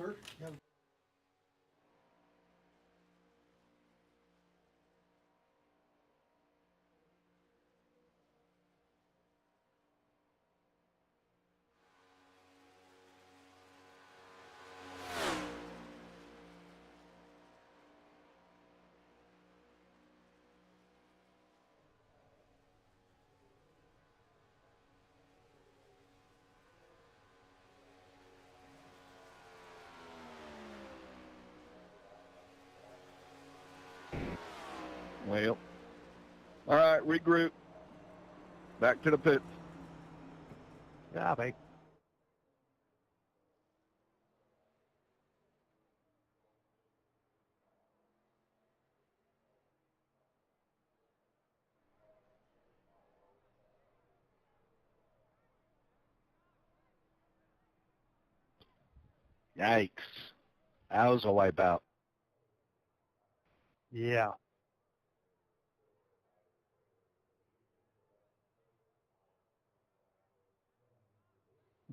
sir. You have Well, all right, regroup. Back to the pits. Copy. Yikes. That was a wipeout. Yeah.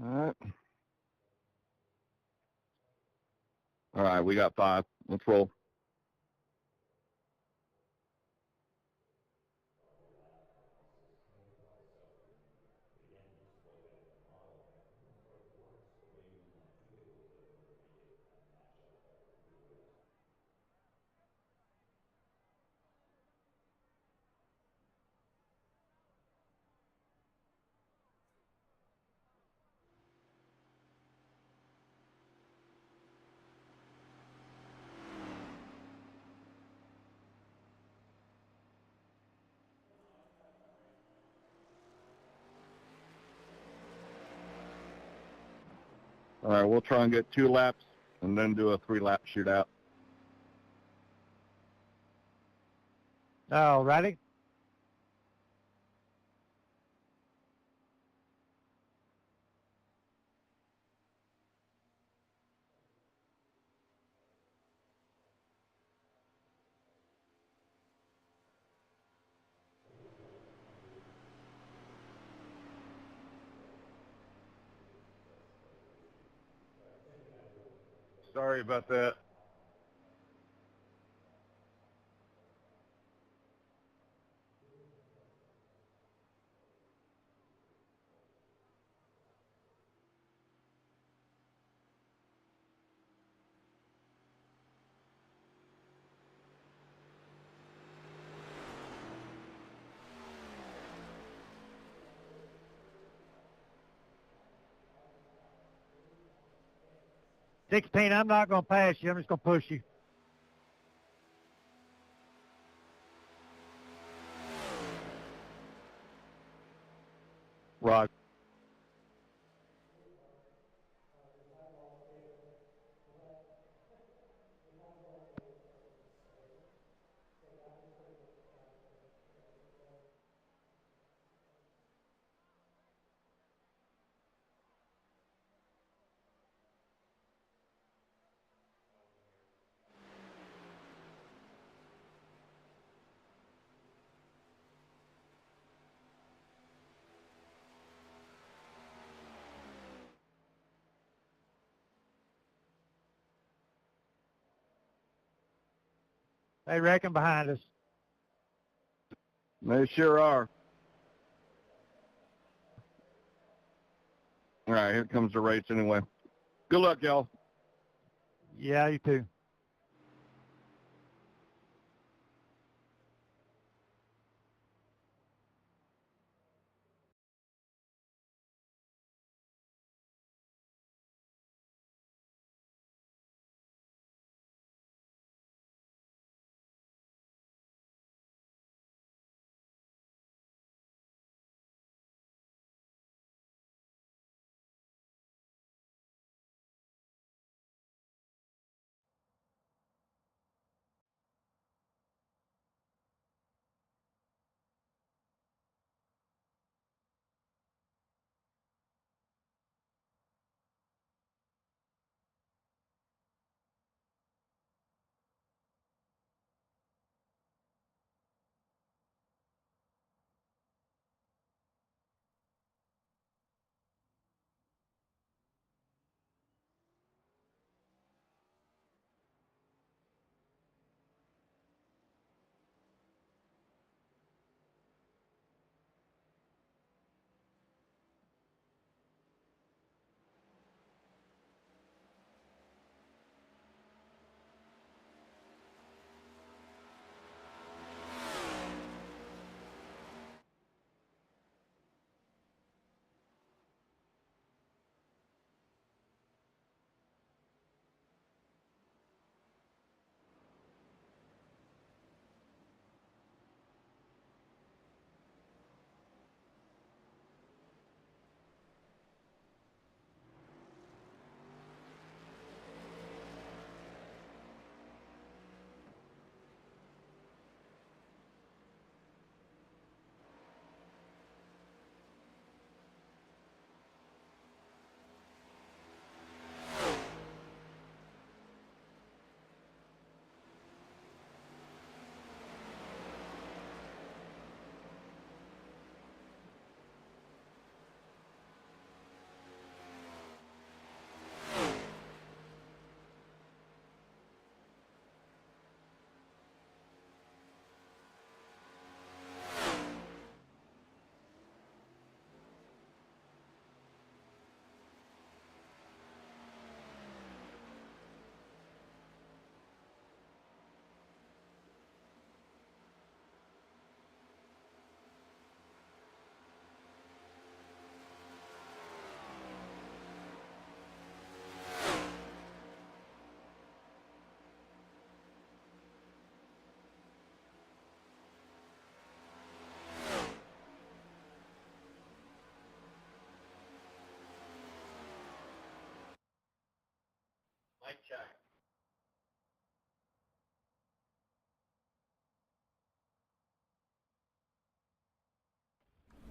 All right. All right, we got 5. Let's roll. All right, we'll try and get 2 laps and then do a 3-lap shootout. All righty. Sorry about that. $16, I'm not going to pass you. I'm just going to push you. Rock. They reckon behind us. They sure are. All right, here comes the race anyway. Good luck, y'all. Yeah, you too.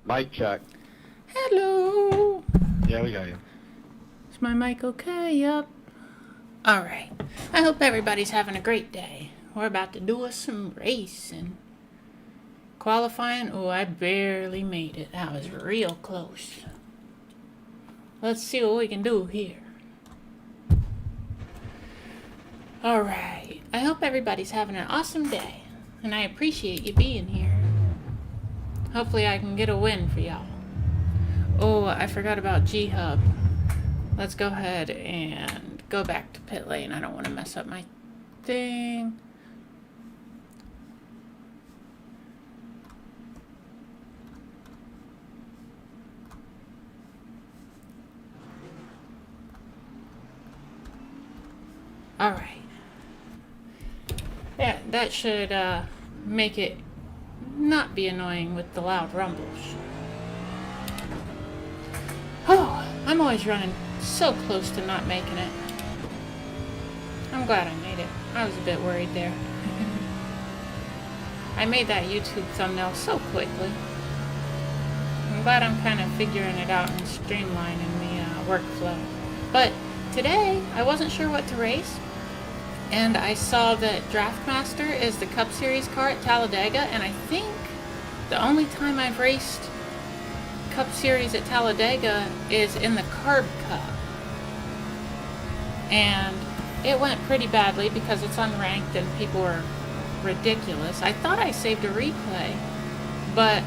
Mic check. Hello. Yeah, we got you. Is my mic okay? Yep. Alright. I hope everybody's having a great day. We're about to do us some racing. Qualifying? Oh, I barely made it. That was real close. Let's see what we can do here. Alright. I hope everybody's having an awesome day. And I appreciate you being here. Hopefully I can get a win for y'all. Oh, I forgot about G-Hub. Let's go ahead and go back to pit lane. I don't want to mess up my thing. Alright. Yeah, that should make it not be annoying with the loud rumbles. Oh, I'm always running so close to not making it. I'm glad I made it. I was a bit worried there. I made that YouTube thumbnail so quickly. I'm glad I'm kind of figuring it out and streamlining the workflow. But today, I wasn't sure what to race. And I saw that Draftmaster is the Cup Series car at Talladega. And I think the only time I've raced Cup Series at Talladega is in the Carb Cup. And it went pretty badly because it's unranked and people were ridiculous. I thought I saved a replay, but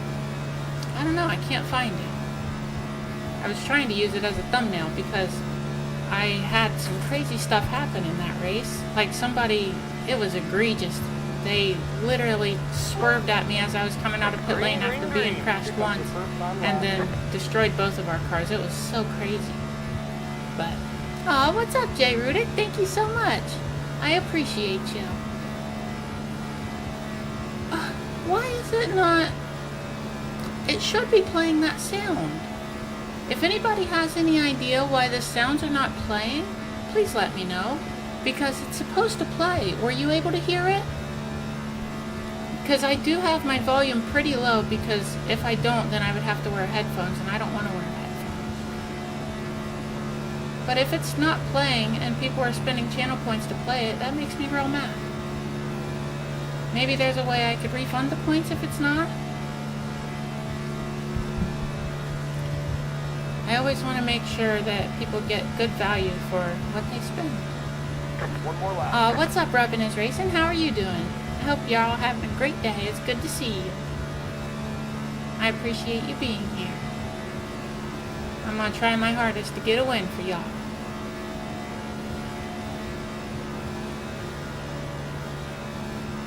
I don't know, I can't find it. I was trying to use it as a thumbnail because I had some crazy stuff happen in that race. Like somebody, it was egregious. They literally swerved at me as I was coming out of pit lane after being crashed once and then destroyed both of our cars. It was so crazy. But, aw, what's up, Jay Rudick? Thank you so much. I appreciate you. Why is it not? It should be playing that sound. If anybody has any idea why the sounds are not playing, please let me know. Because it's supposed to play. Were you able to hear it? Because I do have my volume pretty low, because if I don't, then I would have to wear headphones, and I don't want to wear headphones. But if it's not playing, and people are spending channel points to play it, that makes me real mad. Maybe there's a way I could refund the points if it's not? I always want to make sure that people get good value for what they spend. One more lap. What's up, Robin is Racing? How are you doing? I hope you're all having a great day. It's good to see you. I appreciate you being here. I'm going to try my hardest to get a win for y'all.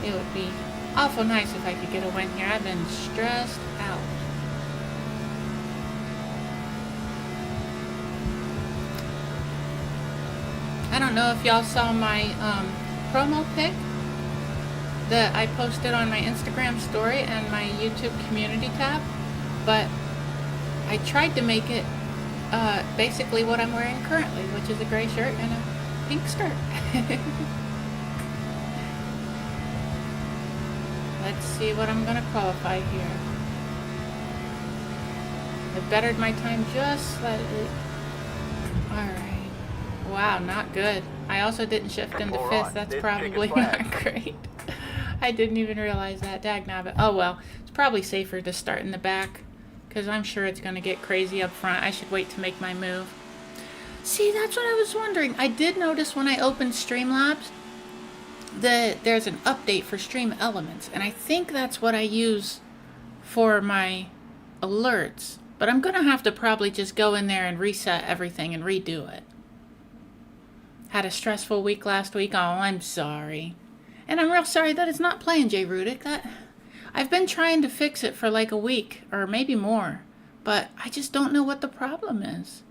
It would be awful nice if I could get a win here. I've been stressed out. I don't know if y'all saw my promo pic that I posted on my Instagram story and my YouTube community tab, but I tried to make it basically what I'm wearing currently, which is a gray shirt and a pink skirt. Let's see what I'm going to qualify here. I bettered my time just slightly. Alright. Wow, not good. I also didn't shift into fifth. That's probably not great. I didn't even realize that. Dagnabbit. Oh well, it's probably safer to start in the back, because I'm sure it's going to get crazy up front. I should wait to make my move. See, that's what I was wondering. I did notice when I opened Streamlabs that there's an update for Stream Elements, and I think that's what I use for my alerts. But I'm going to have to probably just go in there and reset everything and redo it. Had a stressful week last week. Oh, I'm sorry. And I'm real sorry that it's not playing, Jay Rudick. I've been trying to fix it for like a week, or maybe more, but I just don't know what the problem is.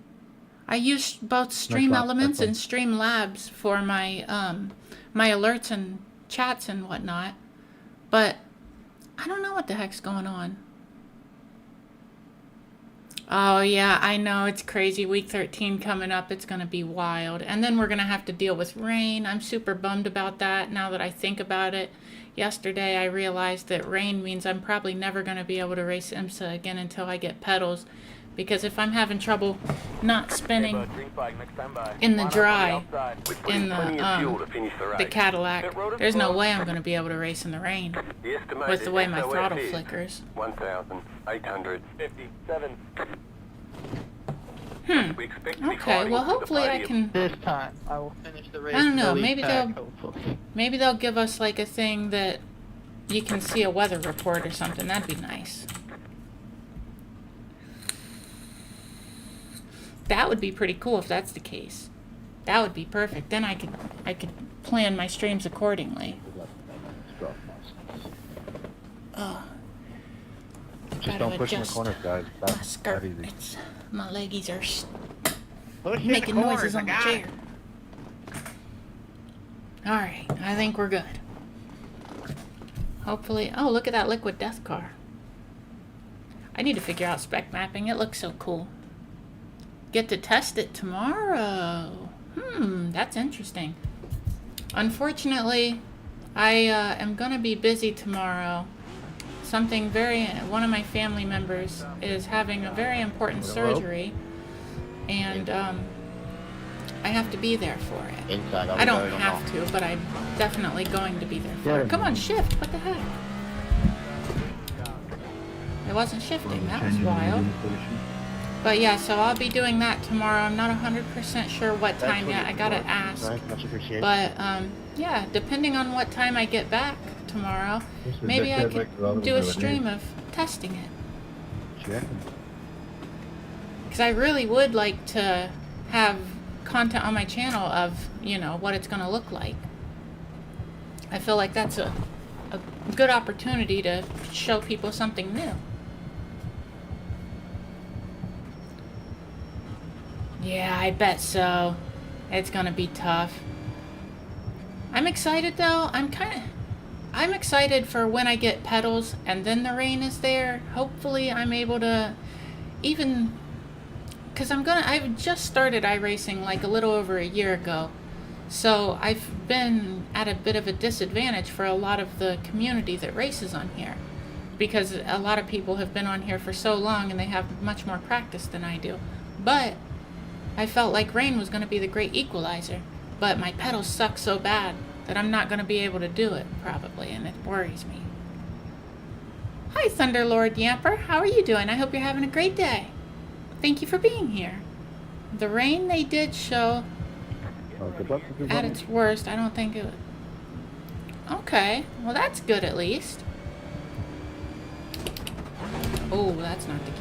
I use both Stream Elements and Streamlabs for my my alerts and chats and whatnot, but I don't know what the heck's going on. Oh, yeah, I know. It's crazy. Week 13 coming up. It's going to be wild. And then we're going to have to deal with rain. I'm super bummed about that now that I think about it. Yesterday, I realized that rain means I'm probably never going to be able to race IMSA again until I get pedals. Because if I'm having trouble not spinning in the dry, in the Cadillac, there's no way I'm going to be able to race in the rain with the way my throttle flickers. 1,857. Okay, well hopefully I can, This time, I will finish the race. I don't know, in the maybe lead pack, hopefully. maybe they'll give us like a thing that you can see a weather report or something. That'd be nice. That would be pretty cool if that's the case. That would be perfect. Then I could plan my streams accordingly. Oh. Just don't push in the corners, guys. My That's skirt. that easy. My leggies are Push in making the corners, noises I on the got chair. it. Alright, I think we're good. Hopefully, oh, look at that liquid death car. I need to figure out spec mapping. It looks so cool. Get to test it tomorrow. That's interesting. Unfortunately, I am gonna be busy tomorrow. One of my family members is having a very important surgery, and I have to be there for it. Inside, I don't have to, but I'm definitely going to be there for it. Come on, shift. What the heck? It wasn't shifting. That was wild. But yeah, so I'll be doing that tomorrow. I'm not 100% sure what time yet. I gotta ask. Much appreciated. But yeah, depending on what time I get back tomorrow, maybe I could do a stream of testing it. Because I really would like to have content on my channel of, you know, what it's gonna look like. I feel like that's a good opportunity to show people something new. Yeah, I bet so. It's gonna be tough. I'm excited though. I'm excited for when I get pedals and then the rain is there. Hopefully I'm able to even, cause I've just started iRacing like a little over a year ago. So I've been at a bit of a disadvantage for a lot of the community that races on here. Because a lot of people have been on here for so long and they have much more practice than I do. But I felt like rain was going to be the great equalizer, but my pedals suck so bad that I'm not going to be able to do it, probably, and it worries me. Hi, Thunderlord Yamper. How are you doing? I hope you're having a great day. Thank you for being here. The rain they did show at its worst. I don't think it would. Okay, well that's good at least. Oh, that's not the gear.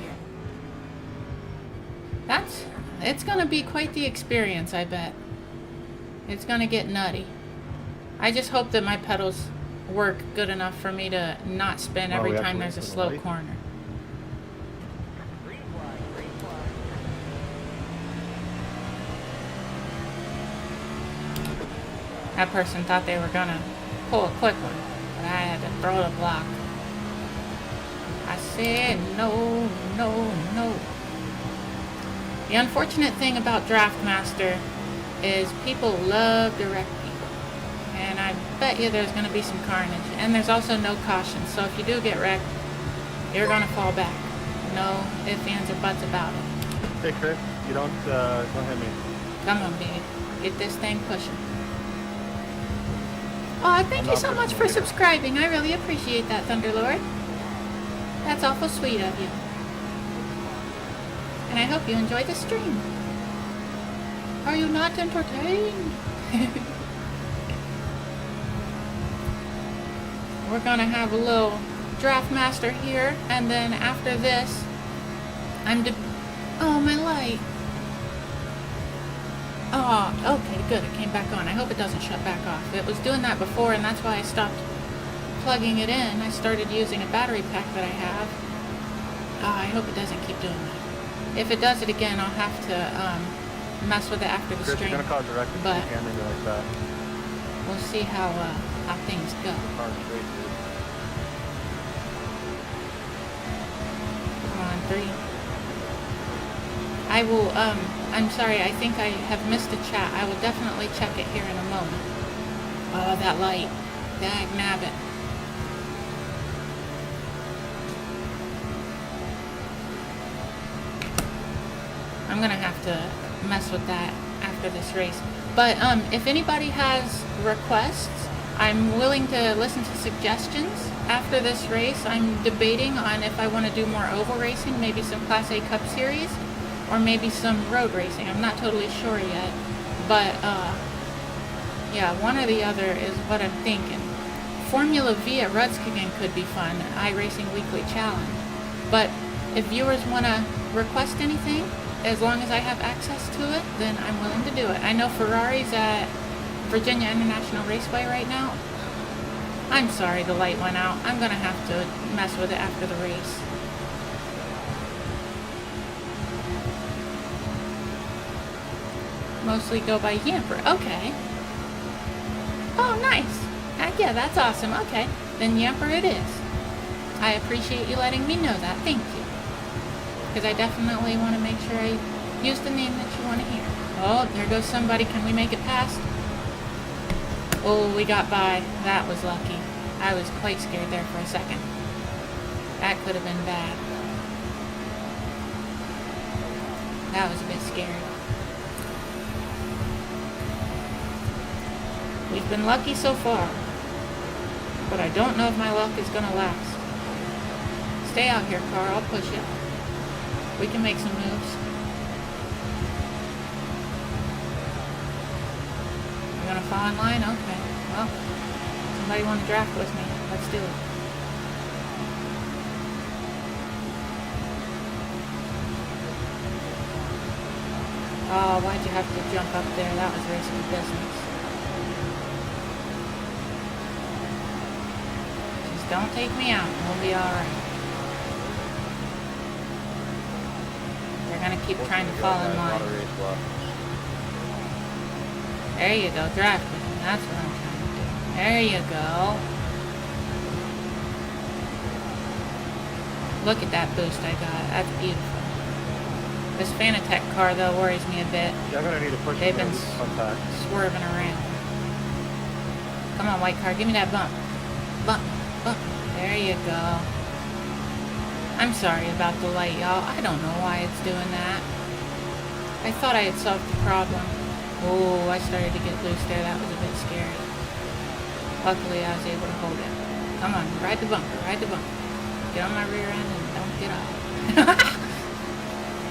It's gonna be quite the experience, I bet. It's gonna get nutty. I just hope that my pedals work good enough for me to not spin every time there's a slow corner. That person thought they were gonna pull a quick one, but I had to throw the block. I said no, no, no. The unfortunate thing about Draftmaster is people love to wreck people. And I bet you there's going to be some carnage. And there's also no caution. So if you do get wrecked, you're going to fall back. No ifs, ands, or buts about it. Hey Chris, you don't hit me. Come on, baby. Get this thing pushing. Oh, thank you so much for subscribing. I really appreciate that, Thunderlord. That's awful sweet of you. And I hope you enjoy the stream. Are you not entertained? We're gonna have a little Draftmaster here, and then after this, oh, my light. Oh, okay, good, it came back on. I hope it doesn't shut back off. It was doing that before, and that's why I stopped plugging it in. I started using a battery pack that I have. I hope it doesn't keep doing that. If it does it again, I'll have to mess with it after the Chris, stream. you're gonna cause a wreck if But you can't maybe like that. we'll see how things go. Car straight, dude. Come on, 3, I will, I'm sorry, I think I have missed a chat. I will definitely check it here in a moment. Oh, that light. Dag nabbit. I'm gonna have to mess with that after this race. But if anybody has requests, I'm willing to listen to suggestions after this race. I'm debating on if I want to do more oval racing, maybe some Class A Cup Series, or maybe some road racing. I'm not totally sure yet, but yeah, one or the other is what I'm thinking. Formula V at Rudskigen could be fun, iRacing Weekly Challenge. But if viewers want to request anything, as long as I have access to it, then I'm willing to do it. I know Ferrari's at Virginia International Raceway right now. I'm sorry the light went out. I'm gonna have to mess with it after the race. Mostly go by Yamper. Okay. Oh, nice. Yeah, that's awesome. Okay. Then Yamper it is. I appreciate you letting me know that. Thank you. Because I definitely want to make sure I use the name that you want to hear. Oh, there goes somebody. Can we make it past? Oh, we got by. That was lucky. I was quite scared there for a second. That could have been bad. That was a bit scary. We've been lucky so far, but I don't know if my luck is going to last. Stay out here, car. I'll push you. We can make some moves. You're going to fall in line? Okay. Well, somebody want to draft with me. Let's do it. Oh, why'd you have to jump up there? That was risky business. Just don't take me out. We'll be alright. They're gonna keep trying to fall in line. There you go. Draft with me. That's what I'm trying to do. There you go. Look at that boost I got. That's beautiful. This Fanatec car, though, worries me a bit. Yeah, I'm gonna need to push. They've been swerving around. Come on, white car. Give me that bump. Bump. Bump. There you go. I'm sorry about the light, y'all. I don't know why it's doing that. I thought I had solved the problem. Oh, I started to get loose there. That was a bit scary. Luckily, I was able to hold it. Come on. Ride the bumper. Ride the bumper. Get on my rear end and don't get off.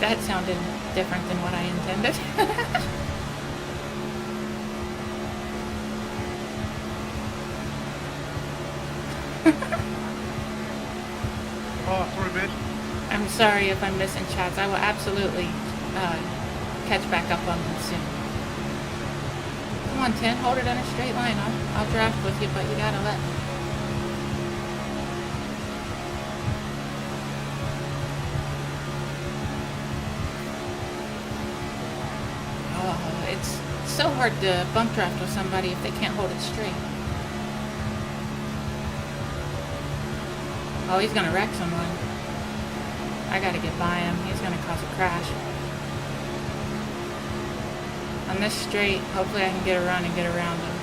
That sounded different than what I intended. Oh, sorry, bitch. I'm sorry if I'm missing chats. I will absolutely catch back up on them soon. Come on, 10. Hold it in a straight line. I'll draft with you, but you gotta let me. It's so hard to bump draft with somebody if they can't hold it straight. Oh, he's gonna wreck someone. I gotta get by him. He's gonna cause a crash. On this straight, hopefully I can get around and get around him.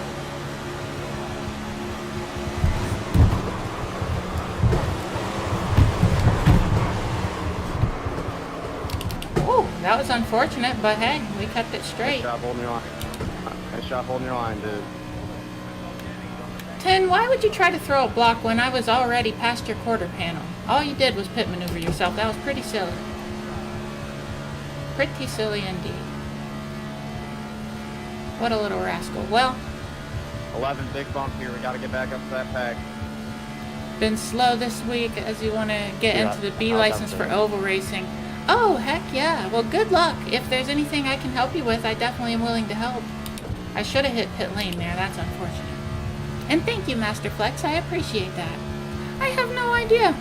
That was unfortunate, but hey, we kept it straight. Nice job holding your line. Nice job holding your line, dude. 10, why would you try to throw a block when I was already past your quarter panel? All you did was pit maneuver yourself. That was pretty silly. Pretty silly indeed. What a little rascal. Well, 11, big bump here. We got to get back up to that pack. been slow this week as you want to get into the B license for oval racing. Oh, heck yeah. Well, good luck. If there's anything I can help you with, I definitely am willing to help. I should have hit pit lane there. That's unfortunate. And thank you, Master Flex. I appreciate that. I have no idea.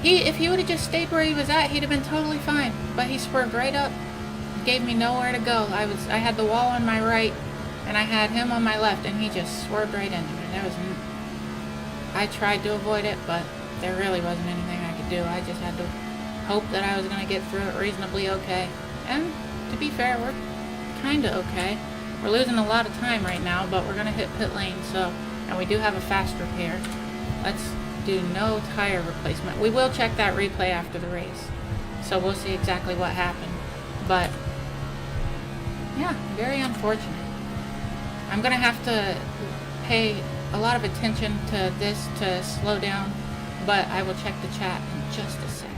If he would have just stayed where he was at, he'd have been totally fine. But he swerved right up. Gave me nowhere to go. I had the wall on my right, and I had him on my left, and he just swerved right into me. I tried to avoid it, but there really wasn't anything I could do. I just had to hoped that I was going to get through it reasonably okay. And to be fair, we're kind of okay. We're losing a lot of time right now, but we're going to hit pit lane, so, and we do have a fast repair. Let's do no tire replacement. We will check that replay after the race, so we'll see exactly what happened. But yeah, very unfortunate. I'm going to have to pay a lot of attention to this to slow down, but I will check the chat in just a sec.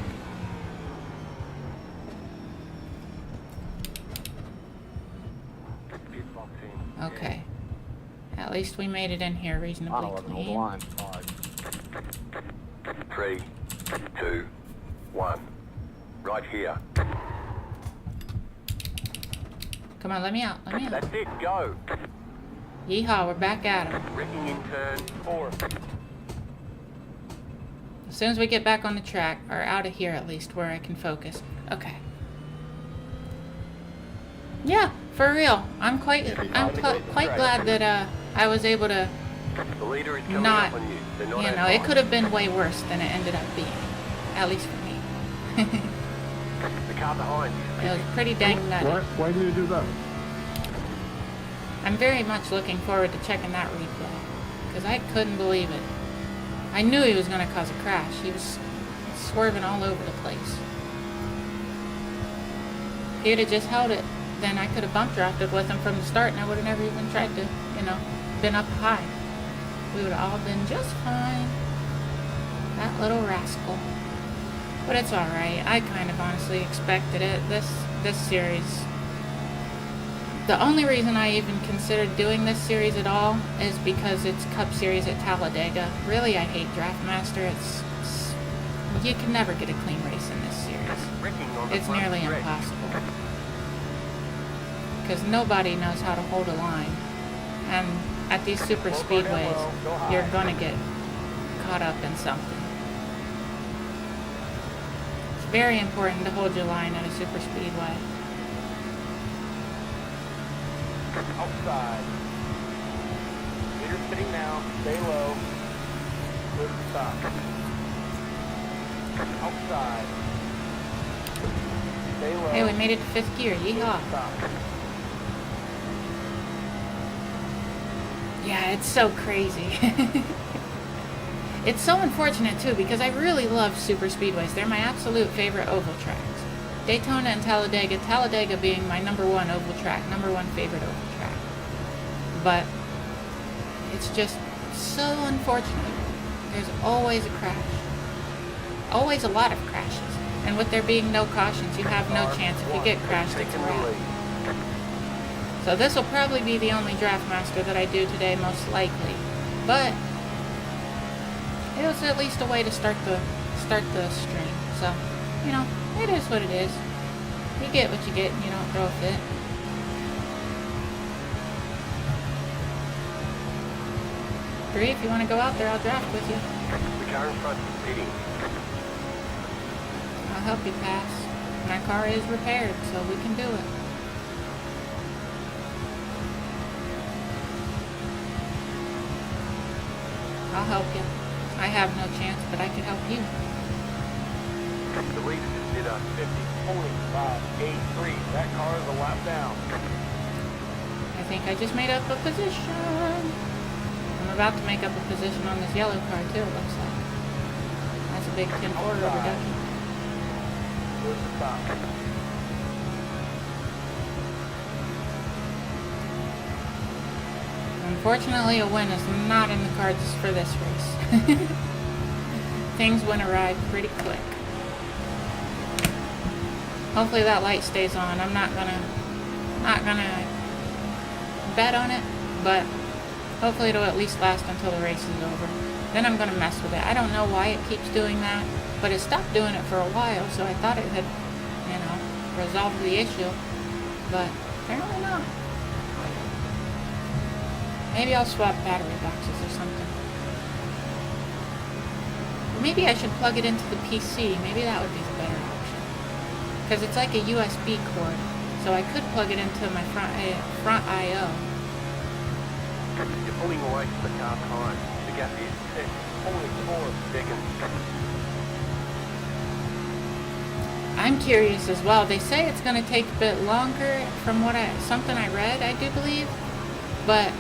Okay. At least we made it in here reasonably clean. 3, 2, 1. Right here. Come on, let me out. Let me out. That's it, go. Yeehaw, we're back at him. Wrecking in turn 4. As soon as we get back on the track, or out of here at least, where I can focus. Okay. Yeah, for real. I'm quite glad that I was able to The leader is coming not, up on you. They're not you know, it could have been way worse than it ended up being. At least for me. The car behind you. It was pretty dang nutty. Why do you do that? I'm very much looking forward to checking that replay, because I couldn't believe it. I knew he was going to cause a crash. He was swerving all over the place. If he'd have just held it, then I could have bump drafted with him from the start, and I would have never even tried to, you know, been up high. We would have all been just fine. That little rascal. But it's alright. I kind of honestly expected it. This series... The only reason I even considered doing this series at all is because it's Cup Series at Talladega. Really, I hate Draftmaster. It's you can never get a clean race in this series. It's nearly impossible. Because nobody knows how to hold a line. And at these super speedways, you're going to get caught up in something. It's very important to hold your line at a super speedway. Outside. Leader sitting now. Stay low. Clear to stop. Outside. Stay low. Hey, we made it to 5th gear. Yeehaw. Stop. Yeah, it's so crazy. It's so unfortunate, too, because I really love super speedways. They're my absolute favorite oval tracks. Daytona and Talladega. Talladega being my #1 oval track, #1 favorite oval track. But it's just so unfortunate. There's always a crash. Always a lot of crashes. And with there being no cautions, you have no chance. If you get crashed, it's a wrap. So this will probably be the only Draftmaster that I do today, most likely. But it was at least a way to start the stream. So, you know, it is what it is. You get what you get and you don't throw a fit. Three, if you want to go out there, I'll draft with you. The car in front is pitting. I'll help you pass. My car is repaired, so we can do it. I'll help you. I have no chance, but I can help you. The leader just did a 50.583. That car is a lap down. I think I just made up a position. I'm about to make up a position on this yellow car too, it looks like. That's a big 10-4 reduction. Unfortunately, a win is not in the cards for this race. Things went awry pretty quick. Hopefully that light stays on. I'm not gonna bet on it, but hopefully it'll at least last until the race is over. Then I'm gonna mess with it. I don't know why it keeps doing that, but it stopped doing it for a while, so I thought it had, you know, resolved the issue, but apparently not. Maybe I'll swap battery boxes or something. Maybe I should plug it into the PC. Maybe that would be the better option. Because it's like a USB cord, so I could plug it into my front I/O. You're pulling away from the car behind. The gap is only 4 seconds. I'm curious as well. They say it's going to take a bit longer from something I read, I do believe. But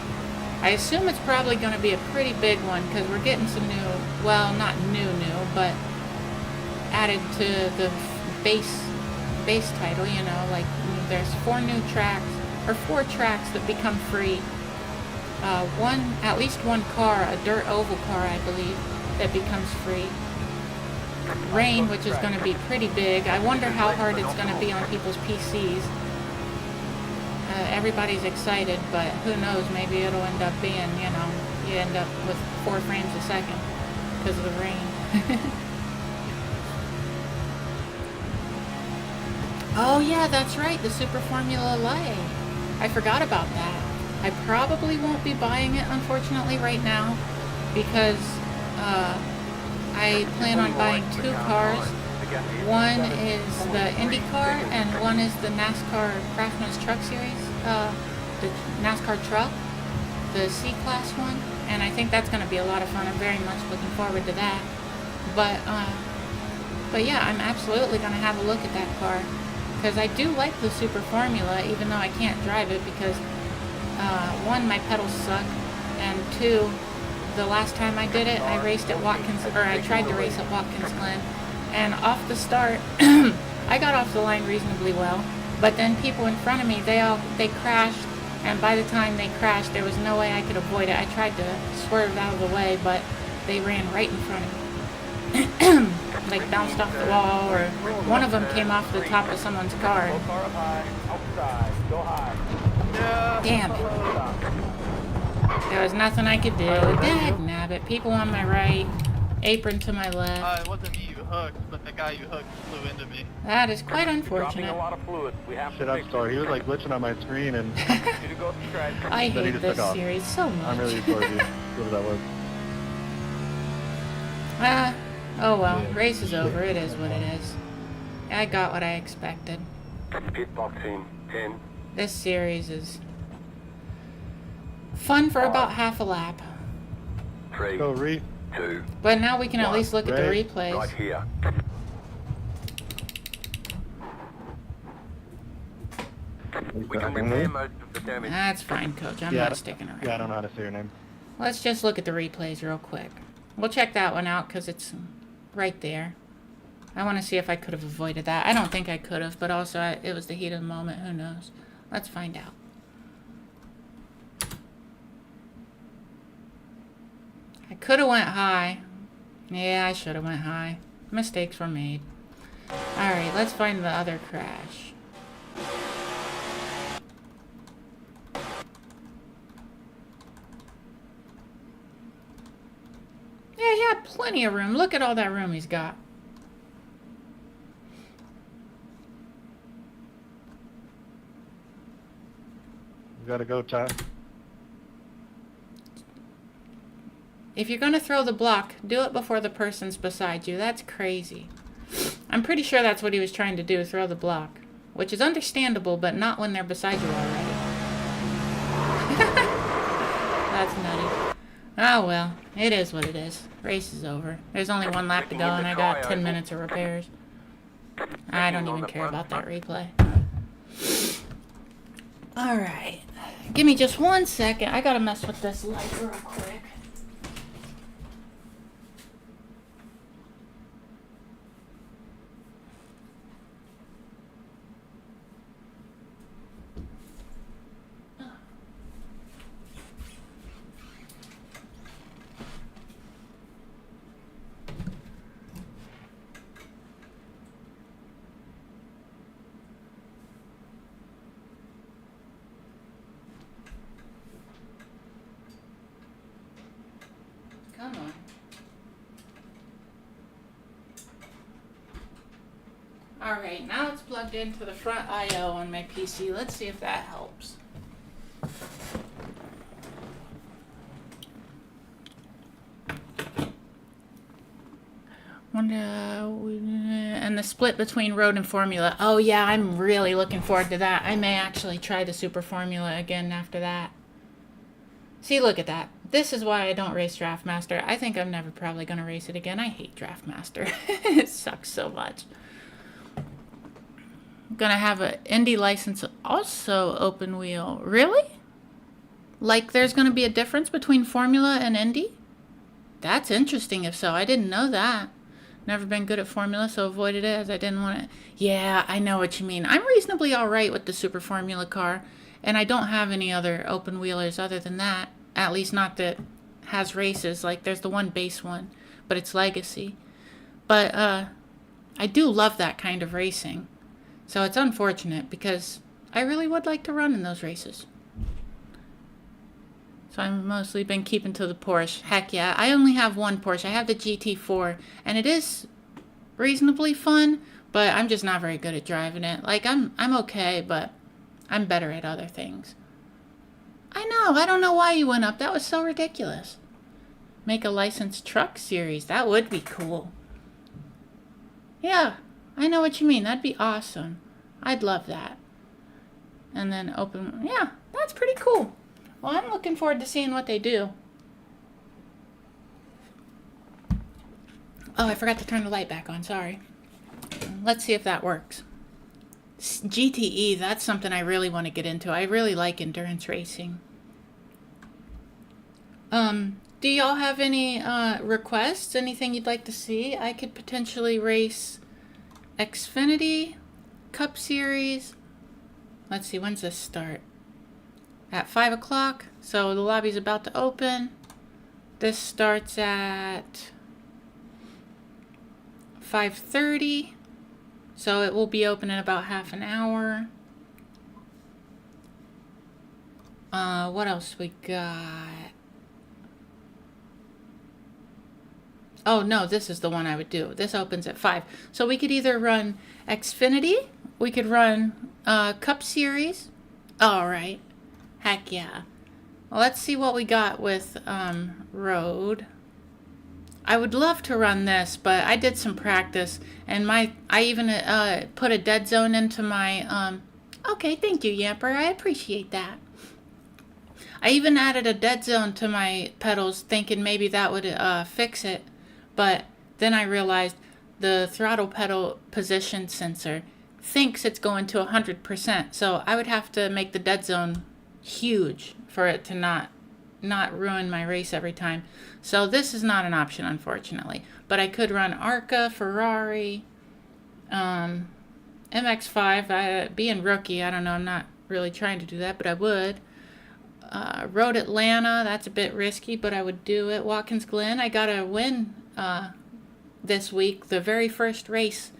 I assume it's probably going to be a pretty big one because we're getting some new, well, not new, but added to the base title, you know, like there's 4 new tracks, or 4 tracks that become free. At least one car, a dirt oval car, I believe, that becomes free. Rain, which is going to be pretty big. I wonder how hard it's going to be on people's PCs. Everybody's excited, but who knows, maybe it'll end up being, you know, you end up with 4 frames a second because of the rain. Oh yeah, that's right, the Super Formula Light. I forgot about that. I probably won't be buying it, unfortunately, right now, because I plan on buying 2 cars. One is the Indy car, and one is the NASCAR Craftsman's Truck Series, the NASCAR truck, the C-Class one, and I think that's going to be a lot of fun. I'm very much looking forward to that. But yeah, I'm absolutely going to have a look at that car, because I do like the Super Formula, even though I can't drive it because, 1, my pedals suck, and 2, the last time I did it, I raced at Watkins, or I tried to race at Watkins Glen, and off the start, I got off the line reasonably well, but then people in front of me, they crashed, and by the time they crashed, there was no way I could avoid it. I tried to swerve out of the way, but they ran right in front of me. Like bounced off the wall, or one of them came off the top of someone's car. And, damn it. There was nothing I could do. Dagnabbit. People on my right, apron to my left. It wasn't me you hugged, but the guy you hugged flew into me. That is quite unfortunate. A lot of fluid. We have Shit up, story. He was like glitching on my screen, and I Then he hate just this took off. series so much. I'm really sorry, dude. Whoever that was. Oh well, Yeah. race is over. It is what it is. I got what I expected. Pit box team 10. This series is fun for about half a lap. 3, Go, Reed. 2, But now we can at least look at the Right. replays. right here. We can repair most of the damage. That's fine, Coach. I'm not sticking around. Yeah, I don't know how to say your name. Let's just look at the replays real quick. We'll check that one out because it's right there. I want to see if I could have avoided that. I don't think I could have, but also it was the heat of the moment. Who knows? Let's find out. I could have went high. Yeah, I should have went high. Mistakes were made. Alright, let's find the other crash. Yeah, he had plenty of room. Look at all that room he's got. You gotta go, Ty. If you're going to throw the block, do it before the person's beside you. That's crazy. I'm pretty sure that's what he was trying to do, throw the block. Which is understandable, but not when they're beside you already. That's nutty. Oh well, it is what it is. Race is over. There's only 1 lap to go and I got 10 minutes of repairs. I don't even care about that replay. Alright. Give me just 1 second. I gotta mess with this light real quick. Come on. Alright, now it's plugged into the front I/O on my PC. Let's see if that helps. And the split between road and formula. Oh yeah, I'm really looking forward to that. I may actually try the Super Formula again after that. See, look at that. This is why I don't race Draftmaster. I think I'm never probably going to race it again. I hate Draftmaster. It sucks so much. gonna have an Indy license also open wheel. Really? Like there's gonna be a difference between Formula and Indy? That's interesting if so. I didn't know that. Never been good at Formula, so avoided it as I didn't want it. Yeah, I know what you mean. I'm reasonably alright with the Super Formula car, and I don't have any other open wheelers other than that. At least not that has races. Like there's the one base one, but it's legacy. But I do love that kind of racing. So it's unfortunate because I really would like to run in those races. So I've mostly been keeping to the Porsche. Heck yeah, I only have one Porsche. I have the GT4, and it is reasonably fun, but I'm just not very good at driving it. Like, I'm okay, but I'm better at other things. I know, I don't know why you went up. That was so ridiculous. Make a licensed truck series. That would be cool. Yeah, I know what you mean. That'd be awesome. I'd love that. And then open... Yeah, that's pretty cool. Well, I'm looking forward to seeing what they do. Oh, I forgot to turn the light back on. Sorry. Let's see if that works. GTE, that's something I really want to get into. I really like endurance racing. Do y'all have any requests? Anything you'd like to see? I could potentially race Xfinity, Cup Series. Let's see, when's this start? At 5 o'clock, so the lobby's about to open. This starts at 5:30, so it will be open in about half an hour. What else we got? Oh no, this is the one I would do. This opens at 5. So we could either run Xfinity, we could run Cup Series. All right. Heck yeah. Well, let's see what we got with road. I would love to run this, but I did some practice, and I even put a dead zone into my okay, thank you, Yamper. I appreciate that. I even added a dead zone to my pedals, thinking maybe that would fix it, but then I realized the throttle pedal position sensor thinks it's going to 100%, so I would have to make the dead zone huge for it to not ruin my race every time. So this is not an option, unfortunately, but I could run ARCA, Ferrari, MX5. Being rookie, I don't know, I'm not really trying to do that, but I would. Road Atlanta, that's a bit risky, but I would do it. Watkins Glen, I got a win this week. The very first race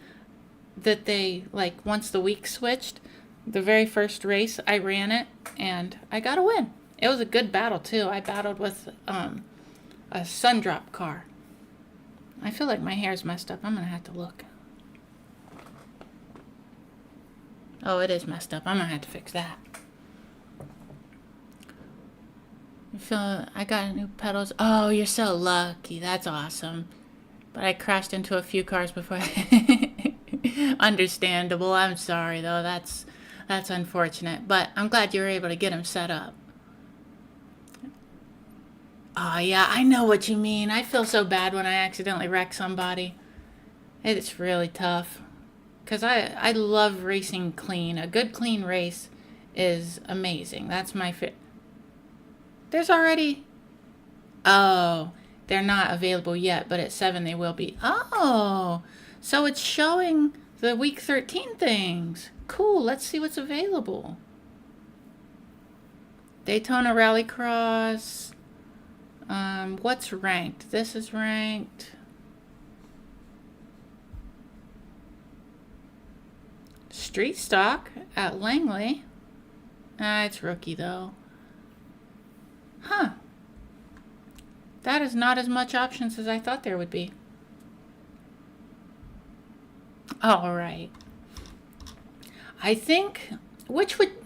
that they, like, once the week switched, the very first race, I ran it, and I got a win. It was a good battle, too. I battled with a Sundrop car. I feel like my hair's messed up. I'm going to have to look. Oh, it is messed up. I'm going to have to fix that. I got new pedals. Oh, you're so lucky. That's awesome. But I crashed into a few cars before. Understandable. I'm sorry, though. That's unfortunate, but I'm glad you were able to get him set up. Oh yeah, I know what you mean. I feel so bad when I accidentally wreck somebody. It's really tough. Because I love racing clean. A good clean race is amazing. That's my fit. There's already... Oh, they're not available yet, but at 7 they will be. Oh, so it's showing the week 13 things. Cool, let's see what's available. Daytona Rallycross. What's ranked? This is ranked. Street Stock at Langley. It's rookie though. Huh. That is not as much options as I thought there would be. All right. I think,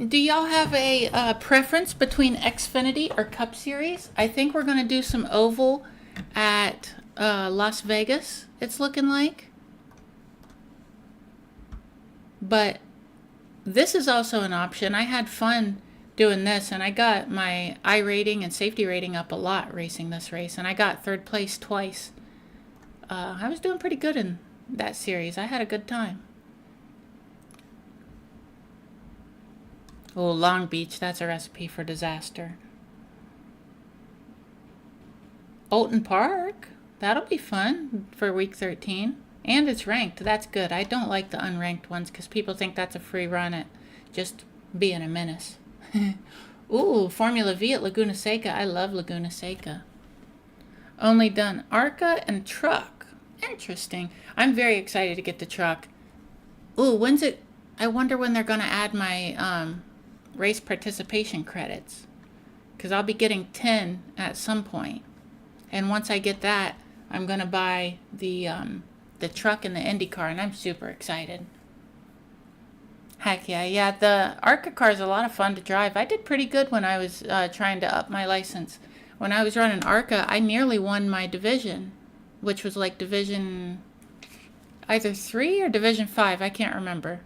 do y'all have a preference between Xfinity or Cup Series? I think we're going to do some oval at Las Vegas, it's looking like. But this is also an option. I had fun doing this, and I got my I rating and safety rating up a lot racing this race, and I got 3rd place twice. I was doing pretty good in that series. I had a good time. Oh, Long Beach, that's a recipe for disaster. Alton Park, that'll be fun for week 13. And it's ranked, that's good. I don't like the unranked ones because people think that's a free run at just being a menace. Ooh, Formula V at Laguna Seca. I love Laguna Seca. Only done ARCA and truck. Interesting. I'm very excited to get the truck. Ooh, when's it? I wonder when they're going to add my race participation credits. Because I'll be getting 10 at some point. And once I get that, I'm going to buy the truck and the Indy car, and I'm super excited. Heck yeah. Yeah, the ARCA car is a lot of fun to drive. I did pretty good when I was trying to up my license. When I was running ARCA, I nearly won my division, which was like division either 3 or division 5. I can't remember.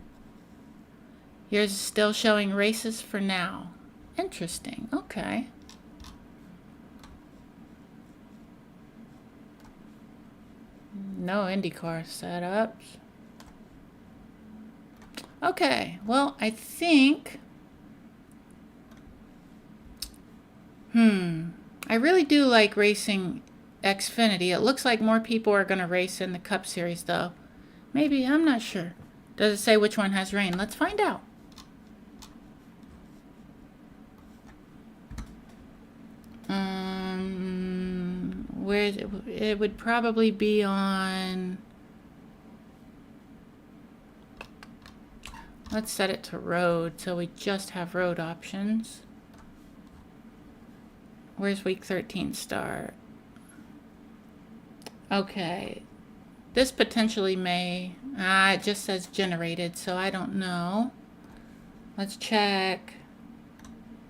Yours is still showing races for now. Interesting. Okay. No IndyCar setups. Okay, well, I think... I really do like racing Xfinity. It looks like more people are going to race in the Cup Series, though. Maybe, I'm not sure. Does it say which one has rain? Let's find out. Where it would probably be on... Let's set it to road so we just have road options. Where's week 13 start? Okay. This potentially may... it just says generated, so I don't know. Let's check.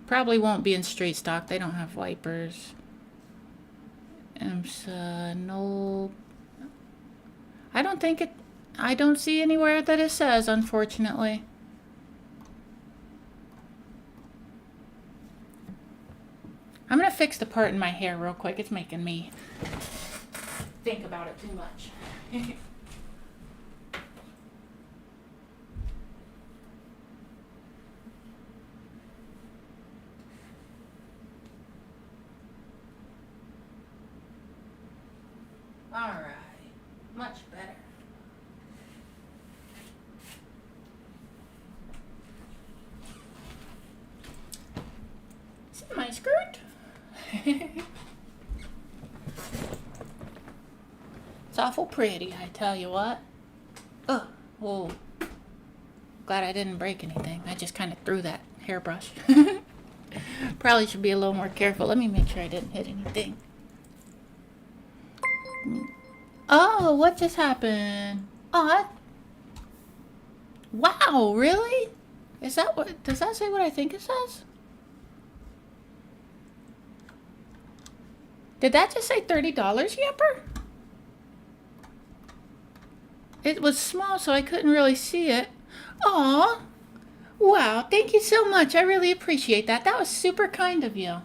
Probably won't be in street stock. They don't have wipers. No. I don't think it... I don't see anywhere that it says, unfortunately. I'm going to fix the part in my hair real quick. It's making me think about it too much. All right. Much better. See my skirt? It's awful pretty, I tell you what. Oh, whoa. Glad I didn't break anything. I just kind of threw that hairbrush. Probably should be a little more careful. Let me make sure I didn't hit anything. Oh, what just happened? Oh, wow, really? Is that what, does that say what I think it says? Did that just say $30, Yepper? It was small, so I couldn't really see it. Aw. Wow, thank you so much. I really appreciate that. That was super kind of you.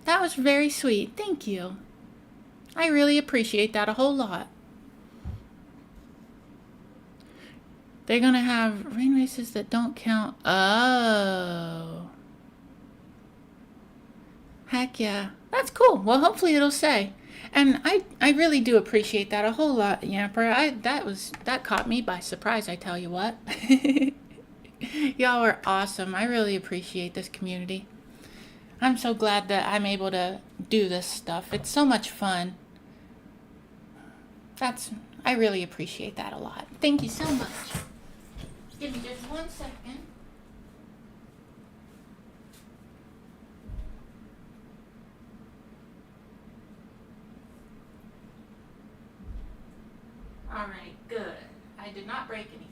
That was very sweet. Thank you. I really appreciate that a whole lot. They're going to have rain races that don't count. Oh. Heck yeah. That's cool. Well, hopefully it'll say. And I really do appreciate that a whole lot, Yamper. That caught me by surprise, I tell you what. Y'all are awesome. I really appreciate this community. I'm so glad that I'm able to do this stuff. It's so much fun. I really appreciate that a lot. Thank you so much. Give me just 1 second. All right, good. I did not break anything.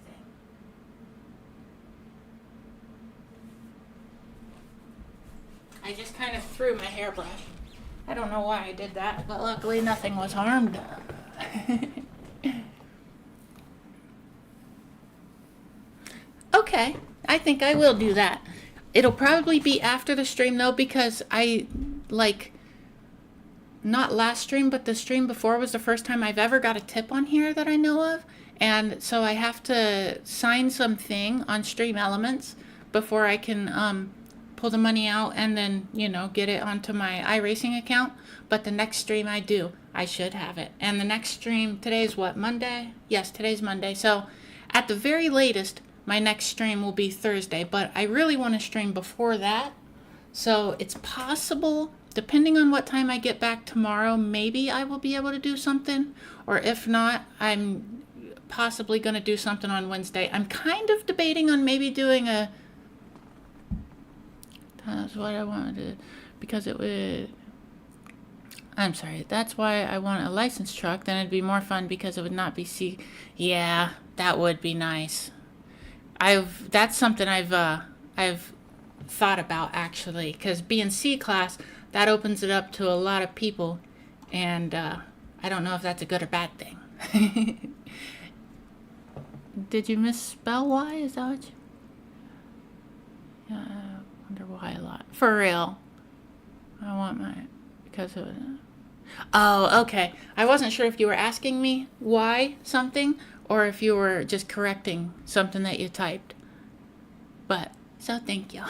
I just kind of threw my hairbrush. I don't know why I did that, but luckily nothing was harmed. Okay, I think I will do that. It'll probably be after the stream though, because not last stream, but the stream before was the first time I've ever got a tip on here that I know of. And so I have to sign something on Stream Elements before I can pull the money out and then, you know, get it onto my iRacing account. But the next stream I do, I should have it. And the next stream, today's what, Monday? Yes, today's Monday. So at the very latest, my next stream will be Thursday. But I really want to stream before that. So it's possible, depending on what time I get back tomorrow, maybe I will be able to do something. Or if not, I'm possibly going to do something on Wednesday. I'm kind of debating on maybe doing a... That's what I wanted to... Because it would... I'm sorry. That's why I want a licensed truck. Then it'd be more fun because it would not be C... Yeah, that would be nice. That's something I've thought about, actually. Because being C-class, that opens it up to a lot of people. And I don't know if that's a good or bad thing. Did you misspell Y? Is that what you... wonder why a lot. For real. I want my... Because of... Oh, okay. I wasn't sure if you were asking me why something, or if you were just correcting something that you typed. But, so thank you.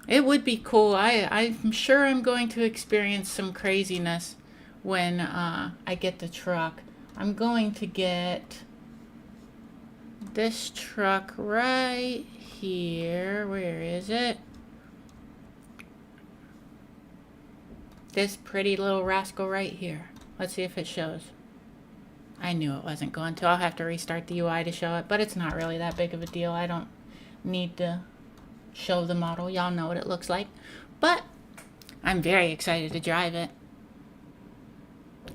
It would be cool. I'm sure I'm going to experience some craziness when I get the truck. I'm going to get this truck right here. Where is it? This pretty little rascal right here. Let's see if it shows. I knew it wasn't going to. I'll have to restart the UI to show it, but it's not really that big of a deal. I don't need to show the model. Y'all know what it looks like. But I'm very excited to drive it.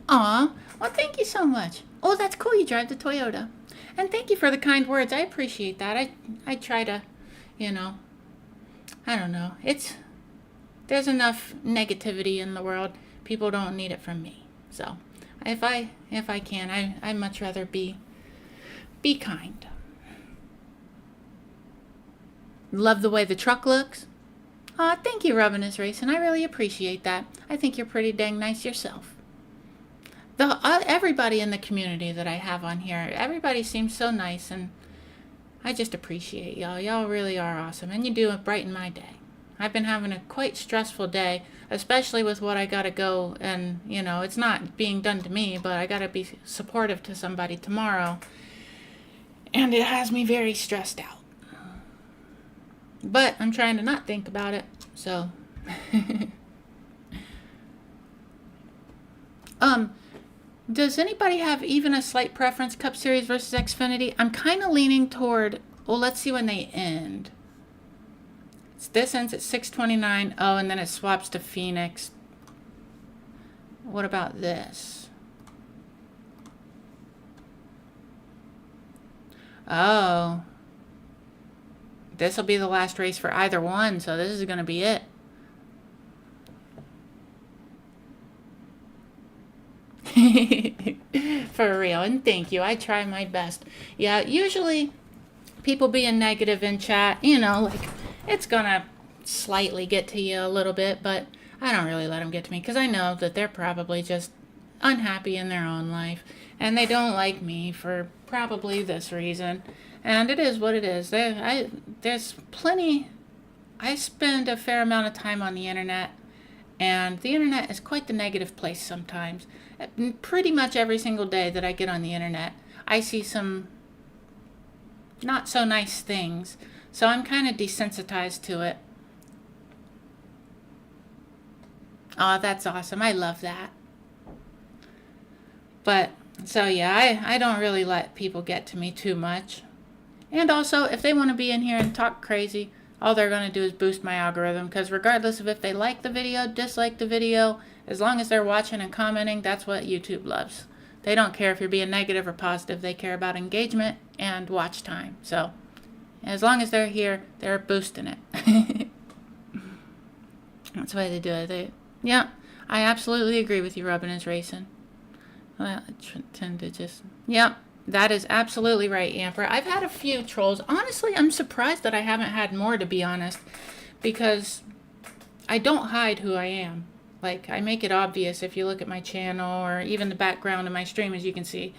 Aw, well, thank you so much. Oh, that's cool. You drive the Toyota. And thank you for the kind words. I appreciate that. I try to, you know, I don't know. There's enough negativity in the world. People don't need it from me. So if I can, I'd much rather be kind. Love the way the truck looks. Aw, thank you, Rubbin' is Racing. I really appreciate that. I think you're pretty dang nice yourself. Everybody in the community that I have on here, everybody seems so nice, and I just appreciate y'all. Y'all really are awesome, and you do brighten my day. I've been having a quite stressful day, especially with what I gotta go, and, you know, it's not being done to me, but I gotta be supportive to somebody tomorrow, and it has me very stressed out. But I'm trying to not think about it, so... Does anybody have even a slight preference, Cup Series versus Xfinity? I'm kind of leaning toward, well, let's see when they end. This ends at 6:29. Oh, and then it swaps to Phoenix. What about this? Oh. This will be the last race for either one, so this is going to be it. For real, and thank you. I try my best. Yeah, usually people being negative in chat, you know, like, it's gonna slightly get to you a little bit, but I don't really let them get to me because I know that they're probably just unhappy in their own life, and they don't like me for probably this reason, and it is what it is. There's plenty. I spend a fair amount of time on the internet, and the internet is quite the negative place sometimes. Pretty much every single day that I get on the internet, I see some not so nice things. So I'm kind of desensitized to it. Oh, that's awesome. I love that. But, so yeah, I don't really let people get to me too much. And also, if they want to be in here and talk crazy, all they're going to do is boost my algorithm. Because regardless of if they like the video, dislike the video, as long as they're watching and commenting, that's what YouTube loves. They don't care if you're being negative or positive. They care about engagement and watch time. So, as long as they're here, they're boosting it. That's the way they do it. Yeah, I absolutely agree with you, Rubbin' is Racing. Well, I tend to just... Yeah, that is absolutely right, Amber. I've had a few trolls. Honestly, I'm surprised that I haven't had more, to be honest. Because I don't hide who I am. Like, I make it obvious if you look at my channel or even the background of my stream, as you can see.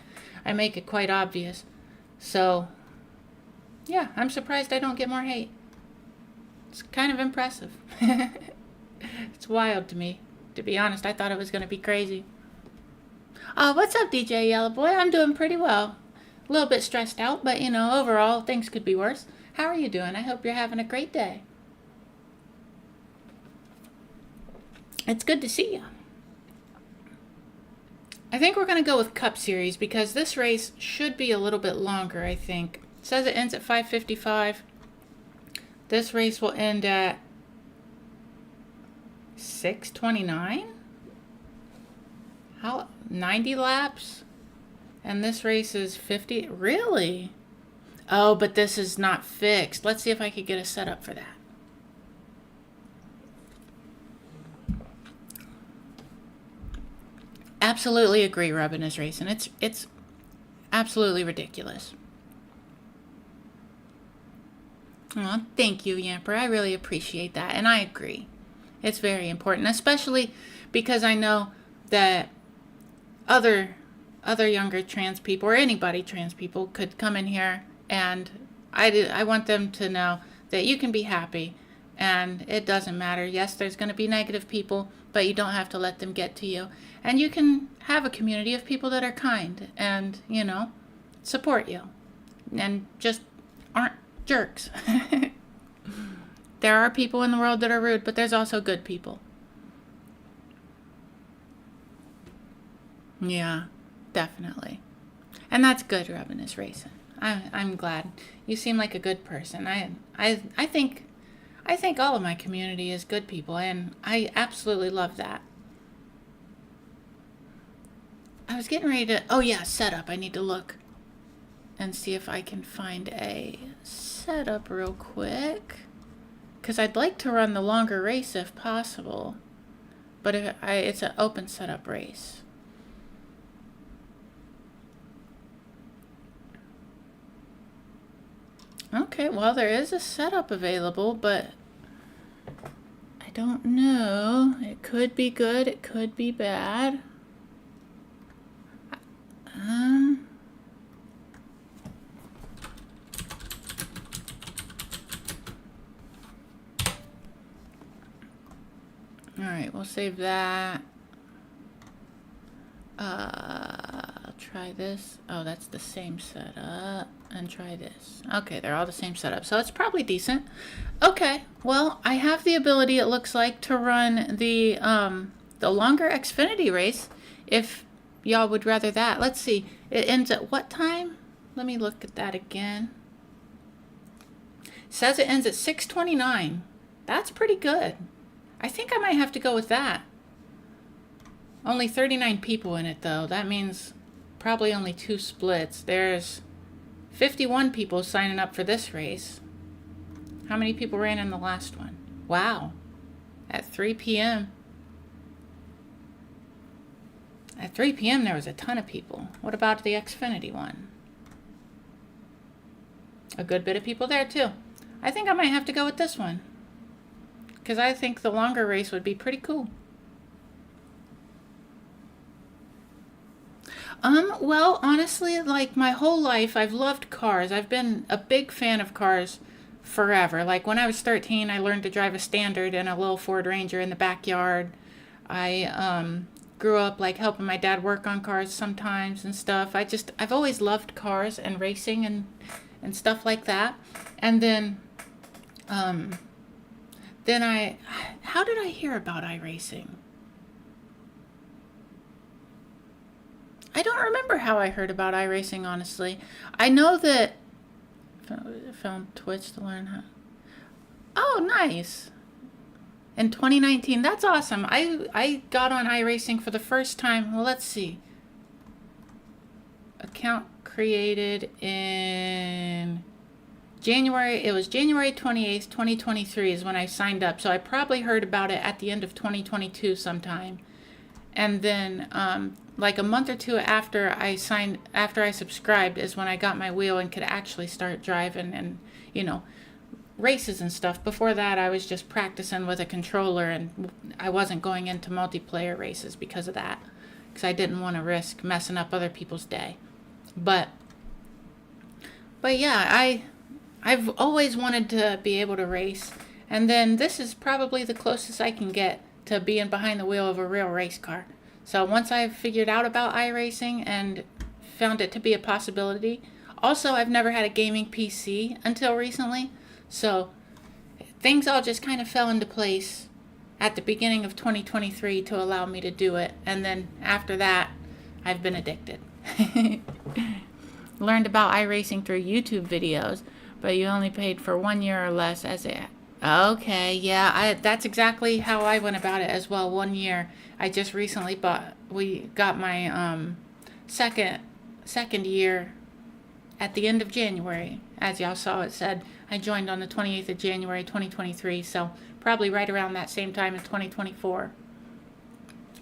I make it quite obvious. So... Yeah, I'm surprised I don't get more hate. It's kind of impressive. It's wild to me. To be honest, I thought it was going to be crazy. What's up, DJ Yellow Boy? I'm doing pretty well. A little bit stressed out, but you know, overall, things could be worse. How are you doing? I hope you're having a great day. It's good to see you. I think we're going to go with Cup Series because this race should be a little bit longer, I think. It says it ends at 5:55. This race will end at 6:29? How 90 laps? And this race is 50. Really? Oh, but this is not fixed. Let's see if I could get a setup for that. Absolutely agree, Robin is racing. It's absolutely ridiculous. Oh, thank you, Yamper. I really appreciate that, and I agree. It's very important, especially because I know that other younger trans people or anybody trans people could come in here, and I want them to know that you can be happy, and it doesn't matter. Yes, there's going to be negative people, but you don't have to let them get to you. And you can have a community of people that are kind and, you know, support you and just aren't jerks. There are people in the world that are rude, but there's also good people. Yeah, definitely. And that's good, Robin is racing. I'm glad. You seem like a good person. I think all of my community is good people, and I absolutely love that. I was getting ready to... Oh, yeah, setup. I need to look and see if I can find a setup real quick. Because I'd like to run the longer race if possible. But it's an open setup race. Okay, well, there is a setup available, but I don't know. It could be good. It could be bad. Alright, we'll save that. I'll try this. Oh, that's the same setup. And try this. Okay, they're all the same setup, so it's probably decent. Okay, well, I have the ability, it looks like, to run the longer Xfinity race, if y'all would rather that. Let's see, it ends at what time? Let me look at that again. It says it ends at 6:29. That's pretty good. I think I might have to go with that. Only 39 people in it, though. That means probably only 2 splits. There's 51 people signing up for this race. How many people ran in the last one? Wow. At 3 p.m. At 3 p.m. there was a ton of people. What about the Xfinity one? A good bit of people there too. I think I might have to go with this one, because I think the longer race would be pretty cool. Well, honestly, like my whole life, I've loved cars. I've been a big fan of cars forever. Like when I was 13, I learned to drive a Standard and a little Ford Ranger in the backyard. I grew up like helping my dad work on cars sometimes and stuff. I've always loved cars and racing and stuff like that. And then how did I hear about iRacing? I don't remember how I heard about iRacing, honestly. I know that... Found Twitch to learn how... Oh, nice. In 2019. That's awesome. I got on iRacing for the first time. Well, let's see. Account created in January. It was January 28th, 2023 is when I signed up. So I probably heard about it at the end of 2022 sometime. And then... like a month or two after I subscribed is when I got my wheel and could actually start driving and, you know, races and stuff. Before that, I was just practicing with a controller, and I wasn't going into multiplayer races because of that, because I didn't want to risk messing up other people's day. But yeah, I've always wanted to be able to race, and then this is probably the closest I can get to being behind the wheel of a real race car. So once I've figured out about iRacing and found it to be a possibility, also I've never had a gaming PC until recently, so things all just kind of fell into place at the beginning of 2023 to allow me to do it, and then after that, I've been addicted. Learned about iRacing through YouTube videos, but you only paid for 1 year or less as a... Okay, yeah, that's exactly how I went about it as well. 1 year. I just recently got my second year at the end of January. As y'all saw, it said I joined on the 28th of January 2023, so probably right around that same time in 2024.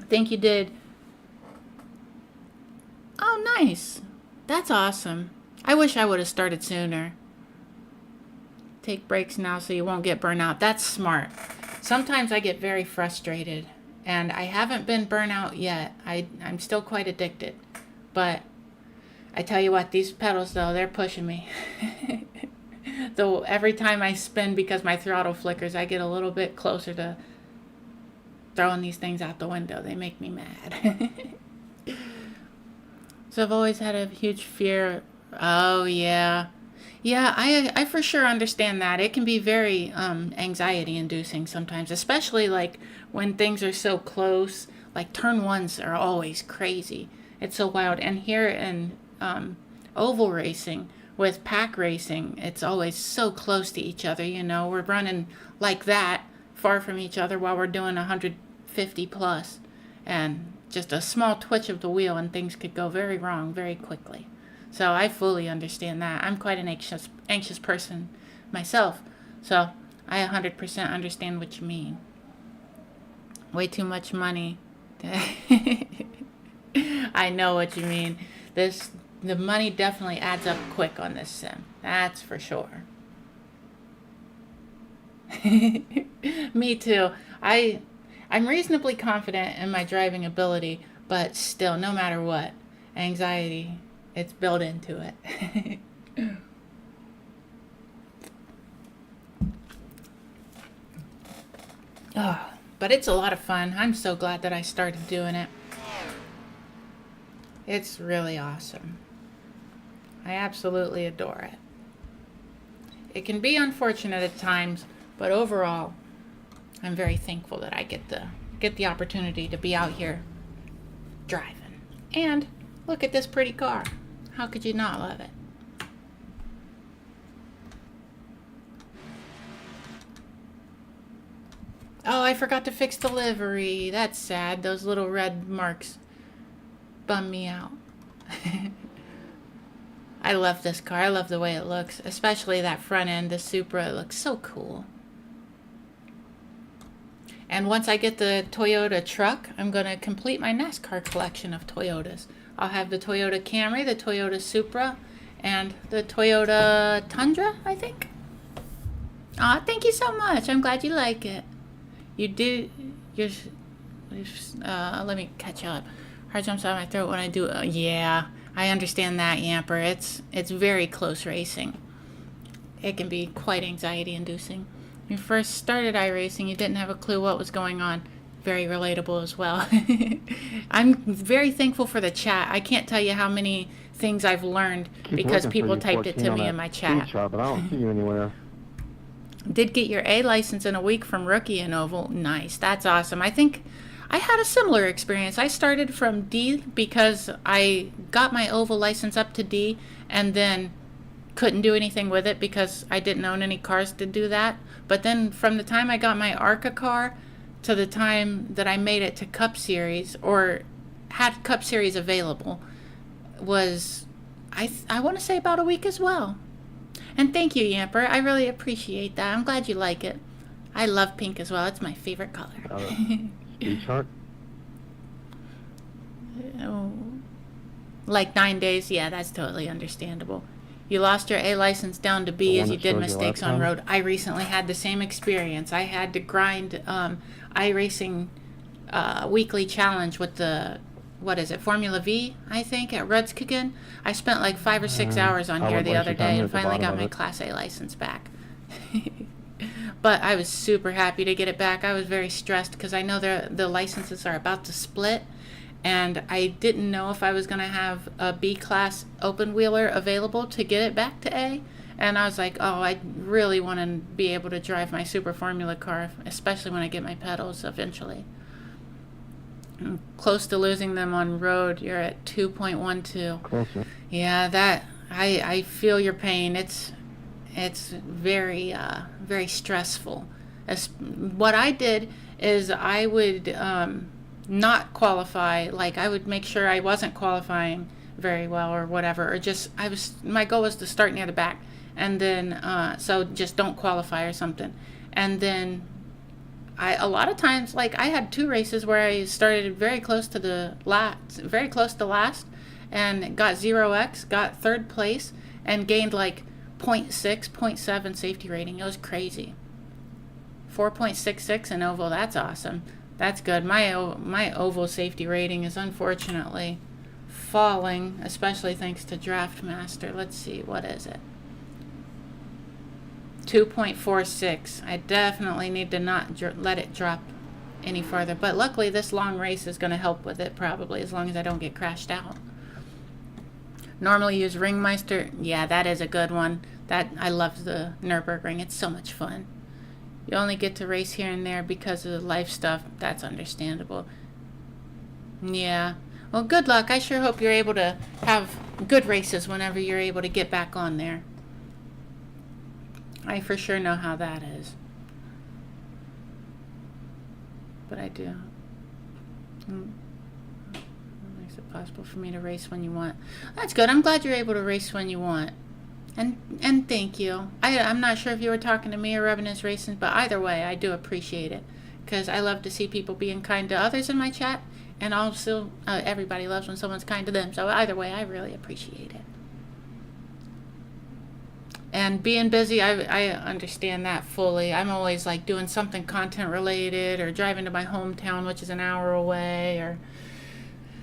I think you did. Oh, nice. That's awesome. I wish I would have started sooner. Take breaks now so you won't get burnt out. That's smart. Sometimes I get very frustrated, and I haven't been burnt out yet. I'm still quite addicted. But I tell you what, these pedals, though, they're pushing me. Though every time I spin because my throttle flickers, I get a little bit closer to throwing these things out the window. They make me mad. So I've always had a huge fear. Oh, yeah. Yeah, I for sure understand that. It can be very anxiety inducing sometimes, especially like when things are so close. Like turn ones are always crazy. It's so wild. And here in oval racing with pack racing, it's always so close to each other. You know, we're running like that far from each other while we're doing 150 plus, and just a small twitch of the wheel and things could go very wrong very quickly. So I fully understand that. I'm quite an anxious person myself. So I 100% understand what you mean. Way too much money. I know what you mean. The money definitely adds up quick on this sim. That's for sure. Me too. I'm reasonably confident in my driving ability, but still, no matter what, anxiety, it's built into it. Oh, but it's a lot of fun. I'm so glad that I started doing it. It's really awesome. I absolutely adore it. It can be unfortunate at times, but overall, I'm very thankful that I get the opportunity to be out here driving. And look at this pretty car. How could you not love it? Oh, I forgot to fix the livery. That's sad. Those little red marks bum me out. I love this car. I love the way it looks, especially that front end, the Supra. It looks so cool. And once I get the Toyota truck, I'm going to complete my NASCAR collection of Toyotas. I'll have the Toyota Camry, the Toyota Supra, and the Toyota Tundra, I think. Aw, thank you so much. I'm glad you like it. You do, let me catch up. Heart jumps out of my throat when I do, yeah, I understand that, Yamper. It's very close racing. It can be quite anxiety inducing. When you first started iRacing, you didn't have a clue what was going on. Very relatable as well. I'm very thankful for the chat. I can't tell you how many things I've learned because people typed it to me in my chat. But I don't see you anywhere. Did get your A license in a week from Rookie and Oval. Nice. That's awesome. I think I had a similar experience. I started from D because I got my Oval license up to D and then couldn't do anything with it because I didn't own any cars to do that. But then from the time I got my ARCA car to the time that I made it to Cup Series or had Cup Series available was, I want to say about a week as well. And thank you, Yamper. I really appreciate that. I'm glad you like it. I love pink as well. It's my favorite color. Speed chart? Oh, like 9 days? Yeah, that's totally understandable. You lost your A license down to B as you did mistakes on road. I recently had the same experience. I had to grind iRacing weekly challenge with the what is it, Formula V, I think, at Rudskogen. I spent like 5 or 6 hours on I here would the waste other your time day at and the finally bottom got of my it. Class A license back. But I was super happy to get it back. I was very stressed because I know the licenses are about to split, and I didn't know if I was going to have a B class open wheeler available to get it back to A. And I was like, oh, I really want to be able to drive my Super Formula car, especially when I get my pedals eventually. I'm close to losing them on road. You're at 2.12. Closer. Yeah, that I feel your pain. It's very very stressful. What I did is I would not qualify. Like I would make sure I wasn't qualifying very well or whatever, or just my goal was to start near the back, and then so just don't qualify or something. And then a lot of times, like I had 2 races where I started very close to last, and got 0x, got 3rd place, and gained like 0.6, 0.7 safety rating. It was crazy. 4.66 in oval. That's awesome. That's good. My oval safety rating is unfortunately falling, especially thanks to Draftmaster. Let's see, what is it? 2.46. I definitely need to not let it drop any farther. But luckily, this long race is going to help with it probably, as long as I don't get crashed out. Normally use Ringmeister. Yeah, that is a good one. I love the Nürburgring. It's so much fun. You only get to race here and there because of the life stuff. That's understandable. Yeah. Well, good luck. I sure hope you're able to have good races whenever you're able to get back on there. I for sure know how that is. But I do. Makes it possible for me to race when you want. That's good. I'm glad you're able to race when you want. And thank you. I'm not sure if you were talking to me or Revenant's Racing, but either way, I do appreciate it. Because I love to see people being kind to others in my chat. And also, everybody loves when someone's kind to them. So either way, I really appreciate it. And being busy, I understand that fully. I'm always like doing something content related or driving to my hometown, which is an hour away. Or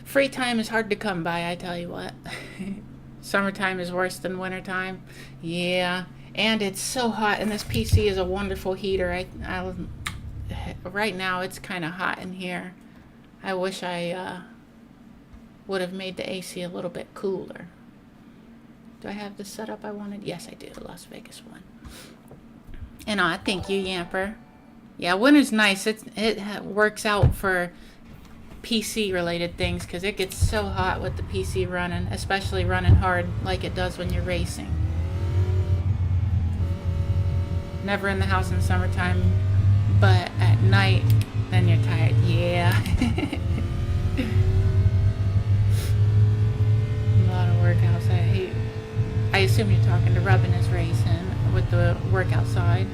free time is hard to come by, I tell you what. Summertime is worse than wintertime. Yeah. And it's so hot, and this PC is a wonderful heater. Right now, it's kind of hot in here. I wish I would have made the AC a little bit cooler. Do I have the setup I wanted? Yes, I do. The Las Vegas one. And thank you, Yamper. Yeah, winter's nice. It works out for PC related things because it gets so hot with the PC running, especially running hard like it does when you're racing. Never in the house in the summertime, but at night, then you're tired. Yeah. A lot of workouts. I assume you're talking to Rubbin' is Racing with the workout side.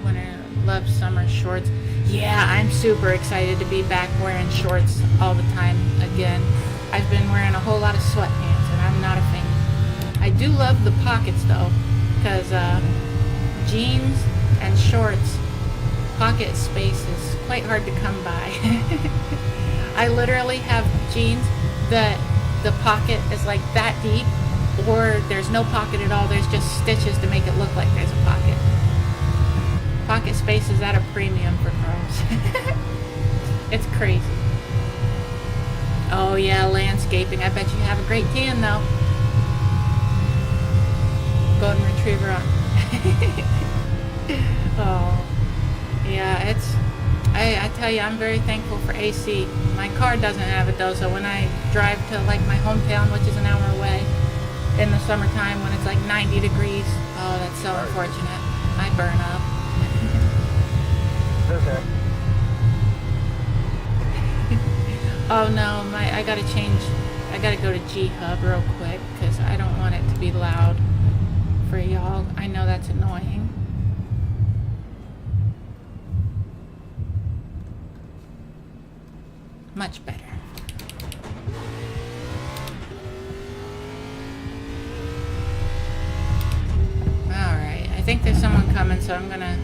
Winter, love summer shorts. Yeah, I'm super excited to be back wearing shorts all the time again. I've been wearing a whole lot of sweatpants, and I'm not a fan. I do love the pockets, though, because jeans and shorts, pocket space is quite hard to come by. I literally have jeans that the pocket is like that deep, or there's no pocket at all. There's just stitches to make it look like there's a pocket. Pocket space is at a premium for girls. It's crazy. Oh yeah, landscaping. I bet you have a great tan though. Golden Retriever on. Oh, yeah, I tell you, I'm very thankful for AC. My car doesn't have it though, so when I drive to like my hometown, which is an hour away, in the summertime when it's like 90 degrees, oh, that's so unfortunate. I burn up. Okay. Oh no, I gotta change. I gotta go to G-Hub real quick because I don't want it to be loud for y'all. I know that's annoying. Much better. Alright, I think there's someone coming, so I'm gonna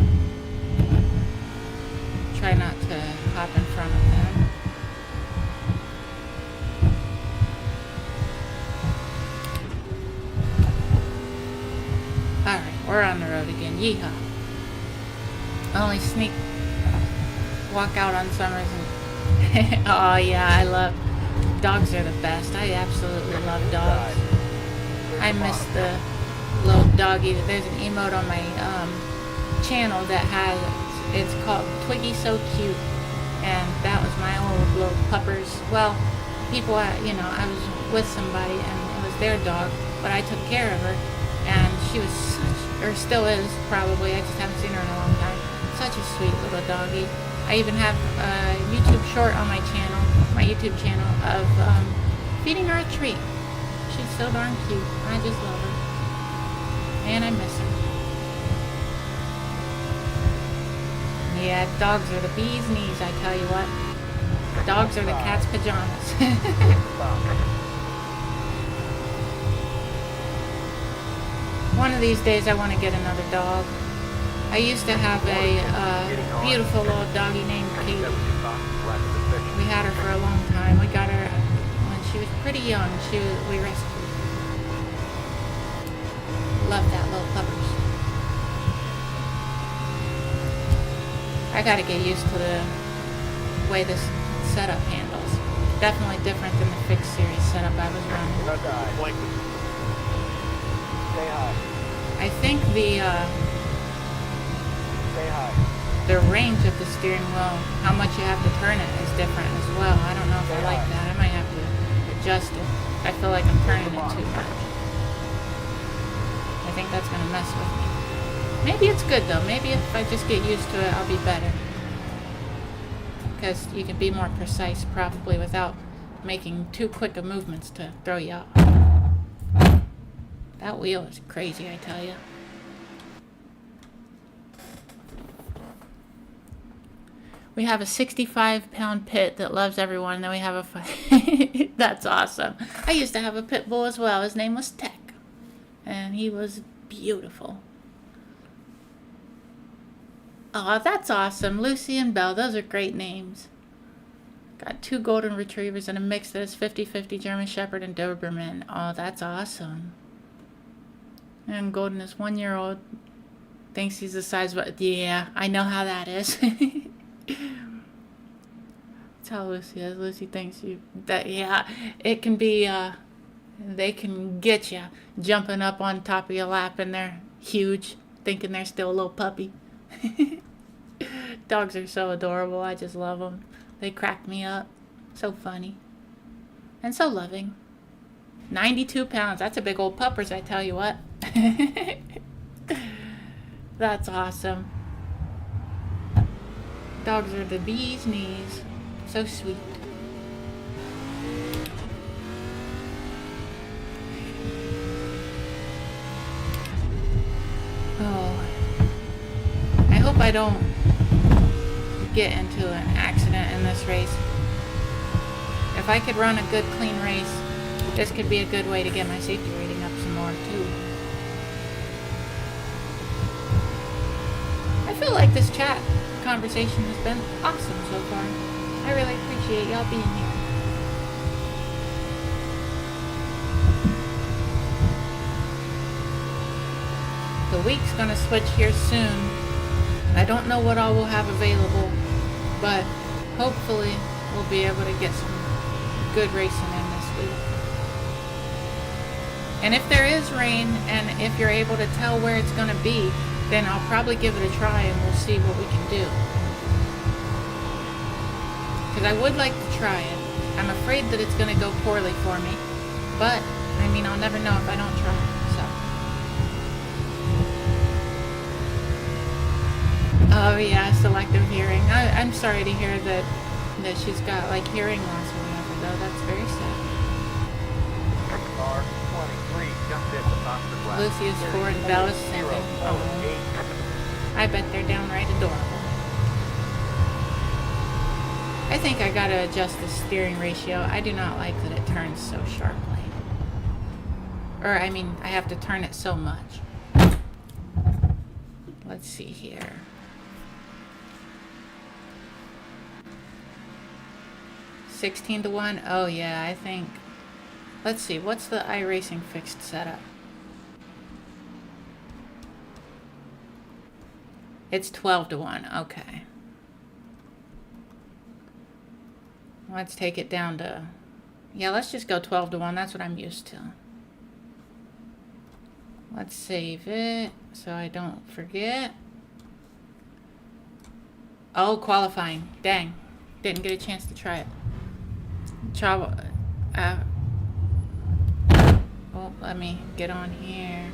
try not to hop in front of them. Alright, we're on the road again. Yeehaw. Only sneak walk out on summers and oh yeah, I love dogs are the best. I absolutely love dogs. I miss the little doggy. There's an emote on my channel that has, it's called Twiggy So Cute, and that was my old little puppers. Well, people, you know, I was with somebody and it was their dog, but I took care of her, and she was such, or still is probably, I just haven't seen her in a long time, such a sweet little doggy. I even have a YouTube short on my YouTube channel of feeding her a treat. She's so darn cute. I just love her. And I miss her. Yeah, dogs are the bee's knees, I tell you what. Dogs are the cat's pajamas. One of these days I want to get another dog. I used to have a beautiful little doggy named Katie. We had her for a long time. We got her when she was pretty young. We rescued her. Love that little puppers. I gotta get used to the way this setup handles. Definitely different than the fixed series setup I was running. Stay high. I think Stay high. the range of the steering wheel, how much you have to turn it, is different as well. I don't know if I like that. I might have to adjust it. I feel like I'm turning it too much. I think that's going to mess with me. Maybe it's good though. Maybe if I just get used to it, I'll be better. Because you can be more precise probably without making too quick of movements to throw you off. That wheel is crazy, I tell you. We have a 65-pound pit that loves everyone, and then we have a that's awesome. I used to have a pit bull as well. His name was Tech, and he was beautiful. Oh, that's awesome. Lucy and Belle, those are great names. Got 2 golden retrievers and a mix that is 50-50 German Shepherd and Doberman. Oh, that's awesome. And Golden is 1-year-old. Thinks he's the size, but yeah, I know how that is. That's how Lucy is. Lucy thinks yeah, it can be, they can get you jumping up on top of your lap and they're huge, thinking they're still a little puppy. Dogs are so adorable. I just love them. They crack me up. So funny. And so loving. 92 pounds. That's a big old puppers, I tell you what. That's awesome. Dogs are the bee's knees. So sweet. Oh. I hope I don't get into an accident in this race. If I could run a good, clean race, this could be a good way to get my safety rating up some more, too. I feel like this chat conversation has been awesome so far. I really appreciate y'all being here. The week's gonna switch here soon. I don't know what all we'll have available, but hopefully we'll be able to get some good racing in this week. And if there is rain, and if you're able to tell where it's gonna be, then I'll probably give it a try and we'll see what we can do. Because I would like to try it. I'm afraid that it's going to go poorly for me. But, I mean, I'll never know if I don't try. So. Oh yeah, selective hearing. I'm sorry to hear that she's got like hearing loss or whatever though. That's very sad. Car 23 jumped in the boxer glass. Lucy is 4 and Belle is 7. Oh. I bet they're downright adorable. I think I gotta adjust the steering ratio. I do not like that it turns so sharply. Or, I mean, I have to turn it so much. Let's see here. $16-1. Oh yeah, I think. Let's see. What's the iRacing fixed setup? It's 12 to 1. Okay. Let's take it down to... Yeah, let's just go 12 to 1. That's what I'm used to. Let's save it so I don't forget. Oh, qualifying. Dang. Didn't get a chance to try it. Well, let me get on here.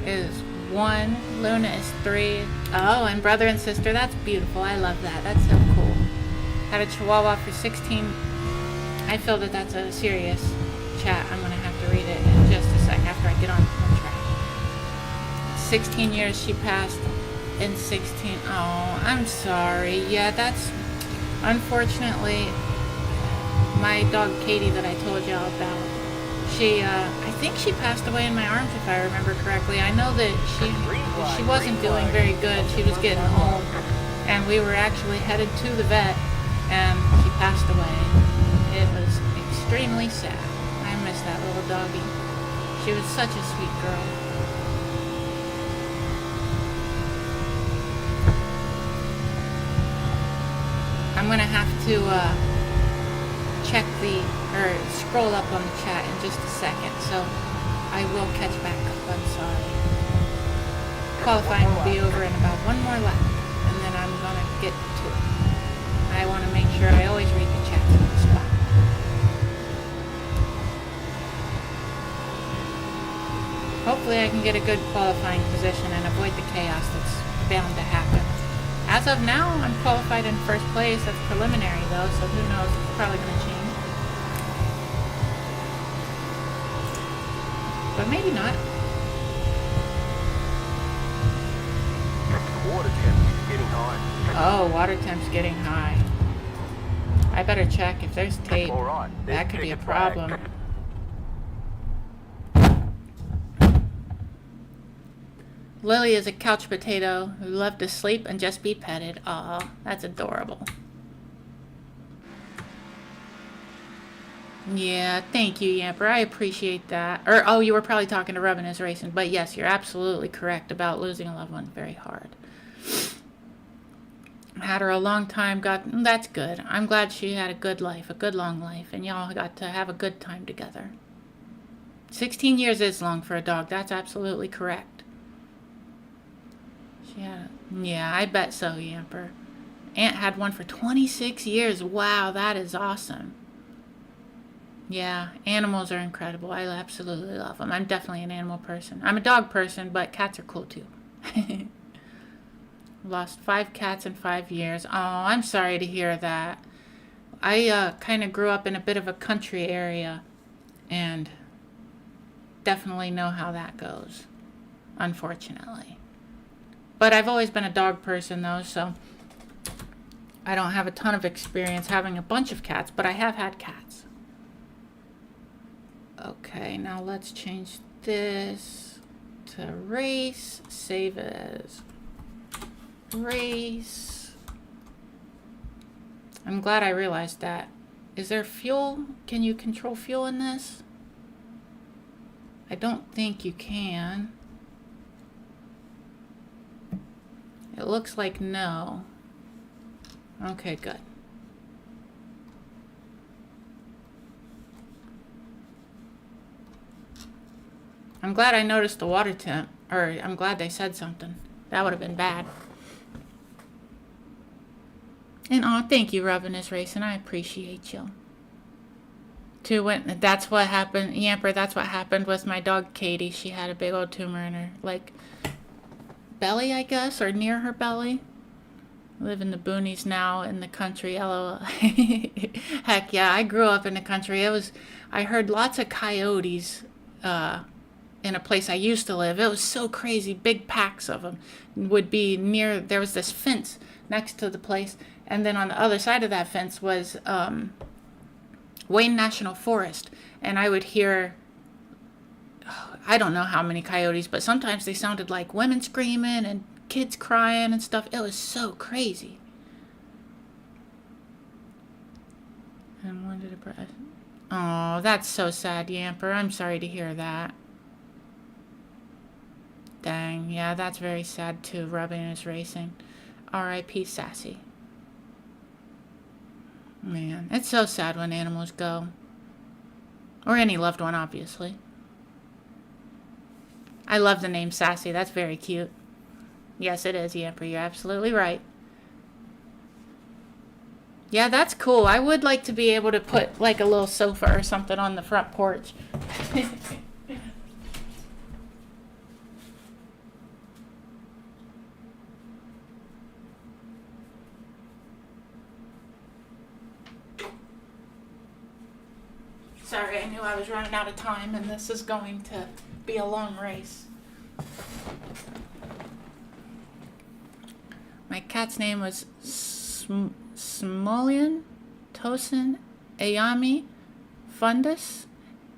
Is 1. Luna is 3. Oh, and brother and sister. That's beautiful. I love that. That's so cool. Had a Chihuahua for 16. I feel that that's a serious chat. I'm going to have to read it in just a sec after I get on track. 16 years she passed in 16. Oh, I'm sorry. Yeah, that's... Unfortunately, my dog Katie that I told y'all about, she, I think she passed away in my arms if I remember correctly. I know that she wasn't doing very good. She was getting old, and we were actually headed to the vet, and she passed away. It was extremely sad. I miss that little doggy. She was such a sweet girl. I'm gonna have to check or scroll up on the chat in just a second, so I will catch back up. I'm sorry. Qualifying will be over in about one more lap, and then I'm gonna get to it. I want to make sure I always read the chat on the spot. Hopefully I can get a good qualifying position and avoid the chaos that's bound to happen. As of now, I'm qualified in first place. That's preliminary, though, so who knows? It's probably going to change. But maybe not. Water temp is getting high. Oh, water temp's getting high. I better check if there's tape. All right, That could be a problem. Lily is a couch potato who loved to sleep and just be petted. Aw, that's adorable. Yeah, thank you, Yamper. I appreciate that. Or, oh, you were probably talking to Rubbin' is Racing. But yes, you're absolutely correct about losing a loved one. Very hard. Had her a long time. That's good. I'm glad she had a good life, a good long life, and y'all got to have a good time together. 16 years is long for a dog. That's absolutely correct. Yeah, I bet so, Yamper. Aunt had one for 26 years. Wow, that is awesome. Yeah, animals are incredible. I absolutely love them. I'm definitely an animal person. I'm a dog person, but cats are cool too. Lost 5 cats in 5 years. Oh, I'm sorry to hear that. I kind of grew up in a bit of a country area, and definitely know how that goes, unfortunately. But I've always been a dog person, though, so I don't have a ton of experience having a bunch of cats, but I have had cats. Okay, now let's change this to race. Save as race. I'm glad I realized that. Is there fuel? Can you control fuel in this? I don't think you can. It looks like no. Okay, good. I'm glad I noticed the water temp, or I'm glad they said something. That would have been bad. And thank you, Rubbin' is Racing. I appreciate you. That's what happened, Yamper. That's what happened with my dog Katie. She had a big old tumor in her, belly, I guess, or near her belly. I live in the boonies now, in the country. LOL. Heck yeah, I grew up in the country. I heard lots of coyotes in a place I used to live. It was so crazy. Big packs of them would be near. There was this fence next to the place, and then on the other side of that fence was Wayne National Forest, and I would hear, I don't know how many coyotes, but sometimes they sounded like women screaming and kids crying and stuff. It was so crazy. And when did it break? Oh, that's so sad, Yamper. I'm sorry to hear that. Dang, yeah, that's very sad too, rubbing is racing. R.I.P. Sassy. Man, it's so sad when animals go. Or any loved one, obviously. I love the name Sassy, that's very cute. Yes, it is, Yamper, you're absolutely right. Yeah, that's cool. I would like to be able to put like a little sofa or something on the front porch. Sorry, I knew I was running out of time and this is going to be a long race. My cat's name was Smolian, Tosin, Ayami, Fundus,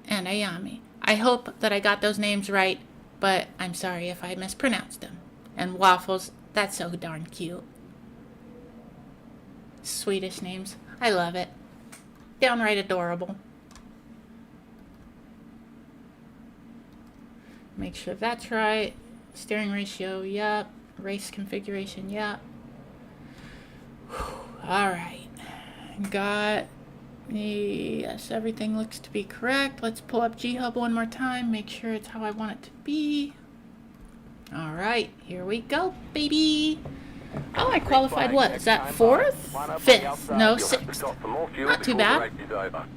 and Ayami. I hope that I got those names right, but I'm sorry if I mispronounced them. And Waffles, that's so darn cute. Swedish names. I love it. Downright adorable. Make sure that's right. Steering ratio, yep. Race configuration, yep. Alright. Got... Yes, everything looks to be correct. Let's pull up G-Hub one more time. Make sure it's how I want it to be. Alright, here we go, baby. Oh, I qualified what? Is that 4th? 5th? No, 6th. Not too bad.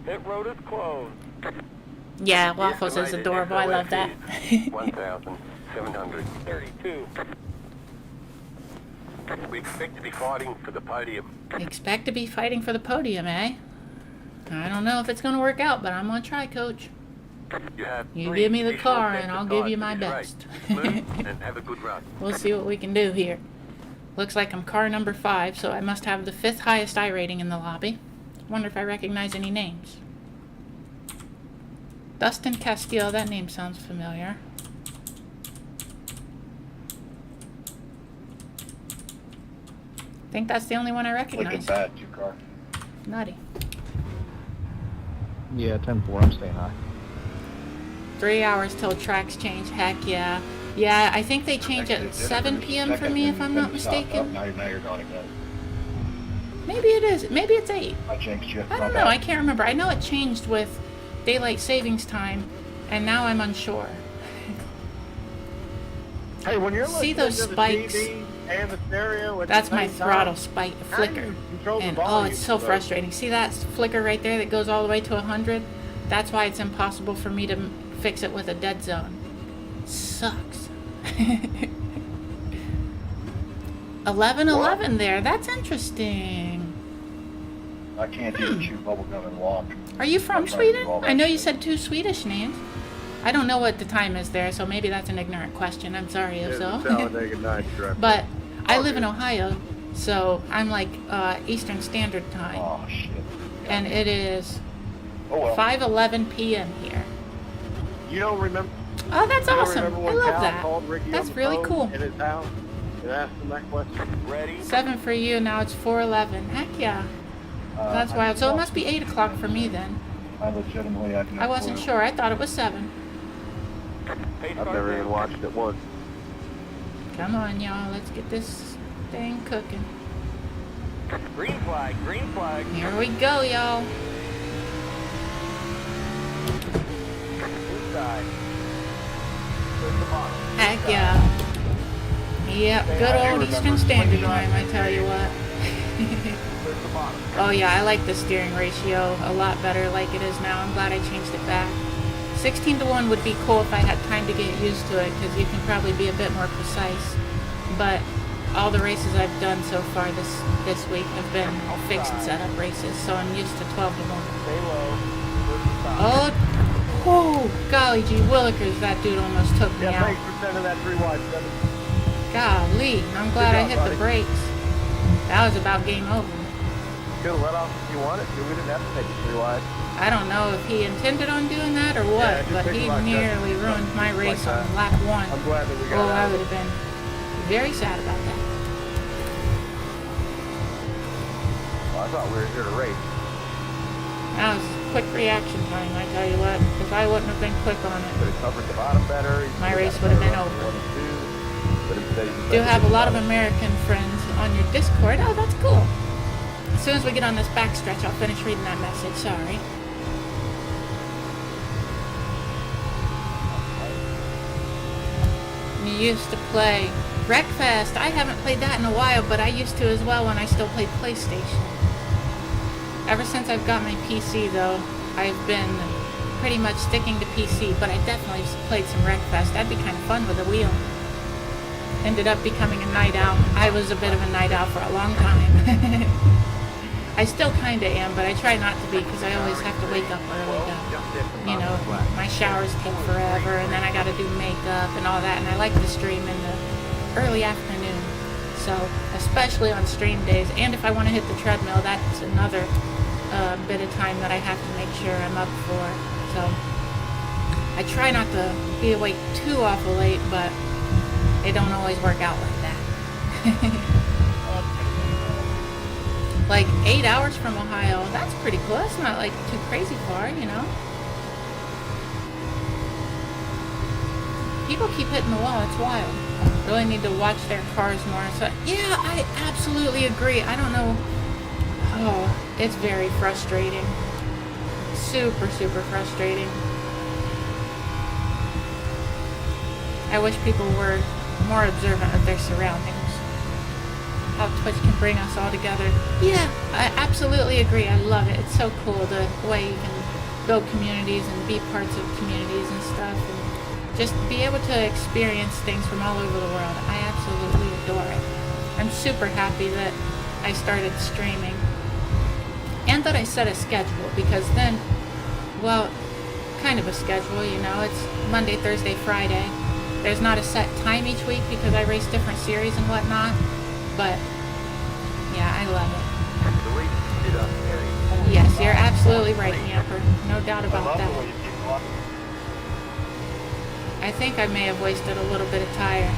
Pit road is closed. Yeah, Waffles is adorable. I love that. 1,732. We expect to be fighting for the podium. Expect to be fighting for the podium, eh? I don't know if it's going to work out, but I'm going to try, Coach. You give me the car, and I'll give you my best. And have a good run. We'll see what we can do here. Looks like I'm car number 5, so I must have the 5th highest I rating in the lobby. Wonder if I recognize any names. Dustin Castillo, that name sounds familiar. I think that's the only one I Looking recognize. bad, your car. Nutty. Yeah, 10-4, I'm staying high. 3 hours till tracks change. Heck yeah. Yeah, I think they change at 7 p.m. for me, if I'm not mistaken. Now you're going again. Maybe it is. Maybe it's 8. I changed you. I don't know. I can't remember. I know it changed with daylight savings time, and now I'm unsure. Hey, when you're See listening those to the spikes? TV and the stereo at the That's my same throttle time, spike how do flicker. you control the And oh, volume, it's so bro? frustrating. See that flicker right there that goes all the way to 100? That's why it's impossible for me to fix it with a dead zone. Sucks. 11-11 there. That's interesting. I can't even chew bubblegum and walk. Are you from I'm trying to do Sweden? all that I know you shit. said 2 Swedish names. I don't know what the time is there, so maybe that's an ignorant question. I'm sorry if so. But I live in Ohio, so I'm like Eastern Standard Time. Oh, shit. And it is Oh, well. 5:11 p.m. here. You don't remember? Oh, that's you don't awesome. remember I when love Cal that. called Ricky That's on the really phone cool. in his house and asked him that question. Ready? 7 for you, now it's 4:11. Heck yeah. That's wild. So it must be 8 o'clock for me then. I legitimately have no I wasn't clue. sure. I thought it was 7. Pace I've car never down. even watched it once. Come on, y'all. Let's get this thing cooking. Green flag, green flag. Here we go, y'all. Inside. There's the bottom. Heck yeah. Yep, good old Eastern Standard Time, I tell you what. There's the bottom. Oh yeah, I like the steering ratio a lot better like it is now. I'm glad I changed it back. 16-1 would be cool if I had time to get used to it, because you can probably be a bit more precise. But all the races I've done so far this week have been fixed setup races, so I'm used to 12-1. Stay low. There's the stop. Oh, golly gee willikers, that dude almost took me Yeah, out. thanks for sending that 3 wide 7. Golly, I'm glad I job, hit buddy. the brakes. That was about game over. Could have let off if you wanted to. We didn't have to take it 3 wide. I don't know if he intended on doing that or what, Yeah, just but take he it like that. nearly ruined my Like race on that. lap 1. I'm glad that we got Oh, I out would of have been very sad about that. Well, I thought we were here to race. That was quick reaction time, I tell you what. If I wouldn't have been quick on But it, it covered the bottom better. my race would have been over. But instead he Do have a lot of decided- American friends on your Discord. Oh, that's cool. As soon as we get on this backstretch, I'll finish reading that message. Sorry. You used to play Wreckfest. I haven't played that in a while, but I used to as well when I still played PlayStation. Ever since I've got my PC, though, I've been pretty much sticking to PC, but I definitely played some Wreckfest. That'd be kind of fun with a wheel. Ended up becoming a night owl. I was a bit of a night owl for a long time. I still kind of am, but I try not to be because I always have to wake up early to, you know, my showers take forever and then I got to do makeup and all that, and I like to stream in the early afternoon. So, especially on stream days, and if I want to hit the treadmill, that's another bit of time that I have to make sure I'm up for. So, I try not to be awake too awful late, but it don't always work out like that. Like 8 hours from Ohio, that's pretty cool. That's not like too crazy far, you know? People keep hitting the wall, it's wild. Really need to watch their cars more. So, yeah, I absolutely agree. I don't know. Oh, it's very frustrating. Super, super frustrating. I wish people were more observant of their surroundings. How Twitch can bring us all together. Yeah, I absolutely agree. I love it. It's so cool the way you can build communities and be parts of communities and stuff, and just be able to experience things from all over the world. I absolutely adore it. I'm super happy that I started streaming and that I set a schedule, because then, well, kind of a schedule, you know, it's Monday, Thursday, Friday. There's not a set time each week because I race different series and whatnot. But, yeah, I love it. Yes, you're absolutely right, Yamper. No doubt about that. I think I may have wasted a little bit of tire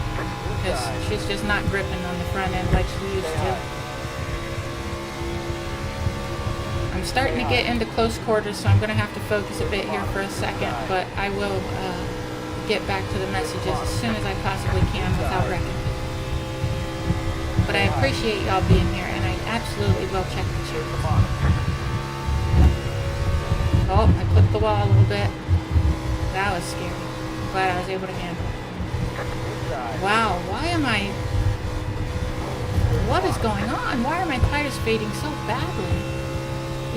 because she's just not gripping on the front end like she used to. I'm starting to get into close quarters, so I'm going to have to focus a bit here for a second, but I will get back to the messages as soon as I possibly can without wrecking. But I appreciate y'all being here, and I absolutely will check the chat. Oh, I clipped the wall a little bit. That was scary. I'm glad I was able to handle it. Wow, why am I... What is going on? Why are my tires fading so badly?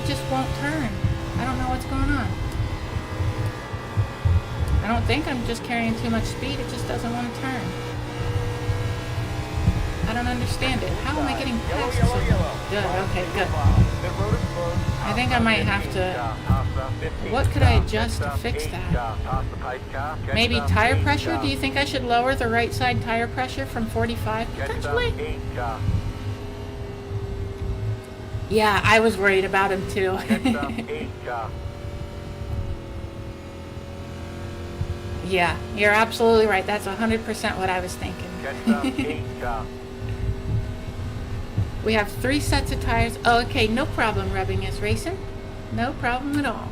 It just won't turn. I don't know what's going on. I don't think I'm just carrying too much speed. It just doesn't want to turn. I don't understand it. How am I getting past so good? Okay, good. I think I might have to... What could I adjust to fix that? Maybe tire pressure? Do you think I should lower the right side tire pressure from 45? Potentially? Yeah, I was worried about him too. Yeah, you're absolutely right. That's 100% what I was thinking. We have 3 sets of tires. Oh, okay, no problem, Rubbing is Racing. No problem at all.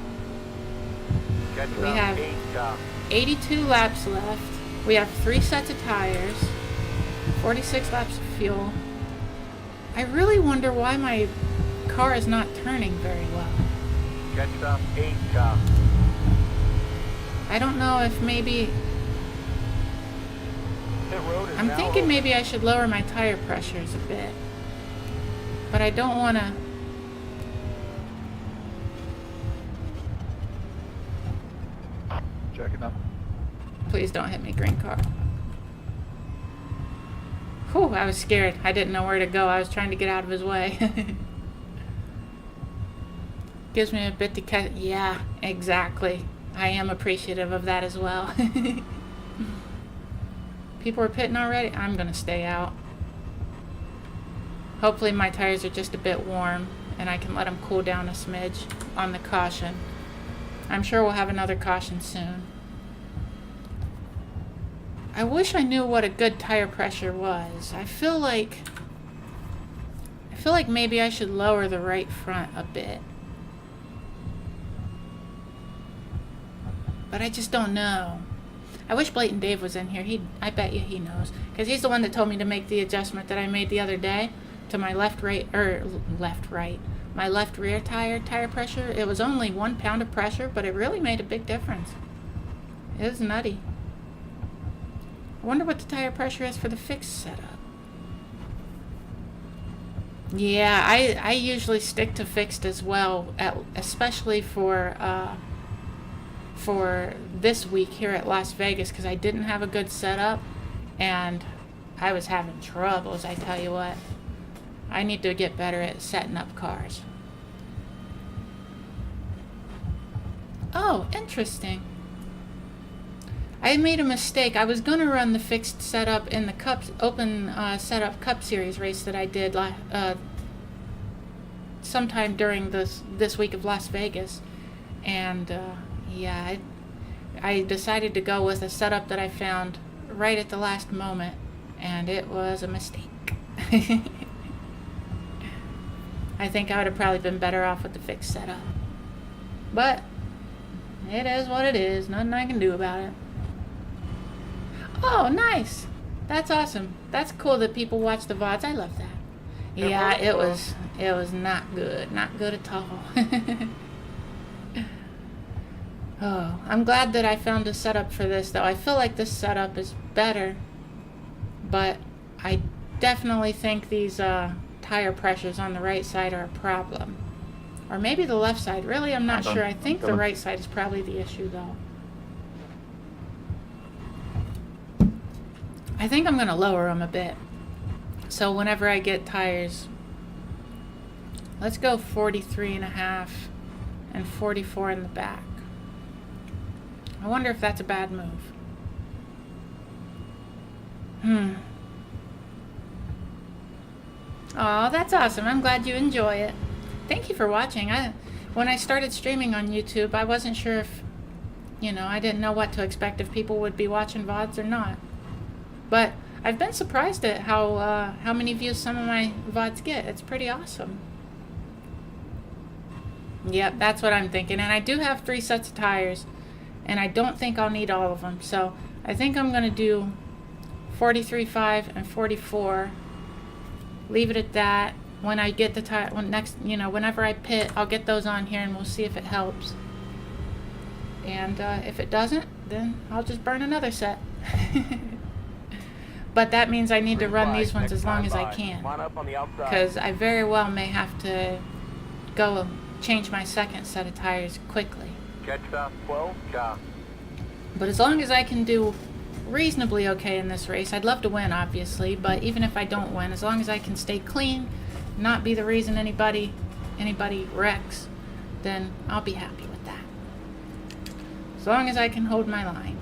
We have 82 laps left. We have 3 sets of tires. 46 laps of fuel. I really wonder why my car is not turning very well. I don't know if maybe... I'm thinking maybe I should lower my tire pressures a bit. But I don't want to... Checking up. Please don't hit me, green car. Whew, I was scared. I didn't know where to go. I was trying to get out of his way. Gives me a bit to catch. Yeah, exactly. I am appreciative of that as well. People are pitting already. I'm going to stay out. Hopefully my tires are just a bit warm and I can let them cool down a smidge on the caution. I'm sure we'll have another caution soon. I wish I knew what a good tire pressure was. I feel like maybe I should lower the right front a bit. but I just don't know. I wish Blatant Dave was in here. I bet you he knows, because he's the one that told me to make the adjustment that I made the other day to my left rear tire pressure. It was only 1 pound of pressure, but it really made a big difference. It was nutty. I wonder what the tire pressure is for the fixed setup. Yeah, I usually stick to fixed as well, especially for this week here at Las Vegas, because I didn't have a good setup and I was having troubles. I tell you what, I need to get better at setting up cars. Oh, interesting. I made a mistake. I was going to run the fixed setup in the open setup Cup Series race that I did sometime during this week of Las Vegas, and yeah, I decided to go with a setup that I found right at the last moment, and it was a mistake. I think I would have probably been better off with the fixed setup, but it is what it is. Nothing I can do about it. Oh, nice. That's awesome. That's cool that people watch the VODs. I love that. Yeah, it was not good. Not good at all. Oh, I'm glad that I found a setup for this, though. I feel like this setup is better, but I definitely think these tire pressures on the right side are a problem. Or maybe the left side. Really, I'm not sure. I think the right side is probably the issue, though. I think I'm going to lower them a bit. So whenever I get tires, let's go 43.5 and 44 in the back. I wonder if that's a bad move. Oh, that's awesome. I'm glad you enjoy it. Thank you for watching. When I started streaming on YouTube, I wasn't sure if, I didn't know what to expect, if people would be watching VODs or not. But I've been surprised at how many views some of my VODs get. It's pretty awesome. Yep, that's what I'm thinking. And I do have 3 sets of tires, and I don't think I'll need all of them. So I think I'm going to do 43.5 and 44. Leave it at that. When I get the tire, whenever I pit, I'll get those on here and we'll see if it helps. And if it doesn't, then I'll just burn another set. But that means I need to run these ones as long as I can, because I very well may have to go change my second set of tires quickly. But as long as I can do reasonably okay in this race, I'd love to win, obviously, but even if I don't win, as long as I can stay clean, not be the reason anybody wrecks, then I'll be happy with that. As long as I can hold my line.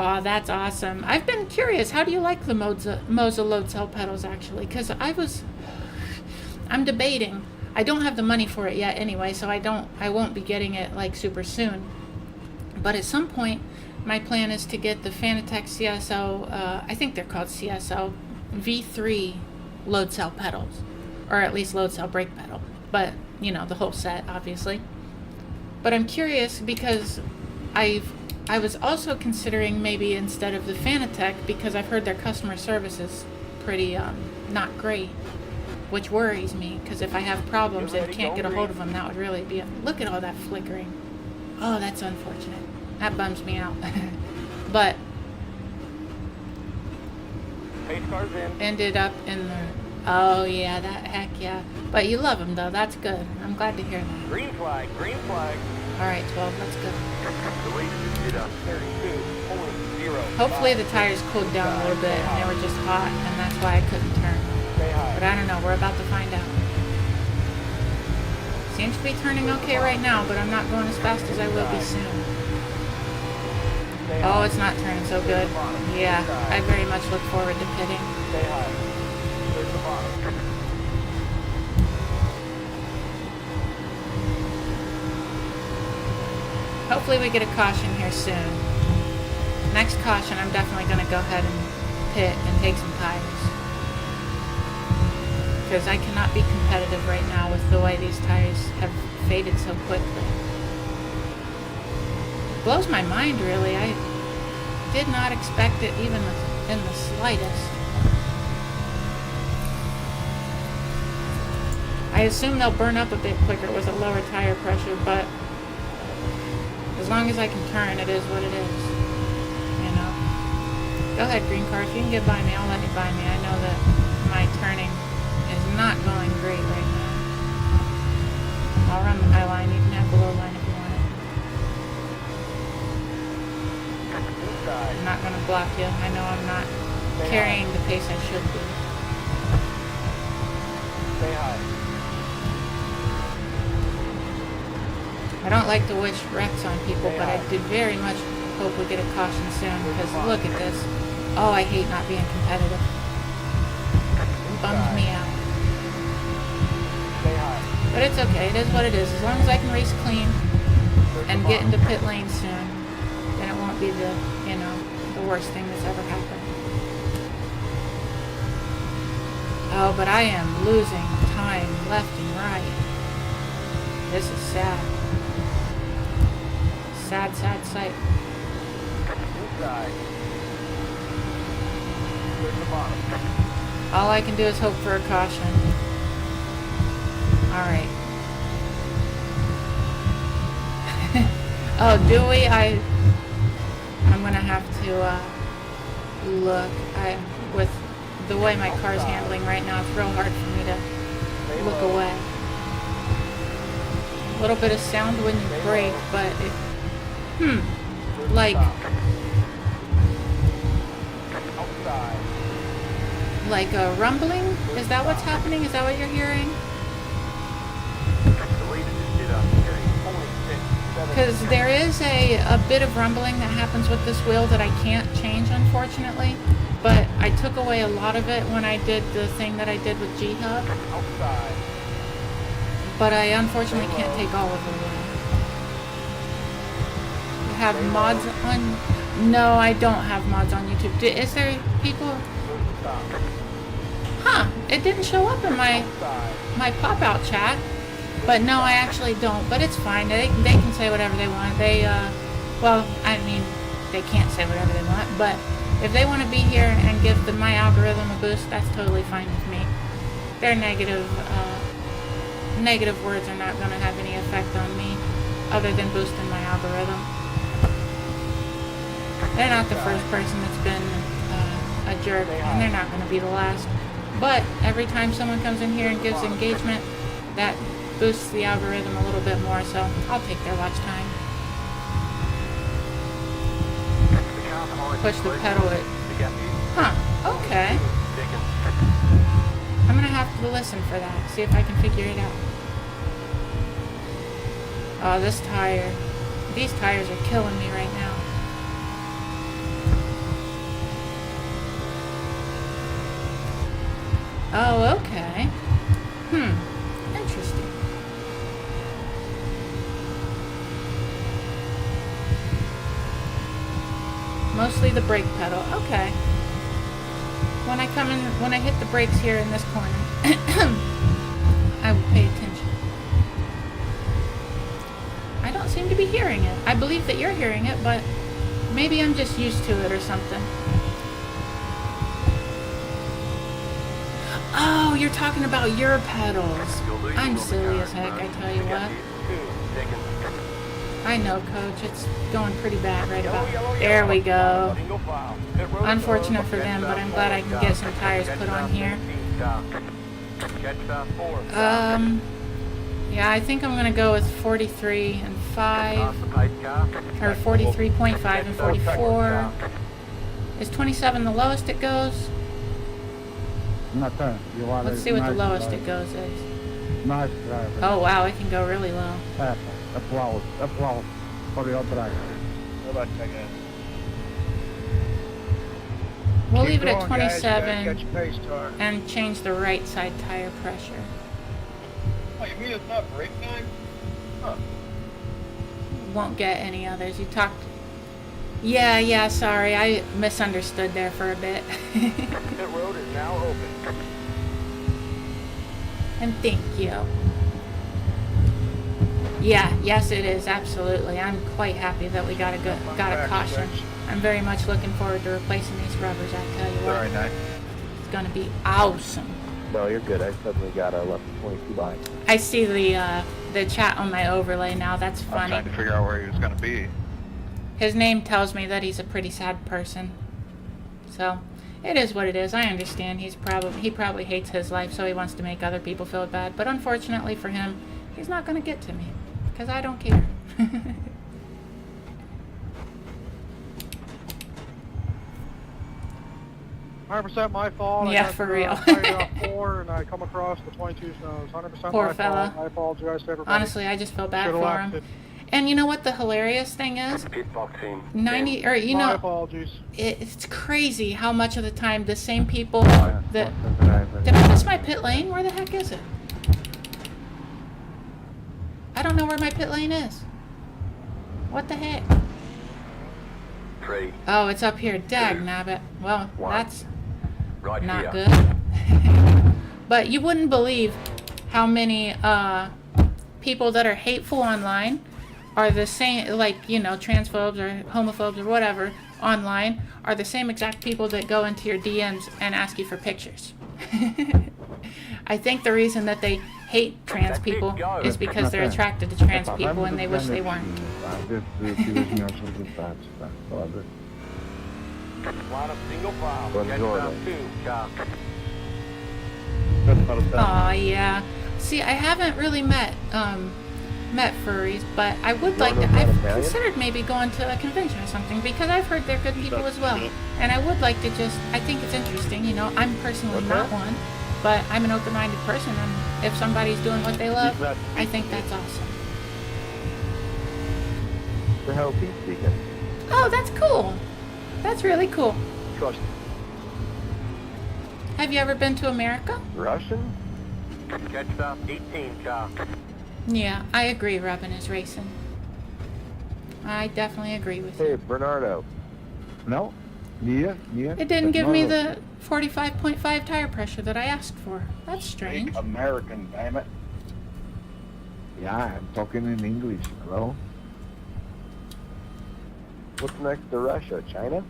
Oh, that's awesome. I've been curious, how do you like the Moza load cell pedals, actually? Because I'm debating. I don't have the money for it yet anyway, so I won't be getting it like super soon. But at some point, my plan is to get the Fanatec CSO, I think they're called CSO, V3 load cell pedals. Or at least load cell brake pedal. But, the whole set, obviously. But I'm curious because I was also considering maybe instead of the Fanatec, because I've heard their customer service is pretty not great, which worries me, because if I have problems and can't get a hold of them, that would really be look at all that flickering. Oh, that's unfortunate. That bums me out. But ended up in the, oh yeah, heck yeah. But you love them though, that's good. I'm glad to hear that. Green flag, green flag. Alright, 12, that's good. 32.0. Hopefully the tires cooled down a little bit and they were just hot, and that's why I couldn't turn. But I don't know, we're about to find out. Seems to be turning okay right now, but I'm not going as fast as I will be soon. Oh, it's not turning so good. Yeah, I very much look forward to pitting. Hopefully we get a caution here soon. Next caution, I'm definitely going to go ahead and pit and take some tires. Because I cannot be competitive right now with the way these tires have faded so quickly. Blows my mind, really. I did not expect it even in the slightest. I assume they'll burn up a bit quicker with a lower tire pressure, but as long as I can turn, it is what it is. You know? Go ahead, green car. If you can get by me, I'll let you by me. I know that my turning is not going great right now. I'll run the high line. You can have the low line if you want it. I'm not going to block you. I know I'm not carrying the pace I should be. Stay high. I don't like to wish wrecks on people, but I did very much hope we get a caution soon, because look at this. Oh, I hate not being competitive. It bums me out. Stay high. But it's okay. It is what it is. As long as I can race clean and get into pit lane soon, then it won't be the, you know, the worst thing that's ever happened. Oh, but I am losing time left and right. This is sad. Sad, sad sight. Inside. Clear to the bottom. All I can do is hope for a caution. Alright. Oh, do we? I'm gonna have to look. With the way my car's handling right now, it's real hard for me to look away. A little bit of sound when you brake, but it, like a rumbling? Is that what's happening? Is that what you're hearing? Because there is a bit of rumbling that happens with this wheel that I can't change, unfortunately. But I took away a lot of it when I did the thing that I did with G-Hub. But I unfortunately can't take all of it away. You have mods on? No, I don't have mods on YouTube. Is there people? Huh, it didn't show up in my pop-out chat. But no, I actually don't. But it's fine. They can say whatever they want. Well, I mean, they can't say whatever they want. But if they want to be here and give my algorithm a boost, that's totally fine with me. Their negative words are not going to have any effect on me, other than boosting my algorithm. They're not the first person that's been a jerk, and they're not going to be the last. But every time someone comes in here and gives engagement, that boosts the algorithm a little bit more, so I'll take their watch time. Push the pedal at... Huh, okay. I'm gonna have to listen for that, see if I can figure it out. Oh, this tire. These tires are killing me right now. Oh, okay. Interesting. Mostly the brake pedal. Okay. When I hit the brakes here in this corner, I will pay attention. I don't seem to be hearing it. I believe that you're hearing it, but maybe I'm just used to it or something. Oh, you're talking about your pedals. I'm silly as heck, I tell you what. I know, Coach. It's going pretty bad right about... There we go. Unfortunate for them, but I'm glad I can get some tires put on here. Yeah, I think I'm going to go with 43 and 5. Or 43.5 and 44. Is 27 the lowest it goes? Let's see what the lowest it goes is. Oh wow, it can go really low. Applause for your driver. We'll leave it at 27 and change the right side tire pressure. Oh, you mean it's not brake time? Huh. Won't get any others. You talked... Yeah, sorry. I misunderstood there for a bit. The road is now open. And thank you. Yeah, yes it is, absolutely. I'm quite happy that we got a caution. I'm very much looking forward to replacing these rubbers, I tell you what. Sorry, Nick. It's gonna be awesome. No, you're good. I suddenly got a left 22 by. I see the chat on my overlay now, that's I'm funny. trying to figure out where he was going to be. His name tells me that he's a pretty sad person. So, it is what it is. I understand. He probably hates his life, so he wants to make other people feel bad. But unfortunately for him, he's not going to get to me, because I don't care. 100% my fault. Yeah, I got, for real. fired off 4 and I come across the 22, so it's 100% Poor my fella. fault. I apologize to everybody. Honestly, I just feel bad Should've for left him. it. And you know what the hilarious thing is? Pit box in. 90, or you My know, apologies. it's crazy how much of the time the same people that... Did I miss my pit lane? Where the heck is it? I don't know where my pit lane is. What the heck? 3. Oh, it's up here. Dag nabbit. Well, One. that's Right not here. good. But you wouldn't believe how many people that are hateful online are the same, like, you know, transphobes or homophobes or whatever online, are the same exact people that go into your DMs and ask you for pictures. I think the reason that they hate trans people is because they're attracted to trans people and they wish they weren't. Line up single file. Catch round 2, Chuck. Aw, yeah. See, I haven't really met furries, but I would like to. I've considered maybe going to a convention or something because I've heard they're good people as well. And I would like to just. I think it's interesting. You know, I'm personally not one, but I'm an open-minded person, and if somebody's doing what they love, I think that's awesome. The hell is he speaking? Oh, that's cool. That's really cool. Trust Have you ever been to America? Russian? Catch up 18, Chuck. Yeah, I agree. Robin is racing. I definitely agree with Hey, you. Bernardo. No? It didn't give me the 45.5 tire pressure that I asked for. That's strange. Speak American, damn it. Yeah, I'm talking in English, hello? What's next to Russia? China?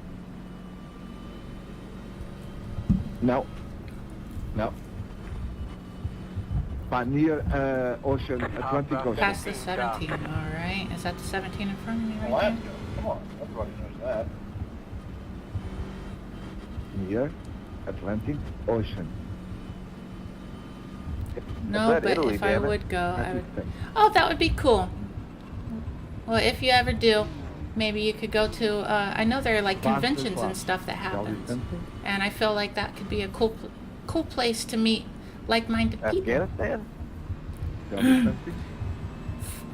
No. No. But near Ocean, Atlantic Ocean. Past the 17. All right. Is that the 17 in front of me right Alaska. there? Come on. Everybody knows that. Near Atlantic Ocean. No, That's but Italy, if I damn it. would go, I would. That's Oh, that would be cool. Well, if you ever do, maybe you could go to. I know there are like conventions and stuff that happens, and I feel like that could be a cool place to meet like-minded people. Afghanistan?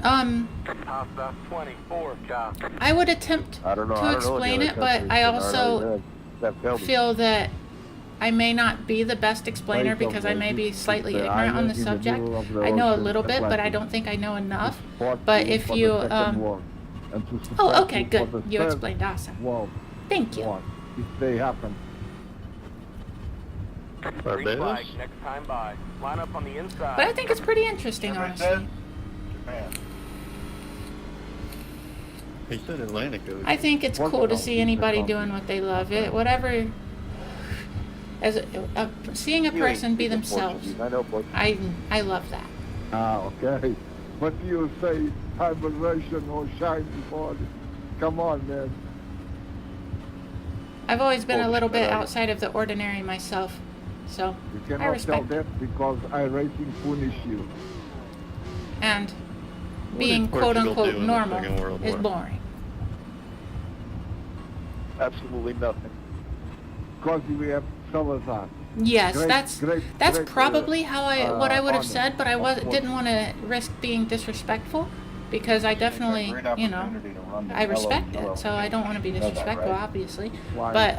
Past the 24, Chuck. I would attempt I don't know. to explain it, but I also feel that I may not be the best explainer because I may be slightly ignorant on the subject. I know a little bit, but I don't think I know enough. But if you, oh, okay, good. You explained awesome. Thank you. If they happen. Green flag next time by. Line up on the inside. But I think it's pretty interesting, honestly. Japan. He said Atlantic Ocean. I think it's cool to see anybody doing what they love. It, whatever. As seeing a person be themselves, I know Portuguese. I love that. Ah, okay. But you say I'm a Russian or shiny body. Come on, man. I've always been a little bit outside of the ordinary myself, so You I cannot tell respect it. that because I racing punish you. And What being did Portugal do quote-unquote in the normal Second World is War? boring. Absolutely nothing. Because we have Salazar. Yes, Great- that's great- probably how what I would have honor, said, but I didn't want to risk being disrespectful because I definitely, Great you know, opportunity to run the I respect yellow it, so I don't want to be You know that, disrespectful, right? obviously. Why, But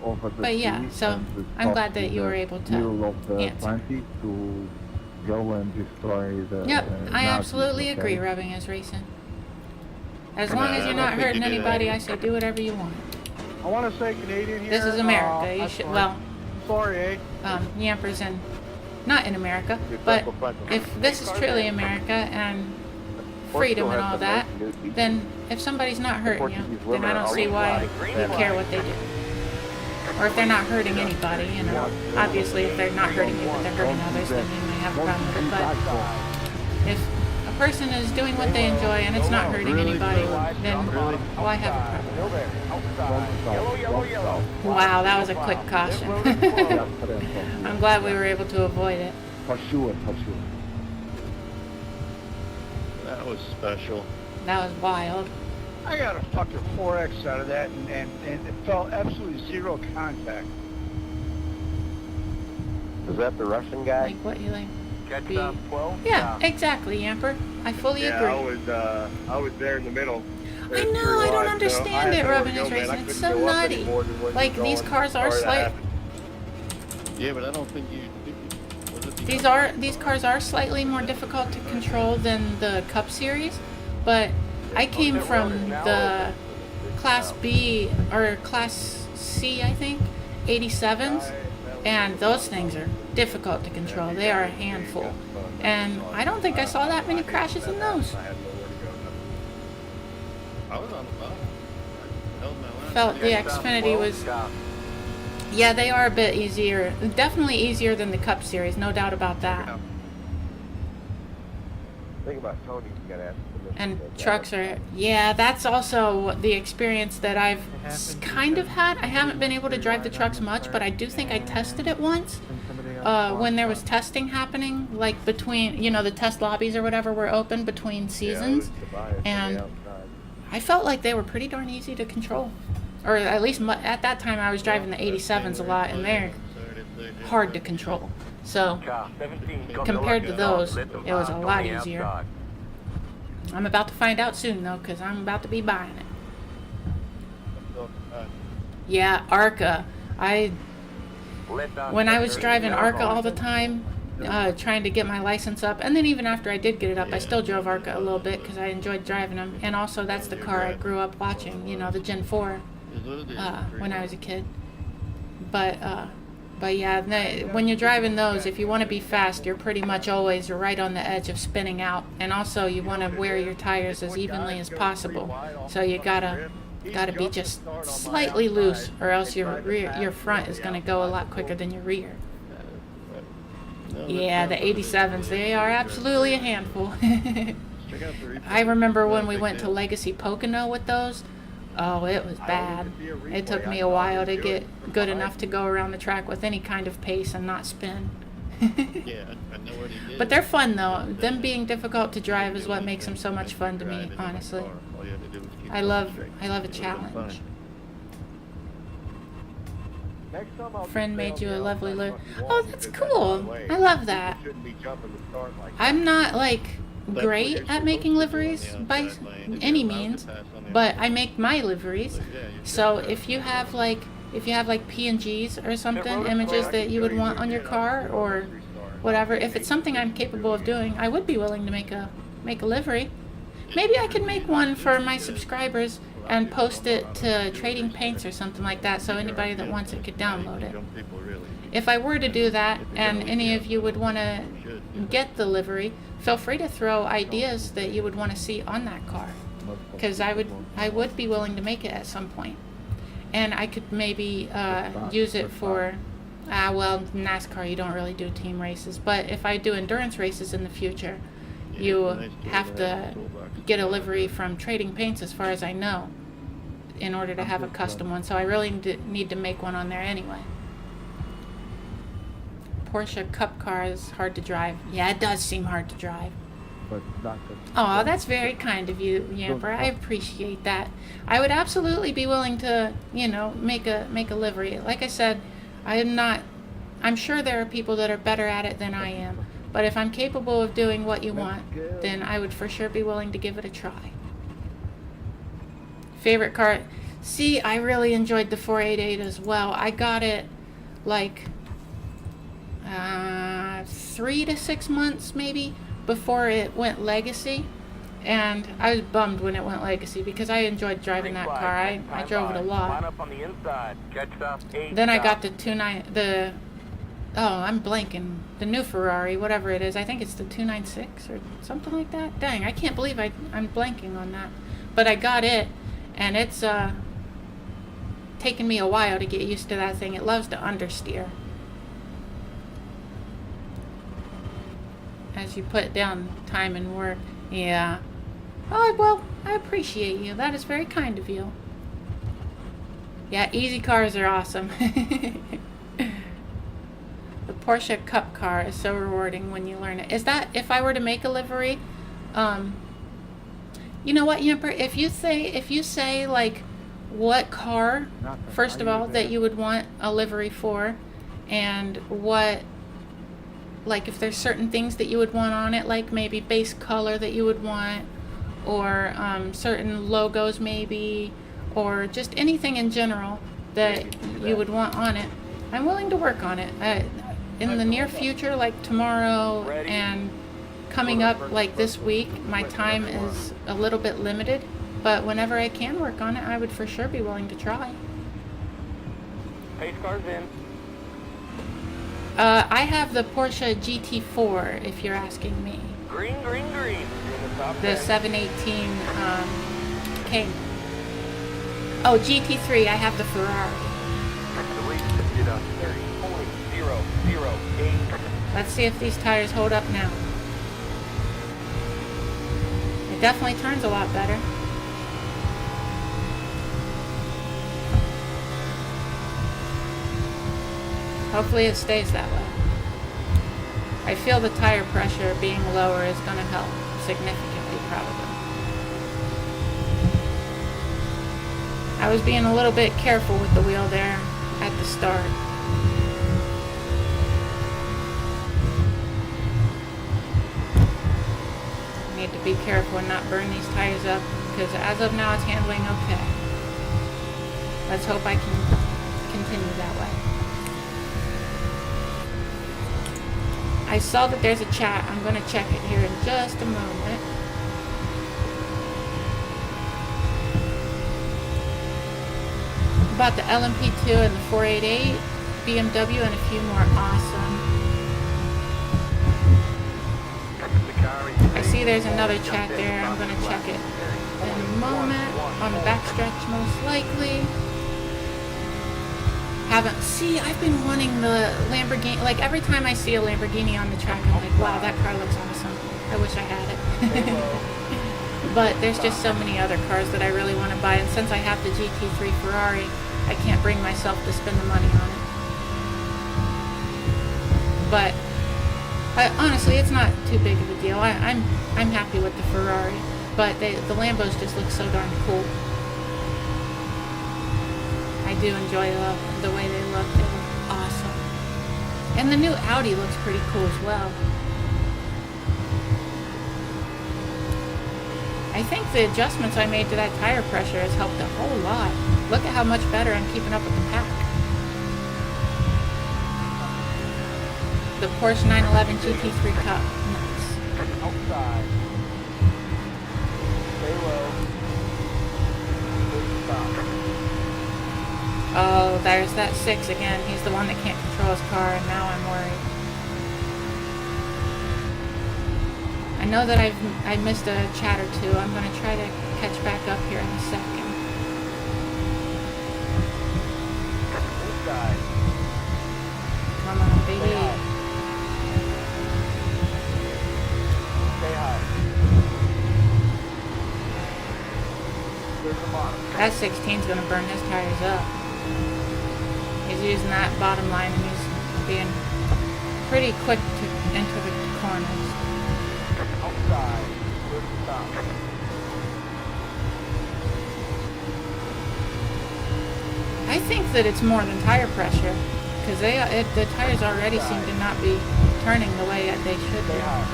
over the but yeah, sea so and the I'm top glad that to you were the able to middle of the answer. Atlantic to go and destroy the. Yep, I Nazis, absolutely okay? agree. Rubbing is racing. As No, long as I you're don't not think hurting you did anybody, that. I say do whatever you want. I want to say Canadian here. This is America. You I'm should. sorry. Well, Sorry, eh? Yamper's in, not in America, but if this is truly America and freedom and all that, then if somebody's not hurting you, then I don't see why you care what they do. Or if they're not hurting anybody, you know. Obviously, if they're not hurting you, but they're hurting others, then you may have a problem with it. But if a person is doing what they enjoy and it's not hurting anybody, then why have a problem? Wow, that was a quick caution. I'm glad we were able to avoid it. For sure. That was special. That was wild. I got a fucking 4X out of that, and it felt absolutely zero contact. Is that the Russian guy? Like what you like? Catch up 12? Yeah, exactly, Yamper. I fully agree. I was there in the middle. I know, I don't understand it, Rubbing is Racing. It's so nutty. Like, these cars are slight. Yeah, but I don't think you. These cars are slightly more difficult to control than the Cup Series, but I came from the Class B or Class C, I think, 87s, and those things are difficult to control. They are a handful, and I don't think I saw that many crashes in those. I was on the bottom. I held my line. Felt the Xfinity was. Yeah, they are a bit easier. Definitely easier than the Cup Series, no doubt about that. Think about Tony's got asked. And trucks are, yeah, that's also the experience that I've kind of had. I haven't been able to drive the trucks much, but I do think I tested it once when there was testing happening, like between, you know, the test lobbies or whatever were open between seasons. And I felt like they were pretty darn easy to control. Or at least at that time I was driving the 87s a lot, and they're hard to control. So compared to those, it was a lot easier. I'm about to find out soon though, because I'm about to be buying it. Yeah, ARCA. When I was driving ARCA all the time, trying to get my license up, and then even after I did get it up, I still drove ARCA a little bit because I enjoyed driving them. And also that's the car I grew up watching, you know, the Gen 4, when I was a kid. But yeah, when you're driving those, if you want to be fast, you're pretty much always right on the edge of spinning out. And also you want to wear your tires as evenly as possible. So you gotta be just slightly loose, or else your front is gonna go a lot quicker than your rear. Yeah, the 87s, they are absolutely a handful. I remember when we went to Legacy Pocono with those. Oh, it was bad. It took me a while to get good enough to go around the track with any kind of pace and not spin. Yeah, I know what he did. But they're fun though. Them being difficult to drive is what makes them so much fun to me, honestly. I love a challenge. Friend made you a lovely livery. Oh, that's cool. I love that. I'm not like great at making liveries by any means, but I make my liveries. So if you have like PNGs or something, images that you would want on your car or whatever, if it's something I'm capable of doing, I would be willing to make a livery. Maybe I could make one for my subscribers and post it to Trading Paints or something like that, so anybody that wants it could download it. If I were to do that, and any of you would want to get the livery, feel free to throw ideas that you would want to see on that car, because I would be willing to make it at some point. And I could maybe use it for, well, NASCAR you don't really do team races, but if I do endurance races in the future, you have to get a livery from Trading Paints as far as I know, in order to have a custom one, so I really need to make one on there anyway. Porsche Cup car is hard to drive. Yeah, it does seem hard to drive. Oh, that's very kind of you, Yamper. I appreciate that. I would absolutely be willing to, you know, make a livery. Like I said, I'm sure there are people that are better at it than I am. But if I'm capable of doing what you want, then I would for sure be willing to give it a try. Favorite car? See, I really enjoyed the 488 as well. I got it like 3 to 6 months maybe before it went Legacy. And I was bummed when it went Legacy because I enjoyed driving that car. I drove it a lot. Then I got the Oh, I'm blanking. The new Ferrari, whatever it is. I think it's the 296 or something like that. Dang, I can't believe I'm blanking on that. But I got it, and it's taken me a while to get used to that thing. It loves to understeer. As you put down time and work. Yeah. Oh, well, I appreciate you. That is very kind of you. Yeah, easy cars are awesome. The Porsche Cup car is so rewarding when you learn it. Is that, if I were to make a livery, you know what, Yamper, if you say like what car, first of all, that you would want a livery for, and what, like if there's certain things that you would want on it, like maybe base color that you would want, or certain logos maybe, or just anything in general that you would want on it, I'm willing to work on it. In the near future, like tomorrow and coming up like this week, my time is a little bit limited, but whenever I can work on it, I would for sure be willing to try. Pace car's in. I have the Porsche GT4, if you're asking me. Green, green, green. You're in the top The 10. 718 K. Oh, GT3, I have the Ferrari. Delete. Get up. 30.008. Let's see if these tires hold up now. It definitely turns a lot better. Hopefully it stays that way. I feel the tire pressure being lower is going to help significantly, probably. I was being a little bit careful with the wheel there at the start. Need to be careful and not burn these tires up, because as of now it's handling okay. Let's hope I can continue that way. I saw that there's a chat. I'm going to check it here in just a moment. About the LMP2 and the 488, BMW, and a few more. Awesome. I see there's another chat there. I'm going to check it in a moment. On the backstretch, most likely. I've been wanting the Lamborghini. Like every time I see a Lamborghini on the track, I'm like, wow, that car looks awesome. I wish I had it. But there's just so many other cars that I really want to buy, and since I have the GT3 Ferrari, I can't bring myself to spend the money on it. But honestly, it's not too big of a deal. I'm happy with the Ferrari, but the Lambos just look so darn cool. I do enjoy the way they look. They look awesome. And the new Audi looks pretty cool as well. I think the adjustments I made to that tire pressure has helped a whole lot. Look at how much better I'm keeping up with the pack. The Porsche 911 GT3 Cup. Nice. Outside. Stay low. Good stop. Oh, there's that 6 again. He's the one that can't control his car, and now I'm worried. I know that I missed a chat or two. I'm going to try to catch back up here in a second. Inside. Come on, baby. Stay high. Clear the bottom. That 16's going to burn his tires up. He's using that bottom line, and he's being pretty quick to enter the corners. Outside. Good stop. I think that it's more than tire pressure, because the tires already seem to not be turning the way that they should Stay be. high.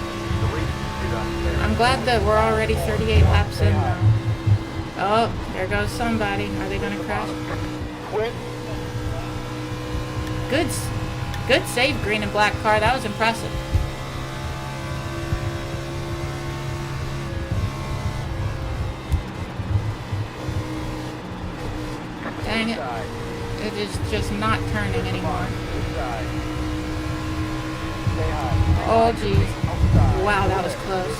I'm glad that we're already 38 laps in now. Oh, there goes somebody. Are they going to crash? Quit. Good save, green and black car. That was impressive. Dang it. It is just not turning anymore. Stay high. Oh, geez. Outside. Wow, that was close.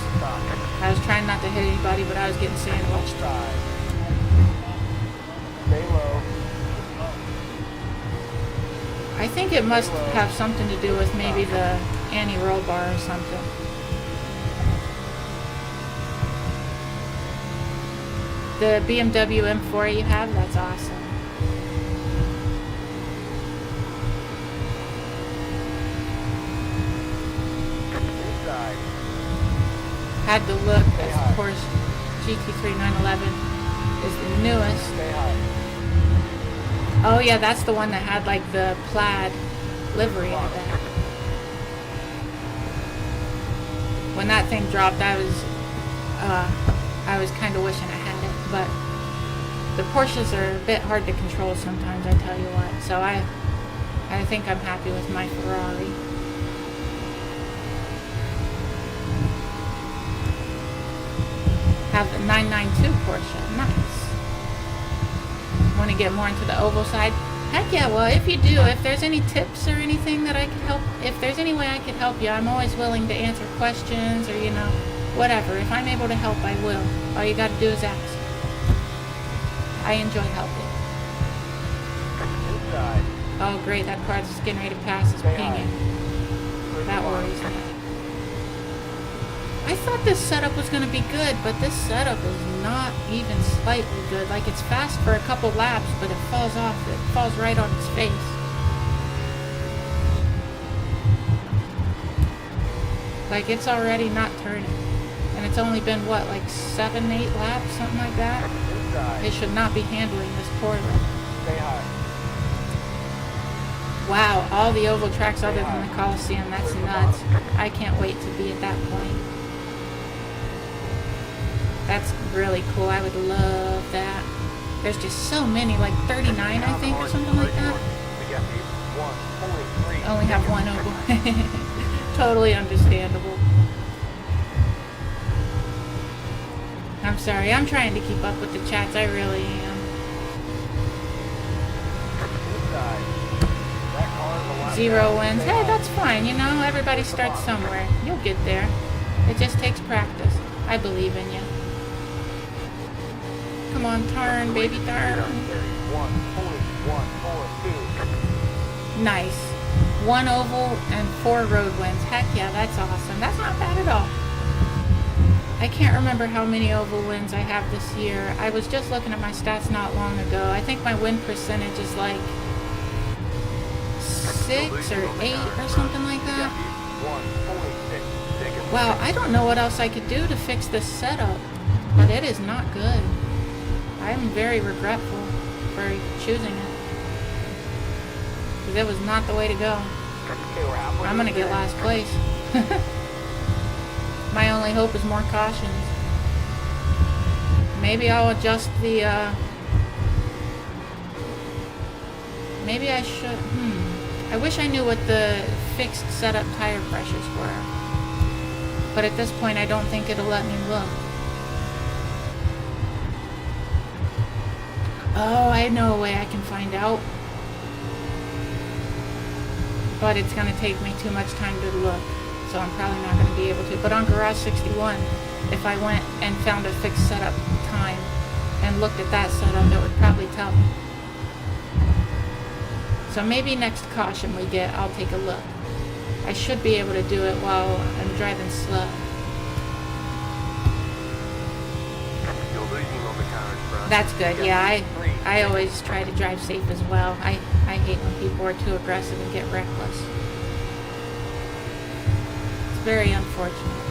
I was trying not to hit anybody, but I was getting sandwiched. Outside. Stay low. I think it must have something to do with maybe the anti-roll bar or something. The BMW M4 you have, that's awesome. Inside. Had to look, of course, GT3 911 is the newest. Stay high. Oh yeah, that's the one that had like the plaid livery, I bet. When that thing dropped, I was kind of wishing I had it, but the Porsches are a bit hard to control sometimes, I tell you what. So I think I'm happy with my Ferrari. Have the 992 Porsche, nice. Want to get more into the oval side? Heck yeah, well if you do, if there's any tips or anything that I could help, if there's any way I could help you, I'm always willing to answer questions or, you know, whatever. If I'm able to help, I will. All you gotta do is ask. I enjoy helping. Inside. Oh great, that car's just getting ready to pass is pinging. That worries me. I thought this setup was going to be good, but this setup is not even slightly good. Like, it's fast for a couple laps, but it falls off. It falls right on its face. Like, it's already not turning. And it's only been, what, like 7, 8 laps? Something like that? Inside. It should not be handling this poorly. Stay high. Wow, all the oval tracks other than the Coliseum. That's nuts. I can't wait to be at that point. That's really cool. I would love that. There's just so many, like 39, I think, or something like that. Only have one oval. Totally understandable. I'm sorry. I'm trying to keep up with the chats. I really am. 0 wins. Hey, that's fine. You know, everybody starts somewhere. You'll get there. It just takes practice. I believe in you. Come on, turn, baby, turn. Nice. 1 oval and 4 road wins. Heck yeah, that's awesome. That's not bad at all. I can't remember how many oval wins I have this year. I was just looking at my stats not long ago. I think my win percentage is like 6 or 8 or something like that. Wow, I don't know what else I could do to fix this setup, but it is not good. I'm very regretful for choosing it. Because it was not the way to go. I'm going to get last place. My only hope is more cautions. Maybe I'll adjust the, maybe I should, I wish I knew what the fixed setup tire pressures were. But at this point, I don't think it'll let me look. Oh, I know a way I can find out. But it's going to take me too much time to look. So I'm probably not going to be able to. But on Garage 61, if I went and found a fixed setup time and looked at that setup, it would probably tell me. So maybe next caution we get, I'll take a look. I should be able to do it while I'm driving slow. That's good. Yeah, I always try to drive safe as well. I hate when people are too aggressive and get reckless. It's very unfortunate.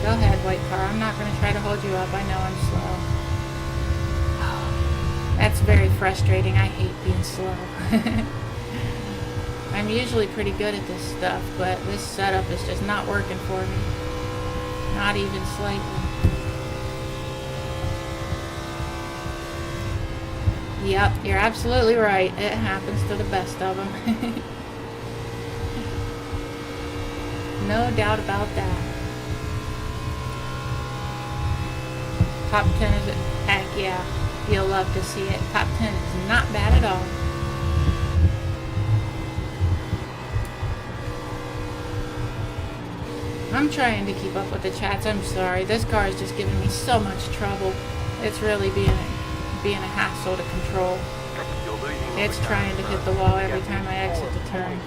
Go ahead, white car. I'm not going to try to hold you up. I know I'm slow. That's very frustrating. I hate being slow. I'm usually pretty good at this stuff, but this setup is just not working for me. Not even slightly. Yep, you're absolutely right. It happens to the best of them. No doubt about that. Top 10 is it? Heck yeah. You'll love to see it. Top 10 is not bad at all. I'm trying to keep up with the chats. I'm sorry. This car is just giving me so much trouble. It's really being a hassle to control. You're losing It's momentum. trying to hit the wall every time I exit the turn.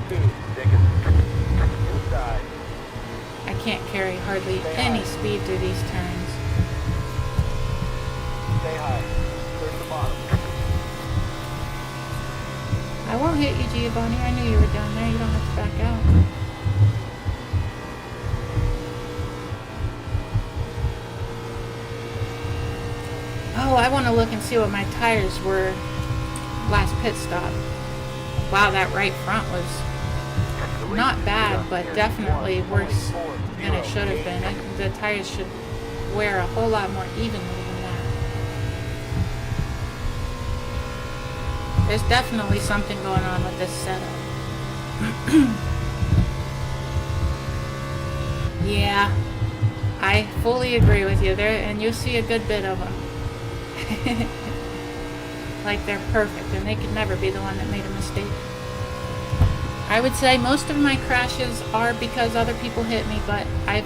Inside. I can't carry hardly any speed through these turns. Stay high. Clear the bottom. I won't hit you, Giovanni. I knew you were down there. You don't have to back out. Oh, I want to look and see what my tires were last pit stop. Wow, that right front was not bad, but definitely worse than it should have been. The tires should wear a whole lot more evenly than that. There's definitely something going on with this setup. Yeah, I fully agree with you there, and you'll see a good bit of them. Like they're perfect, and they could never be the one that made a mistake. I would say most of my crashes are because other people hit me, but I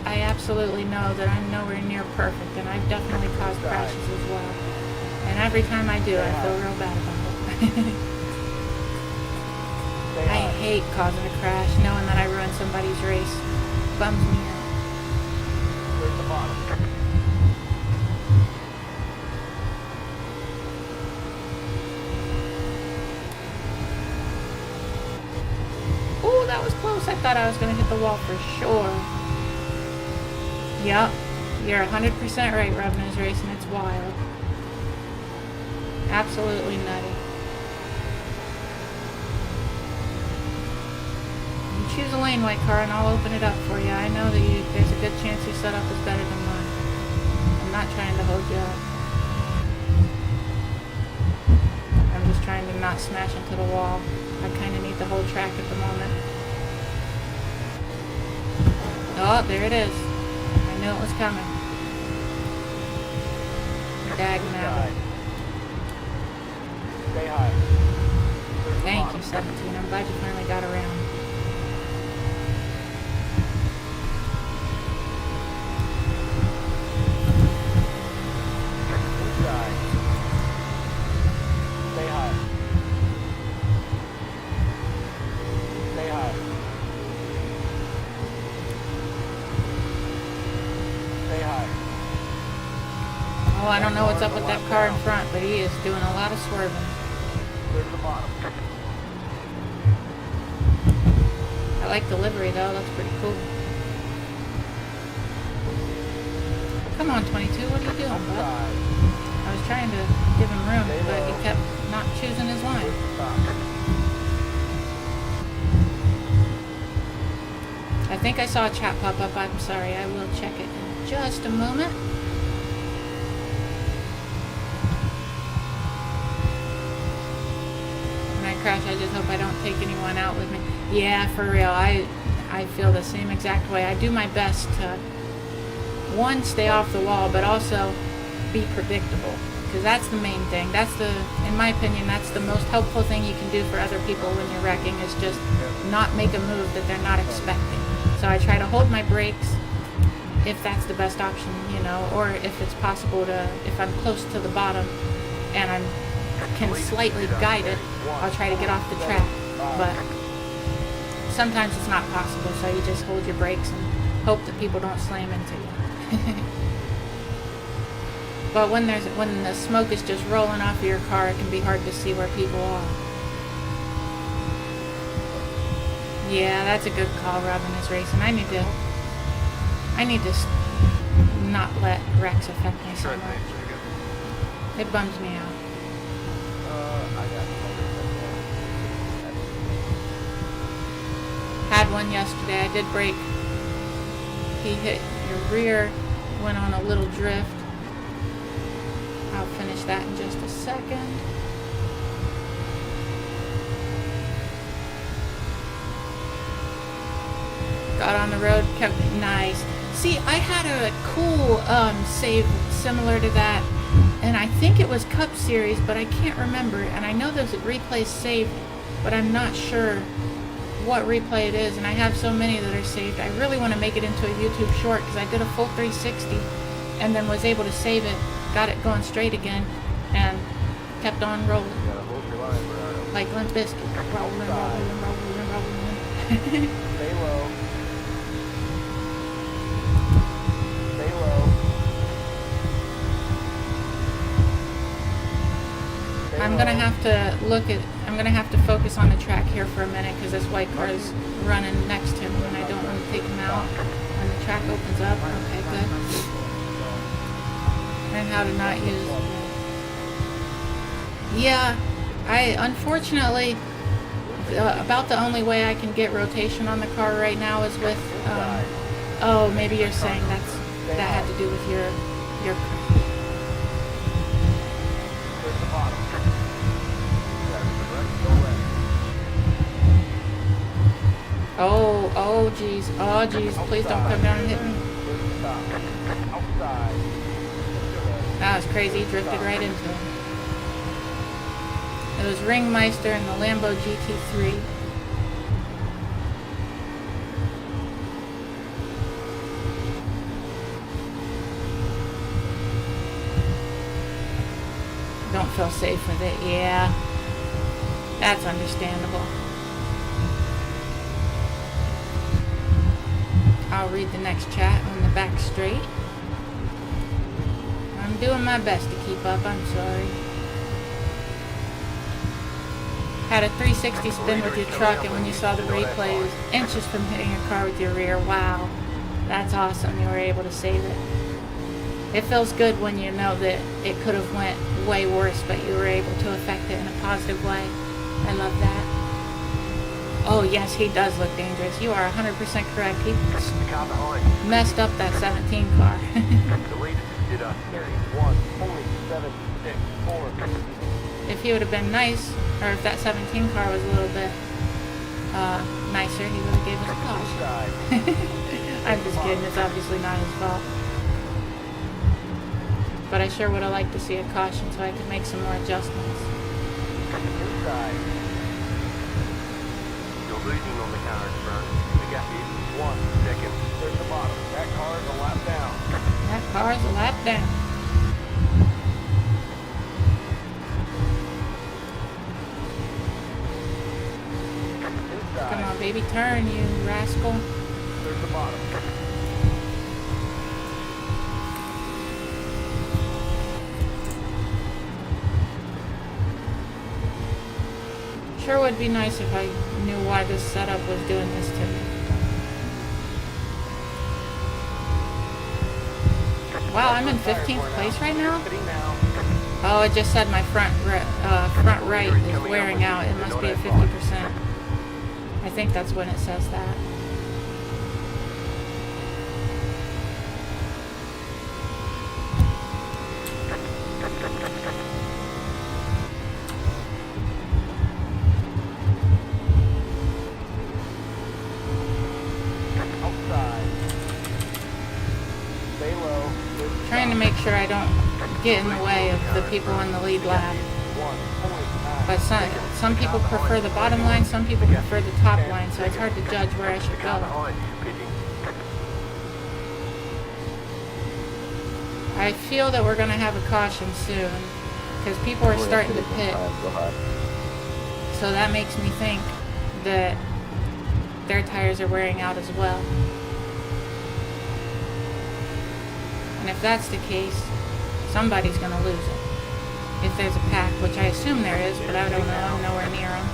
absolutely know that I'm nowhere near perfect, and I've definitely caused crashes as well. And every time I do, I feel real bad about it. I hate causing a crash, knowing that I ruined somebody's race. Bums me out. Clear the bottom. Ooh, that was close. I thought I was going to hit the wall for sure. Yep, you're 100% right, Revenue's racing. It's wild. Absolutely nutty. You choose a lane, white car, and I'll open it up for you. I know that there's a good chance your setup is better than mine. I'm not trying to hold you up. I'm just trying to not smash into the wall. I kind of need the whole track at the moment. Oh, there it is. I knew it was coming. Dag-nabbit. Stay high. Thank you, 17. I'm glad you finally got around. Inside. Stay high. Stay high. Stay high. Oh, I don't know what's up with that car in front, but he is doing a lot of swerving. Clear to the bottom. I like the livery, though. That's pretty cool. Come on, 22. What are you doing, bud? Side. I was trying to give him room, but he kept not choosing his line. Stop. I think I saw a chat pop up. I'm sorry. I will check it in just a moment. When I crash, I just hope I don't take anyone out with me. Yeah, for real. I feel the same exact way. I do my best to, one, stay off the wall, but also be predictable. Because that's the main thing. That's the, in my opinion, that's the most helpful thing you can do for other people when you're wrecking, is just not make a move that they're not expecting. So I try to hold my brakes if that's the best option, you know, or if it's possible to, if I'm close to the bottom and I can slightly guide it, I'll try to get off the track. But sometimes it's not possible, so you just hold your brakes and hope that people don't slam into you. But when the smoke is just rolling off of your car, it can be hard to see where people are. Yeah, that's a good call, Robin is racing. I need to not let wrecks affect me so much. It bums me out. Had one yesterday. I did brake. He hit your rear, went on a little drift. I'll finish that in just a second. Got on the road, kept nice. See, I had a cool save similar to that, and I think it was Cup Series, but I can't remember. And I know those replays saved, but I'm not sure what replay it is, and I have so many that are saved. I really want to make it into a YouTube short because I did a full 360 and then was able to save it, got it going straight again, and kept on rolling. Like Limp Bizkit. Rolling. Stay low. Stay low. Stay I'm gonna have to focus on the track here for a minute because this white car is running next to me and I don't want to take him out. When the track opens up, okay, good. And how to not use. Yeah, I unfortunately about the only way I can get rotation on the car right now is with. Oh, maybe you're saying that had to do with your. Towards the bottom. Oh, geez. Oh, geez. Please don't come down and hit me. Outside. That was crazy. He drifted right into him. It was Ringmeister and the Lambo GT3. Don't feel safe with it. Yeah. That's understandable. I'll read the next chat on the back straight. I'm doing my best to keep up. I'm sorry. Had a 360 spin with your truck, and when you saw the replay, it was inches from hitting your car with your rear. Wow. That's awesome. You were able to save it. It feels good when you know that it could have went way worse, but you were able to affect it in a positive way. I love that. Oh, yes, he does look dangerous. You are 100% correct. He messed up that 17 car. The latest did a 31.764. If he would have been nice, or if that 17 car was a little bit nicer, he would have gave us a caution. I'm just kidding. It's obviously not his fault. But I sure would have liked to see a caution so I could make some more adjustments. Inside. You're losing on the counter front. The gap is 1 second. Towards the bottom. That car is a lap down. That car's a lap down. Inside. Come on, baby, turn, you rascal. Towards the bottom. Sure would be nice if I knew why this setup was doing this to me. Wow, I'm in 15th place right now? Oh, it just said my front right is wearing out. It must be at 50%. I think that's when it says that. Trying to make sure I don't get in the way of the people in the lead lap. But some people prefer the bottom line, some people prefer the top line, so it's hard to judge where I should go. I feel that we're going to have a caution soon, because people are starting to pit. So that makes me think that their tires are wearing out as well. And if that's the case, somebody's going to lose it. If there's a pack, which I assume there is, but I don't know. I'm nowhere near them.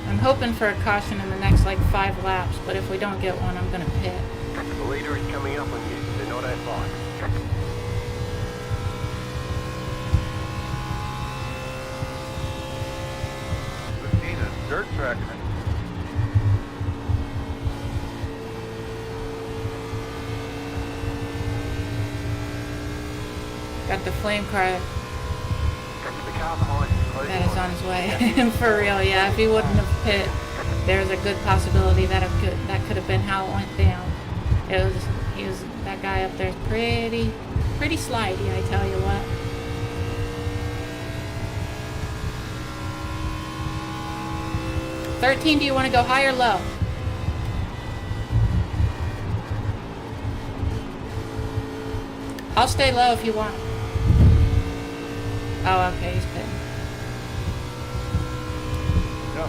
I'm hoping for a caution in the next, 5 laps, but if we don't get one, I'm going to pit. The leader is coming up on you. They're not at fault. Dirt track. Got the flame car that is on his way. For real, yeah. If he wouldn't have pit, there's a good possibility that could have been how it went down. That guy up there is pretty slidey, I tell you what. 13, do you want to go high or low? I'll stay low if you want. Oh, okay, he's pitting. No.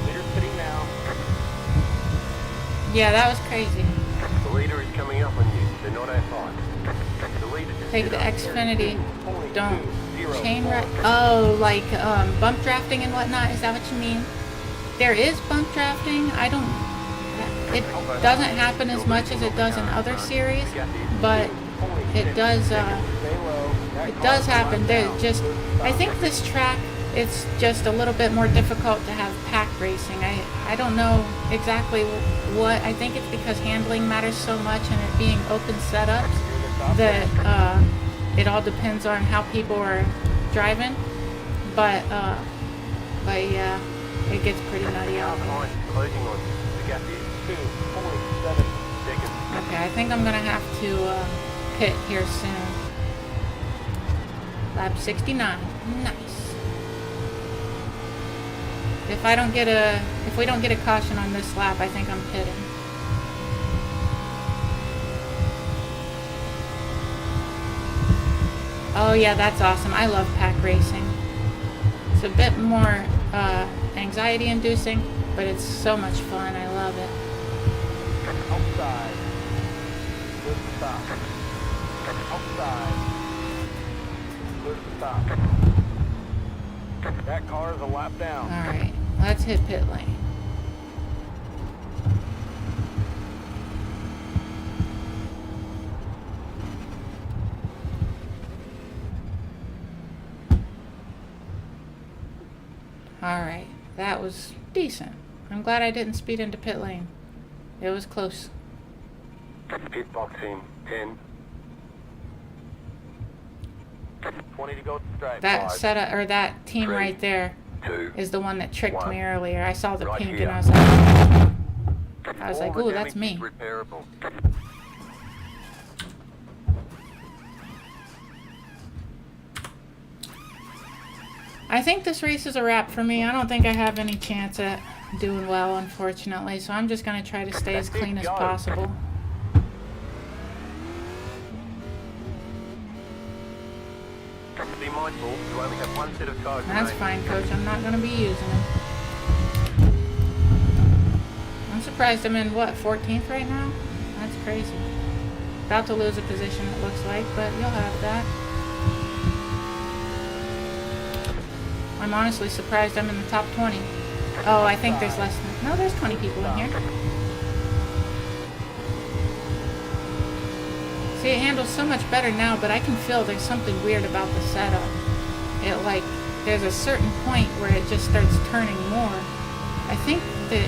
Leader's pitting now. Yeah, that was crazy. The leader is coming up on you. They're not outside. The leader just Take hit the up. Xfinity. Point Don't 2, 0, chain 4. wreck. Oh, like bump drafting and whatnot. Is that what you mean? There is bump drafting. I don't. It doesn't happen as much as it does in other series, but it does. It does happen. There just. I think this track. It's just a little bit more difficult to have pack racing. I don't know exactly what. I think it's because handling matters so much and it being open setups that it all depends on how people are driving. But yeah, it gets pretty nutty out there. Closing on the gap is 2.7 seconds. Okay, I think I'm gonna have to pit here soon. Lap 69. Nice. If we don't get a caution on this lap, I think I'm pitting. Oh yeah, that's awesome. I love pack racing. It's a bit more anxiety inducing, but it's so much fun. I love it. Outside. Good stop. Outside. Good stop. That car is a lap down. Alright, let's hit pit lane. Alright, that was decent. I'm glad I didn't speed into pit lane. It was close. Pit box in 10. 20 to go to straight. That 5, setup or that team 3, right there 2. is the one that tricked 1. me earlier. I saw the Right pink here. and I was like, All the ooh, that's damage me. is repairable. I think this race is a wrap for me. I don't think I have any chance at doing well, unfortunately. So I'm just going to try to stay as clean as possible. Be mindful, you only have one set of tires That's remaining. fine, Coach. I'm not going to be using them. I'm surprised I'm in, what, 14th right now? That's crazy. About to lose a position, it looks like, but you'll have that. I'm honestly surprised I'm in the top 20. Oh, I think there's less than... No, there's 20 people in here. See, it handles so much better now, but I can feel there's something weird about the setup. It, like, there's a certain point where it just starts turning more. I think the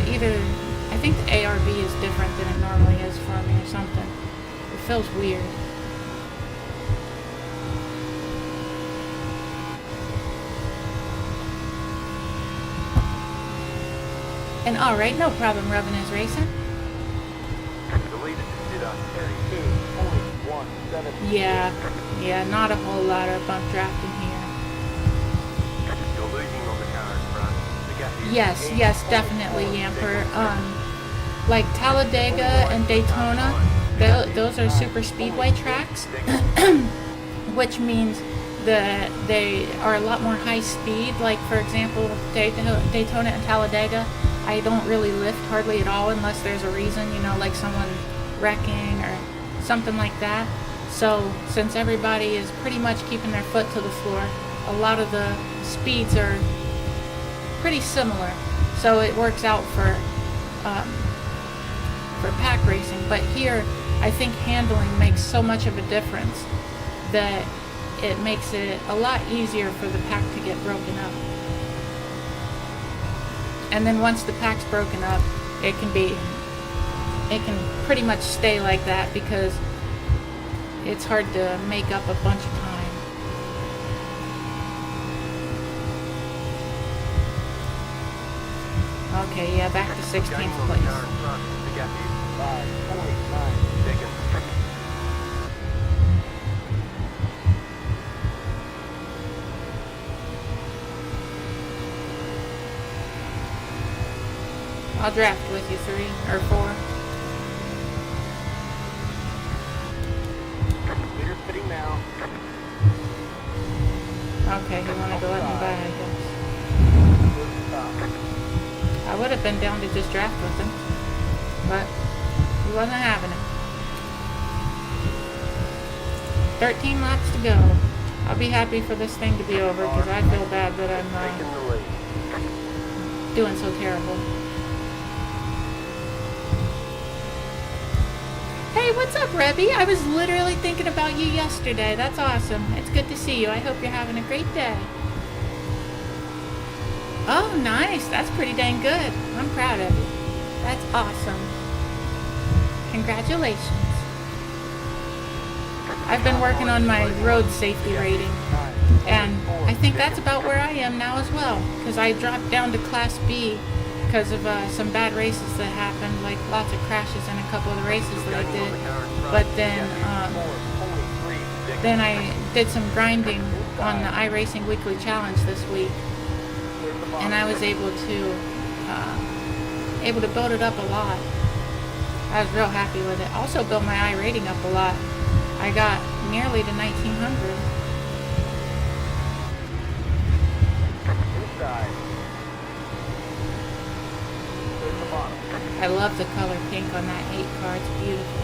ARB is different than it normally is for me or something. It feels weird. And alright, no problem, Rubbin is racing. The leader just did a 32.17. Yeah, not a whole lot of bump drafting here. You're losing on the car in front. The gap is Yes, definitely, Yamper. Like Talladega and Daytona, those are super speedway tracks, which means that they are a lot more high speed. Like, for example, Daytona and Talladega, I don't really lift hardly at all unless there's a reason, you know, like someone wrecking or something like that. So since everybody is pretty much keeping their foot to the floor, a lot of the speeds are pretty similar. So it works out for pack racing. But here, I think handling makes so much of a difference that it makes it a lot easier for the pack to get broken up. And then once the pack's broken up, it can pretty much stay like that because it's hard to make up a bunch of time. Okay, yeah, back to 16th place. The gap is 5.9 seconds. I'll draft with you 3 or 4. Leader's pitting now. Okay, he wanted to let me by, I guess. Clear to stop. I would have been down to just draft with him, but he wasn't having it. 13 laps to go. I'll be happy for this thing to be over because I feel bad that I'm Taking the lead. doing so terrible. Hey, what's up, Rebby? I was literally thinking about you yesterday. That's awesome. It's good to see you. I hope you're having a great day. Oh, nice. That's pretty dang good. I'm proud of you. That's awesome. Congratulations. I've been working on my road safety rating, and I think that's about where I am now as well, because I dropped down to Class B because of some bad races that happened, like lots of crashes in a couple of the races that I did. But then I did some grinding on the iRacing Weekly Challenge this week, and I was able to build it up a lot. I was real happy with it. Also built my iRating up a lot. I got nearly to 1900. Inside. Clear to the bottom. I love the color pink on that 8 car. It's beautiful.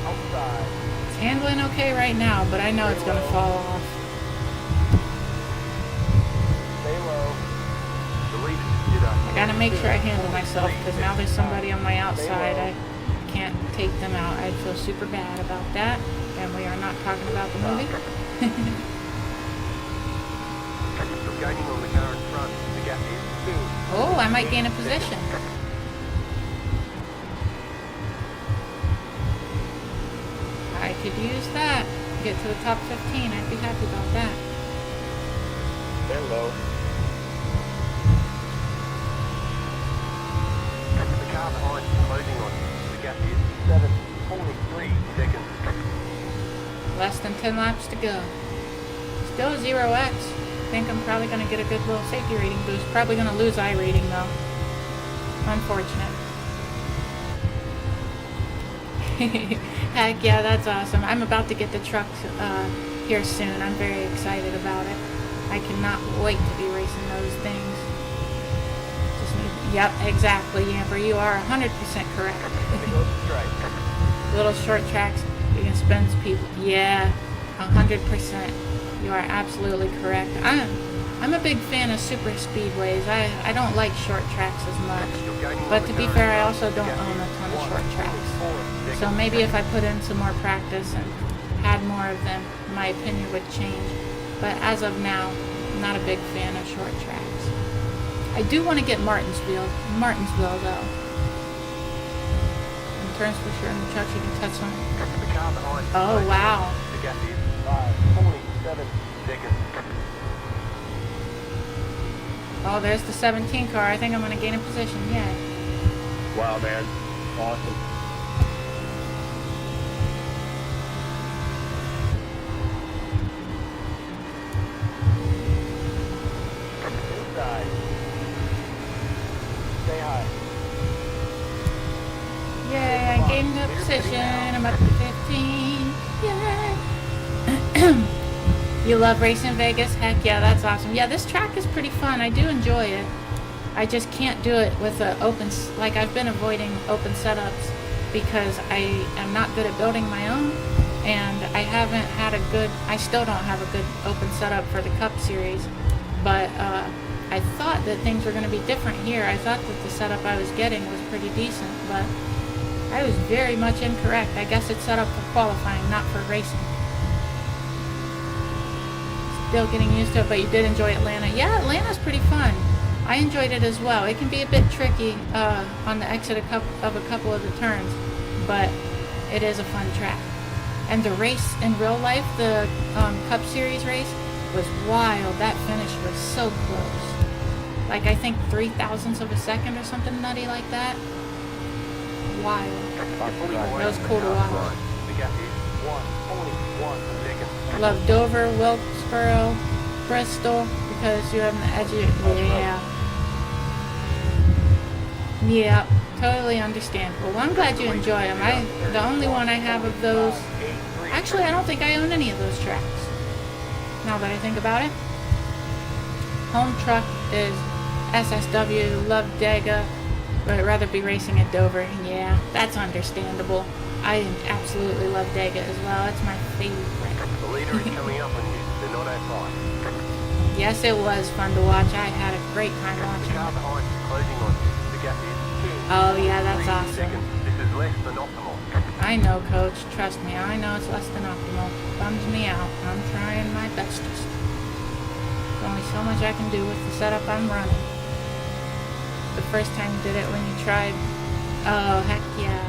Outside. It's handling okay right now, but I know it's going to fall off. Stay low. The lead is split up. I got to make sure I handle myself because now there's somebody on my outside. I can't take them out. I'd feel super bad about that. And we are not talking about the movie. You're gaining on the car in front. The gap is 2. Oh, I might gain a position. I could use that. Get to the top 15. I'd be happy about that. Stay low. The car behind is closing on you. The gap is 7.3 seconds. Less than 10 laps to go. Still 0x. I think I'm probably going to get a good little safety rating boost. Probably going to lose iRating though. Unfortunate. Heck yeah, that's awesome. I'm about to get the truck here soon. I'm very excited about it. I cannot wait to be racing those things. Just need, yep, exactly, Amber. You are 100% correct. It goes straight. Little short tracks, you can spin people. Yeah, 100%. You are absolutely correct. I'm a big fan of super speedways. I don't like short tracks as much. But to be fair, I also don't own a ton of short tracks. So maybe if I put in some more practice and had more of them, my opinion would change. But as of now, I'm not a big fan of short tracks. I do want to get Martinsville though. In turns for sure in the trucks you can touch on. The car behind. Oh wow. The gap is 5.7 seconds. Oh, there's the 17 car. I think I'm going to gain a position. Yeah. Wow, man. Awesome. Inside. Stay high. Yay, I gained a position. I'm up to 15. Yay. You love racing Vegas? Heck yeah, that's awesome. Yeah, this track is pretty fun. I do enjoy it. I just can't do it with a like I've been avoiding open setups because I am not good at building my own, and I still don't have a good open setup for the Cup Series, but I thought that things were going to be different here. I thought that the setup I was getting was pretty decent, but I was very much incorrect. I guess it's set up for qualifying, not for racing. Still getting used to it, but you did enjoy Atlanta. Yeah, Atlanta's pretty fun. I enjoyed it as well. It can be a bit tricky on the exit of a couple of the turns, but it is a fun track. And the race in real life, the Cup Series race, was wild. That finish was so close. Like I think 0.003 of a second or something nutty like that. wild. That was cool to watch. The gap is 1.1 seconds. Love Dover, Wilkesboro, Bristol, because you have an edge of yeah, totally understandable. Well, I'm glad you enjoy them. The only one I have of those, actually I don't think I own any of those tracks, now that I think about it. Home truck is SSW, love Dega, but I'd rather be racing at Dover. Yeah, that's understandable. I absolutely love Dega as well. It's my favorite. The leader is coming up on you. They're not that far. Yes, it was fun to watch. I had a great time The watching car it. behind is closing on you. The gap is 2. Oh yeah, that's awesome. Seconds. This is less than optimal. I know, Coach. Trust me. I know it's less than optimal. Bums me out. I'm trying my bestest. There's only so much I can do with the setup I'm running. The first time you did it when you tried. Oh, heck yeah.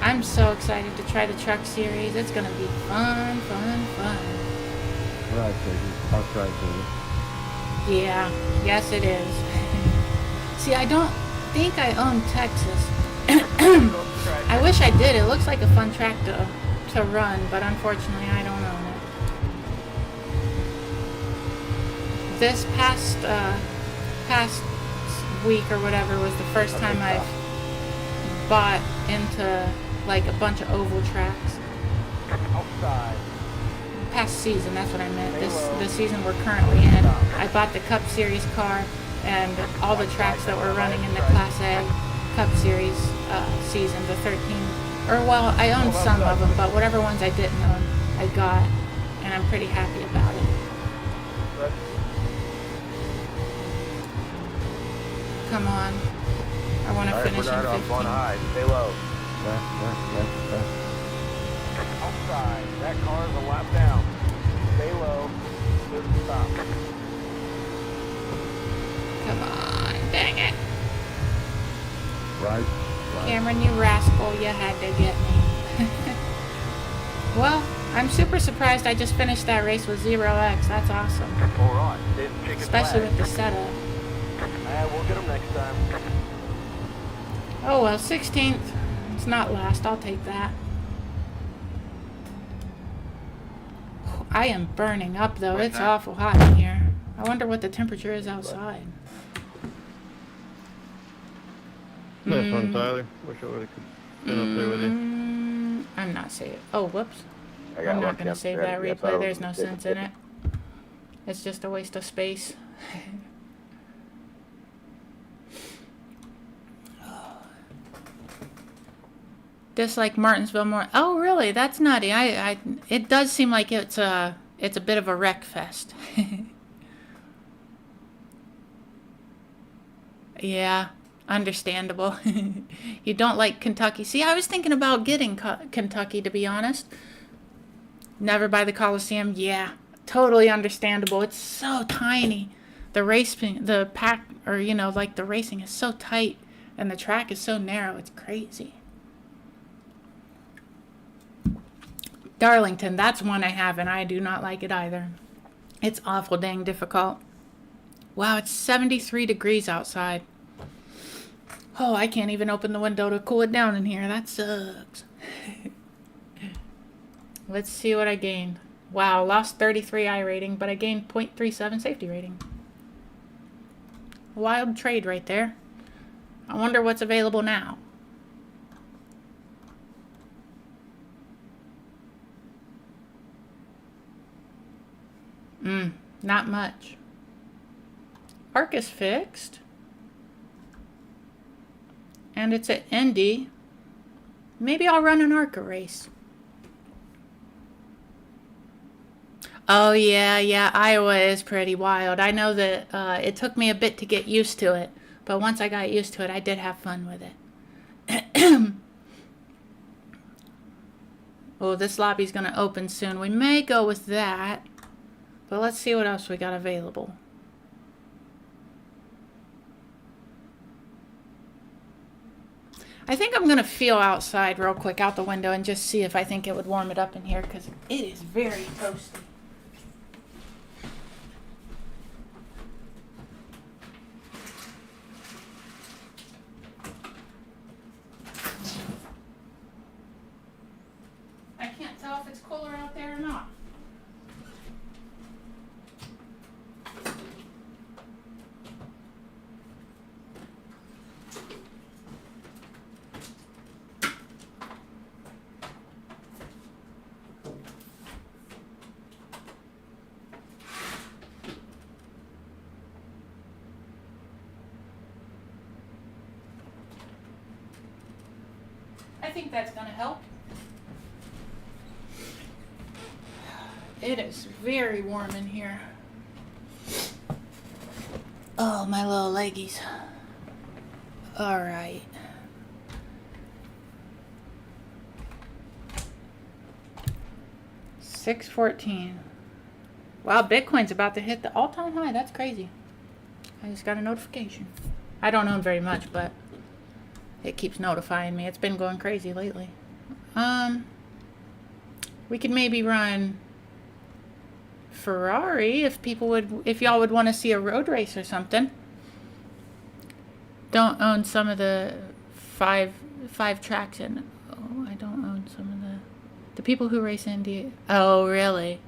I'm so excited to try the truck series. It's gonna be fun, fun, fun. Right, baby. I'll try to. Yeah, yes it is. See, I don't think I own Texas. I wish I did. It looks like a fun track to run, but unfortunately I don't own it. This past week or whatever was the first time I've bought into like a bunch of oval tracks. Outside. Past season, that's what I meant. The season we're currently in. I bought the Cup Series car and all the tracks that were running in the Class A Cup Series season, the 13. Or well, I owned some of them, but whatever ones I didn't own, I got, and I'm pretty happy about it. Come on. I want to finish in 15. high. Stay low. Left. Outside. That car is a lap down. Stay low. Good stop. Come on. Dang it. Right. Cameron, you rascal. You had to get me. Well, I'm super surprised I just finished that race with 0x. That's awesome. All right. Then check it Especially flag. with the setup. We'll get them next time. Oh well, 16th. It's not last. I'll take that. I am burning up though. It's awful hot in here. I wonder what the temperature is outside. No fun, Tyler. Wish I would have been up there with you. I'm not saving. Oh, whoops. I'm not going to save that replay. There's no sense in it. It's just a waste of space. Dislike Martinsville more. Oh, really? That's nutty. It does seem like it's a bit of a wreck fest. Yeah, understandable. You don't like Kentucky. See, I was thinking about getting Kentucky, to be honest. Never by the Coliseum. Yeah, totally understandable. It's so tiny. The racing is so tight, and the track is so narrow. It's crazy. Darlington, that's one I have, and I do not like it either. It's awful dang difficult. Wow, it's 73 degrees outside. Oh, I can't even open the window to cool it down in here. That sucks. Let's see what I gained. Wow, lost 33 I rating, but I gained 0.37 safety rating. Wild trade right there. I wonder what's available now. Not much. Arc is fixed. And it's at Indy. Maybe I'll run an ARCA race. Oh, yeah, Iowa is pretty wild. I know that it took me a bit to get used to it. But once I got used to it, I did have fun with it. Oh, this lobby's going to open soon. We may go with that. But let's see what else we got available. I think I'm going to feel outside real quick out the window and just see if I think it would warm it up in here, because it is very toasty. think that's gonna help. It is very warm in here. Oh, my little leggies. All right. $6.14. Wow, Bitcoin's about to hit the all-time high. That's crazy. I just got a notification. I don't own very much, but it keeps notifying me. It's been going crazy lately. We could maybe run Ferrari if y'all would want to see a road race or something. Don't own some of the five tracks in. Oh, I don't own some of the people who race Indy. Oh, really?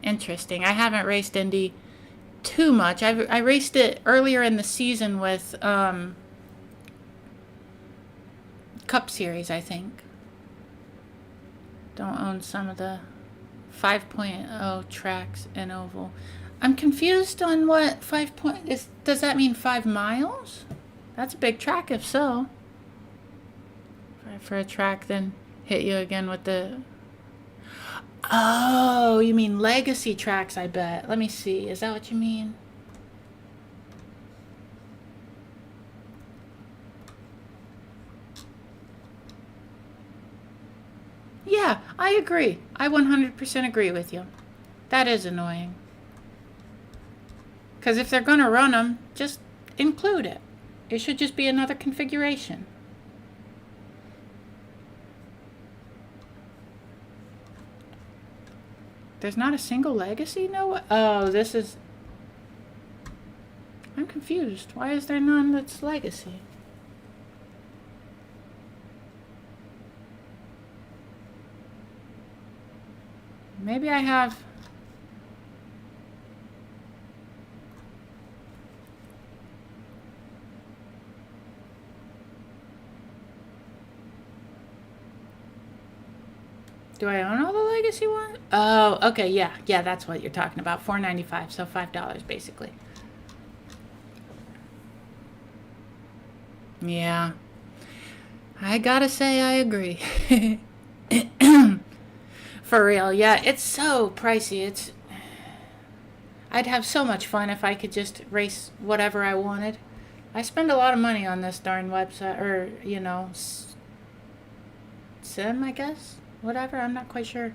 Interesting. I haven't raced Indy too much. I raced it earlier in the season with Cup Series, I think. Don't own some of the 5.0 tracks in oval. I'm confused on what 5 point is. Does that mean 5 miles? That's a big track if so. For a track, then hit you again with the... Oh, you mean legacy tracks, I bet. Let me see. Is that what you mean? Yeah, I agree. I 100% agree with you. That is annoying. Because if they're going to run them, just include it. It should just be another configuration. There's not a single legacy? No. Oh, this is... I'm confused. Why is there none that's legacy? Maybe I have... Do I own all the legacy ones? Oh, okay, yeah. Yeah, that's what you're talking about. $4.95, so $5 basically. Yeah. I gotta say I agree. For real, yeah, it's so pricey. I'd have so much fun if I could just race whatever I wanted. I spend a lot of money on this darn website, or, you know, sim, I guess? Whatever, I'm not quite sure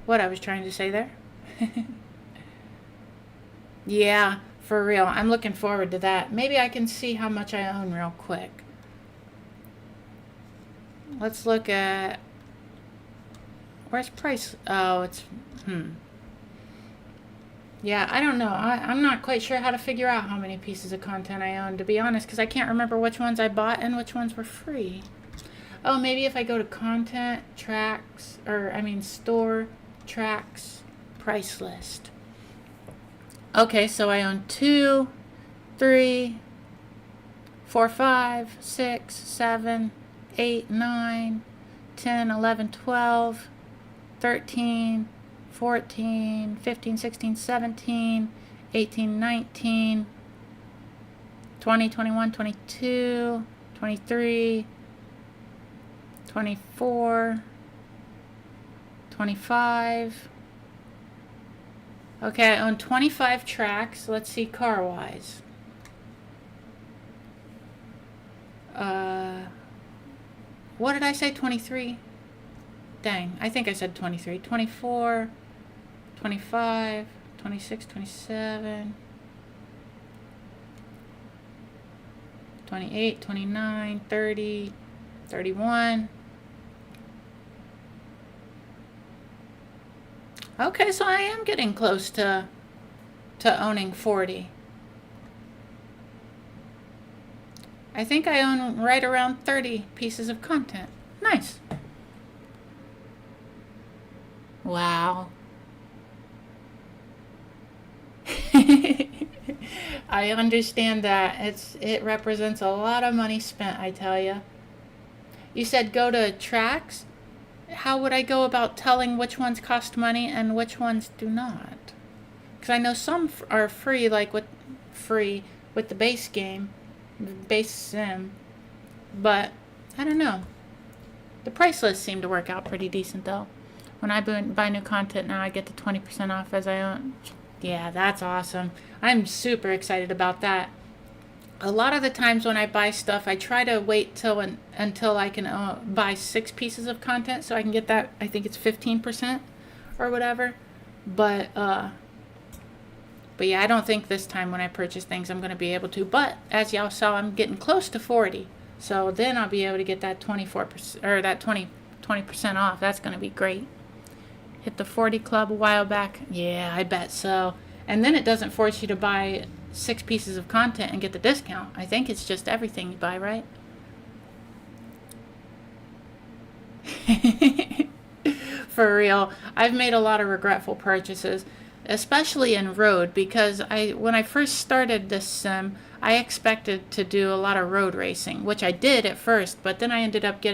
what I was trying to say there. Yeah, for real. I'm looking forward to that. Maybe I can see how much I own real quick. Let's look at... Where's price? Oh, it's... Yeah, I don't know. I'm not quite sure how to figure out how many pieces of content I own, to be honest, because I can't remember which ones I bought and which ones were free. Oh, maybe if I go to content, tracks, or I mean store, tracks, price list. Okay, so I own 2, 3, 4, 5, 6, 7, 8, 9, 10, 11, 12, 13, 14, 15, 16, 17, 18, 19, 20, 21, 22, 23, 24, 25. Okay, I own 25 tracks. Let's see car-wise. What did I say? 23? Dang, I think I said 23. 24, 25, 26, 27, 28, 29, 30, 31. Okay, so I am getting close to owning 40. I think I own right around 30 pieces of content. Nice. Wow. I understand that. It represents a lot of money spent, I tell you. You said go to tracks? How would I go about telling which ones cost money and which ones do not? Because I know some are free, like with the base game, base sim. But I don't know. The price list seemed to work out pretty decent though. When I buy new content now, I get the 20% off as I own. Yeah, that's awesome. I'm super excited about that. A lot of the times when I buy stuff, I try to wait until I can buy 6 pieces of content so I can get that, I think it's 15% or whatever. But yeah, I don't think this time when I purchase things I'm going to be able to. But as y'all saw, I'm getting close to 40. So then I'll be able to get that 24% or that 20% off. That's going to be great. Hit the 40 club a while back. Yeah, I bet so. And then it doesn't force you to buy 6 pieces of content and get the discount. I think it's just everything you buy, right? For real, I've made a lot of regretful purchases, especially in road, because when I first started this sim, I expected to do a lot of road racing, which I did at first, but then I ended up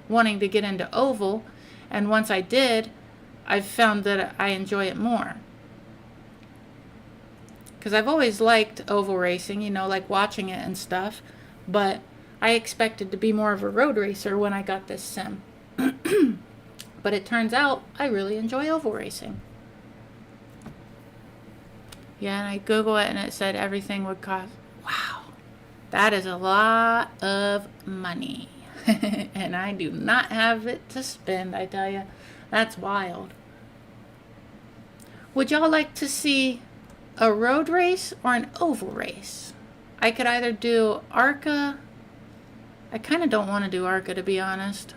wanting to get into oval, and once I did, I've found that I enjoy it more. Because I've always liked oval racing, you know, like watching it and stuff, but I expected to be more of a road racer when I got this sim. But it turns out I really enjoy oval racing. Yeah, and I Google it and it said everything would cost, wow, that is a lot of money. And I do not have it to spend, I tell you. That's wild. Would y'all like to see a road race or an oval race? I could either do ARCA. I kind of don't want to do ARCA, to be honest.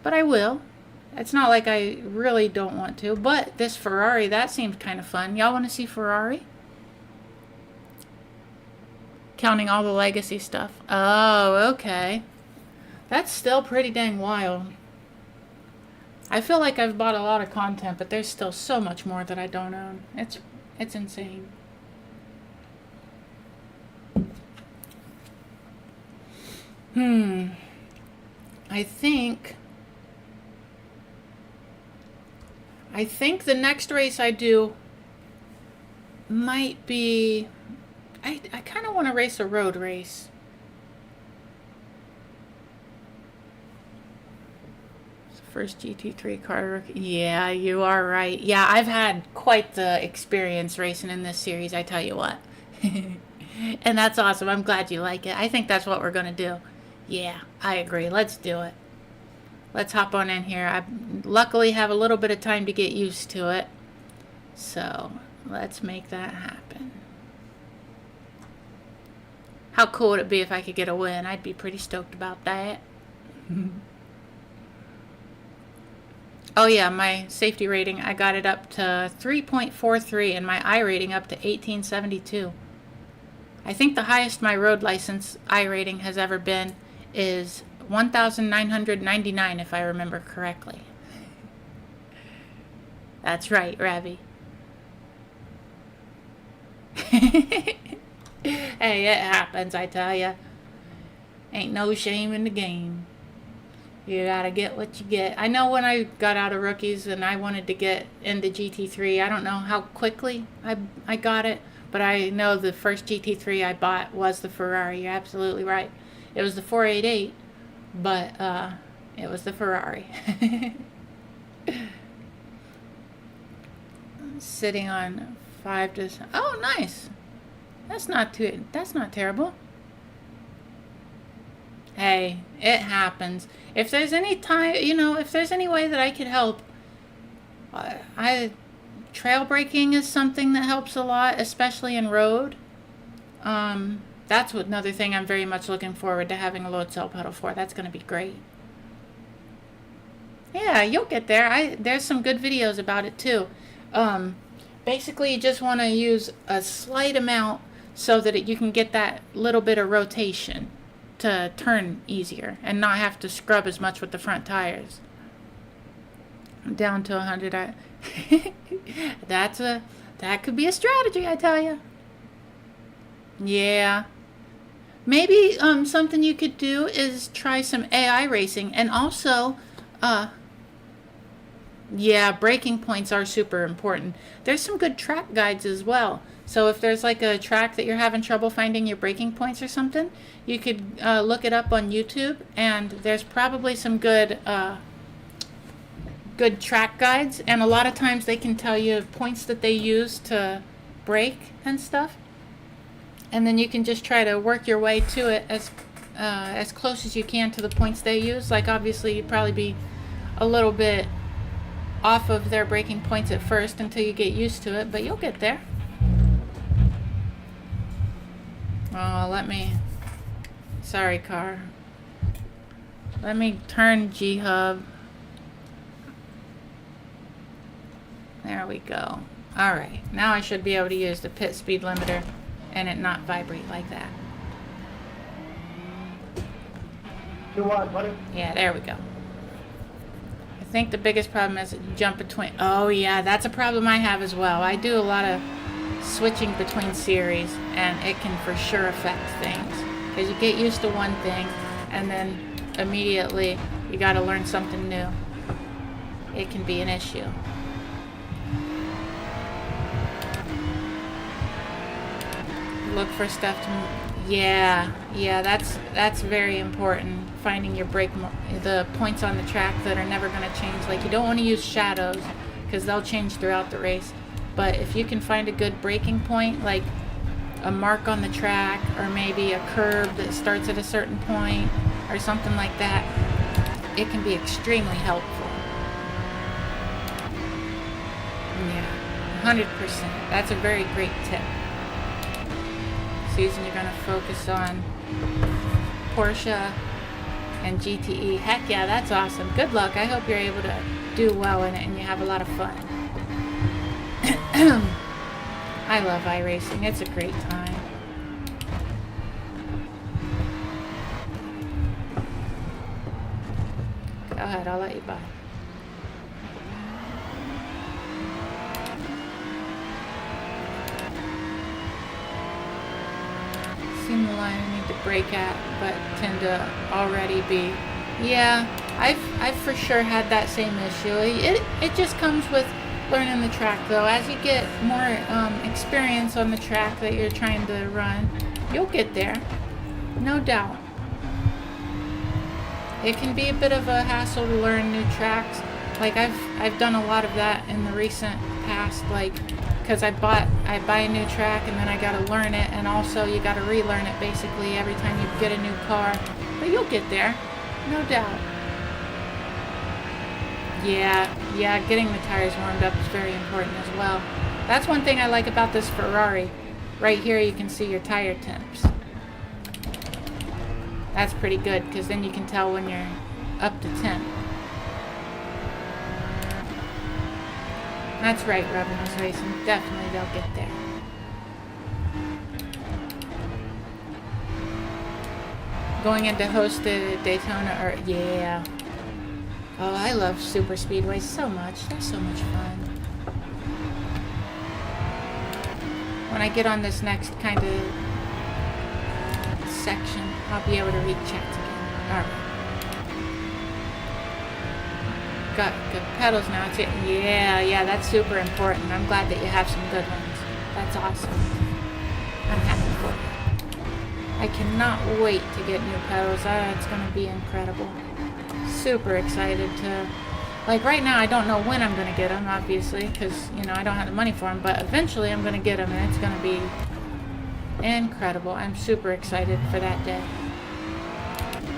But I will. It's not like I really don't want to. But this Ferrari, that seemed kind of fun. Y'all want to see Ferrari? Counting all the legacy stuff. Oh, okay. That's still pretty dang wild. I feel like I've bought a lot of content, but there's still so much more that I don't own. It's insane. I think the next race I do might be... I kind of want to race a road race. First GT3 car. Yeah, you are right. Yeah, I've had quite the experience racing in this series, I tell you what. And that's awesome. I'm glad you like it. I think that's what we're going to do. Yeah, I agree. Let's do it. Let's hop on in here. I luckily have a little bit of time to get used to it. So, let's make that happen. How cool would it be if I could get a win? I'd be pretty stoked about that. Oh yeah, my safety rating, I got it up to 3.43 and my I rating up to 1872. I think the highest my road license I rating has ever been is 1,999 if I remember correctly. That's right, Rabbi. Hey, it happens, I tell ya. Ain't no shame in the game. You gotta get what you get. I know when I got out of rookies and I wanted to get into GT3, I don't know how quickly I got it, but I know the first GT3 I bought was the Ferrari. You're absolutely right. It was the 488, but it was the Ferrari. Sitting on 5 to... Oh, nice. That's not terrible. Hey, it happens. If there's any time, if there's any way that I could help, trail braking is something that helps a lot, especially in road. That's another thing I'm very much looking forward to having a load cell pedal for. That's going to be great. Yeah, you'll get there. There's some good videos about it too. Basically, you just want to use a slight amount so that you can get that little bit of rotation to turn easier and not have to scrub as much with the front tires. Down to 100. That could be a strategy, I tell you. Yeah. Maybe something you could do is try some AI racing, and also Yeah, braking points are super important. There's some good track guides as well. So if there's like a track that you're having trouble finding your braking points or something, you could look it up on YouTube, and there's probably some good good track guides, and a lot of times they can tell you points that they use to brake and stuff, and then you can just try to work your way to it as close as you can to the points they use. Like obviously you'd probably be a little bit off of their braking points at first until you get used to it, but you'll get there. Oh, sorry car. Let me turn G-Hub. There we go. Alright, now I should be able to use the pit speed limiter and it not vibrate like that. Too wide, buddy. Yeah, there we go. I think the biggest problem is jump between. Oh yeah, that's a problem I have as well. I do a lot of switching between series, and it can for sure affect things. Because you get used to one thing, and then immediately you got to learn something new. It can be an issue. Look for stuff to. Yeah, that's very important. Finding your the points on the track that are never going to change. Like you don't want to use shadows because they'll change throughout the race. But if you can find a good braking point, like a mark on the track, or maybe a curve that starts at a certain point, or something like that, it can be extremely helpful. Yeah, 100%. That's a very great tip. Susan, you're going to focus on Porsche and GTE. Heck yeah, that's awesome. Good luck. I hope you're able to do well in it and you have a lot of fun. I love iRacing. It's a great time. Go ahead, I'll let you by. Seem the line I need to brake at, but tend to already be. Yeah, I've for sure had that same issue. It just comes with learning the track, though. As you get more experience on the track that you're trying to run, you'll get there, no doubt. It can be a bit of a hassle to learn new tracks. Like I've done a lot of that in the recent past, like because I buy a new track and then I gotta learn it, and also you gotta relearn it basically every time you get a new car. But you'll get there, no doubt. Yeah, getting the tires warmed up is very important as well. That's one thing I like about this Ferrari. Right here you can see your tire temps. That's pretty good, because then you can tell when you're up to temp. That's right, Revenues Racing. Definitely they'll get there. Going into hosted Daytona, or yeah. Oh, I love super speedways so much. They're so much fun. When I get on this next kind of section, I'll be able to read chats again. Alright. Got good pedals now. Yeah, that's super important. I'm glad that you have some good ones. That's awesome. I'm happy for you. I cannot wait to get new pedals. It's going to be incredible. Super excited to, like right now I don't know when I'm going to get them, obviously, because I don't have the money for them, but eventually I'm going to get them, and it's going to be incredible. I'm super excited for that day.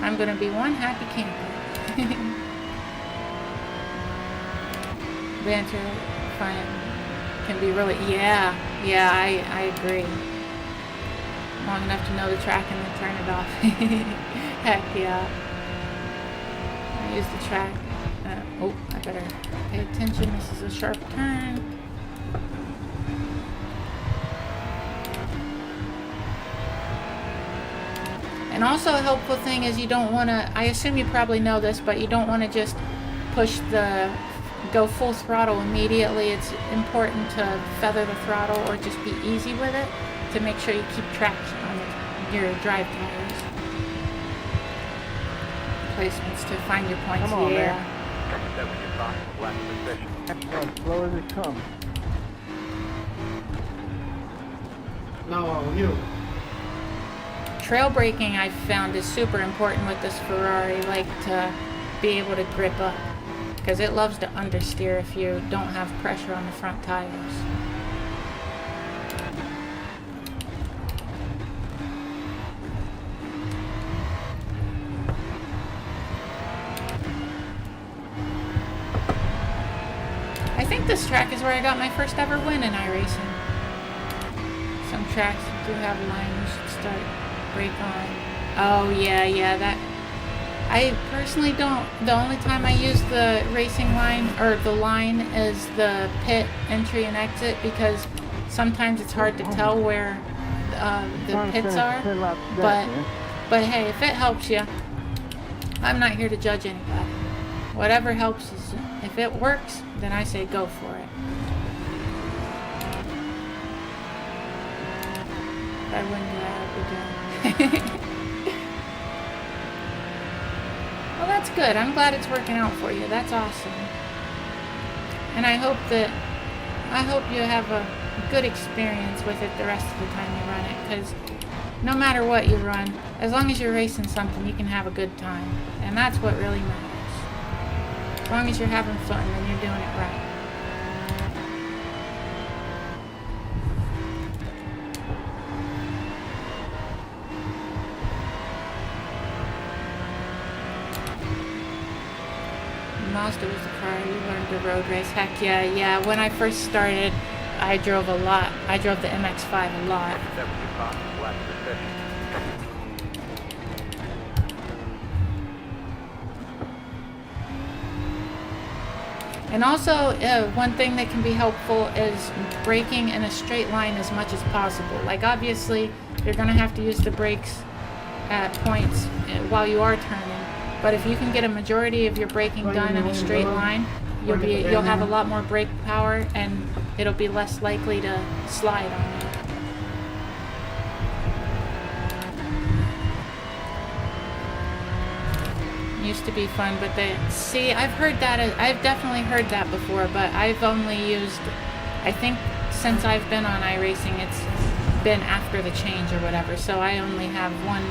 I'm going to be one happy camper. Banter fun can be really, yeah, I agree. Long enough to know the track and then turn it off. Heck yeah. Use the track. I better pay attention. This is a sharp turn. And also a helpful thing is you don't want to, I assume you probably know this, but you don't want to just go full throttle immediately. It's important to feather the throttle or just be easy with it to make sure you keep traction on your drive tires. Placements to find your points. Come on, yeah. man. spots, last position. As slow as it comes. Trail braking I've found is super important with this Ferrari, like to be able to grip up, because it loves to understeer if you don't have pressure on the front tires. I think this track is where I got my first ever win in iRacing. Some tracks do have a line you should start brake on. Oh yeah, that. I personally don't. The only time I use the racing line or the line is the pit entry and exit, because sometimes it's hard to tell where the pits are. But hey, if it helps you, I'm not here to judge anybody. Whatever helps is, if it works, then I say go for it. If I wouldn't do that, I'd be doing. Well, that's good. I'm glad it's working out for you. That's awesome. And I hope you have a good experience with it the rest of the time you run it, because no matter what you run, as long as you're racing something, you can have a good time. And that's what really matters. As long as you're having fun, then you're doing it right. Mazda was the car you learned to road race. Heck yeah. When I first started, I drove a lot. I drove the MX-5 a lot. 70 spots, last position. And also, one thing that can be helpful is braking in a straight line as much as possible. Like, obviously, you're going to have to use the brakes at points while you are turning. But if you can get a majority of your braking done in a straight line, you'll have a lot more brake power, and it'll be less likely to slide on you. Used to be fun, but I've definitely heard that before, but I've only used, I think since I've been on iRacing, it's been after the change or whatever, so I only have one,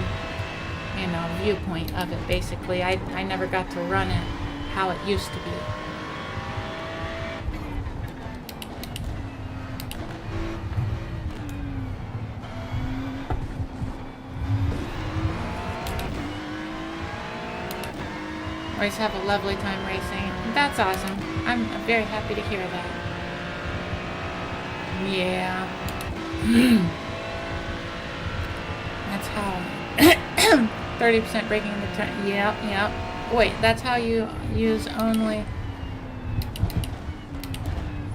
viewpoint of it, basically. I never got to run it how it used to be. Always have a lovely time racing. That's awesome. I'm very happy to hear that. Yeah. That's how 30% braking in the turn. Yep. Wait, that's how you use only.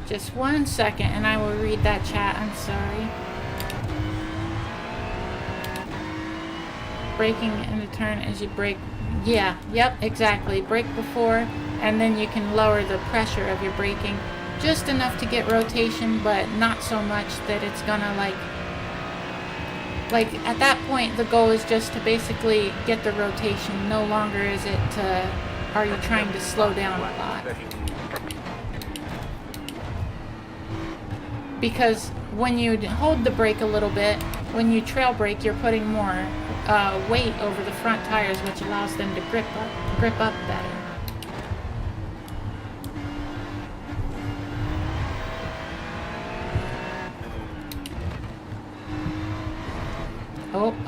Just 1 second and I will read that chat. I'm sorry. Braking in the turn as you brake. Yeah, yep, exactly. Brake before, and then you can lower the pressure of your braking just enough to get rotation, but not so much that it's gonna like at that point the goal is just to basically get the rotation. No longer is it are you trying to slow down a lot. Because when you hold the brake a little bit, when you trail brake, you're putting more weight over the front tires, which allows them to grip up better.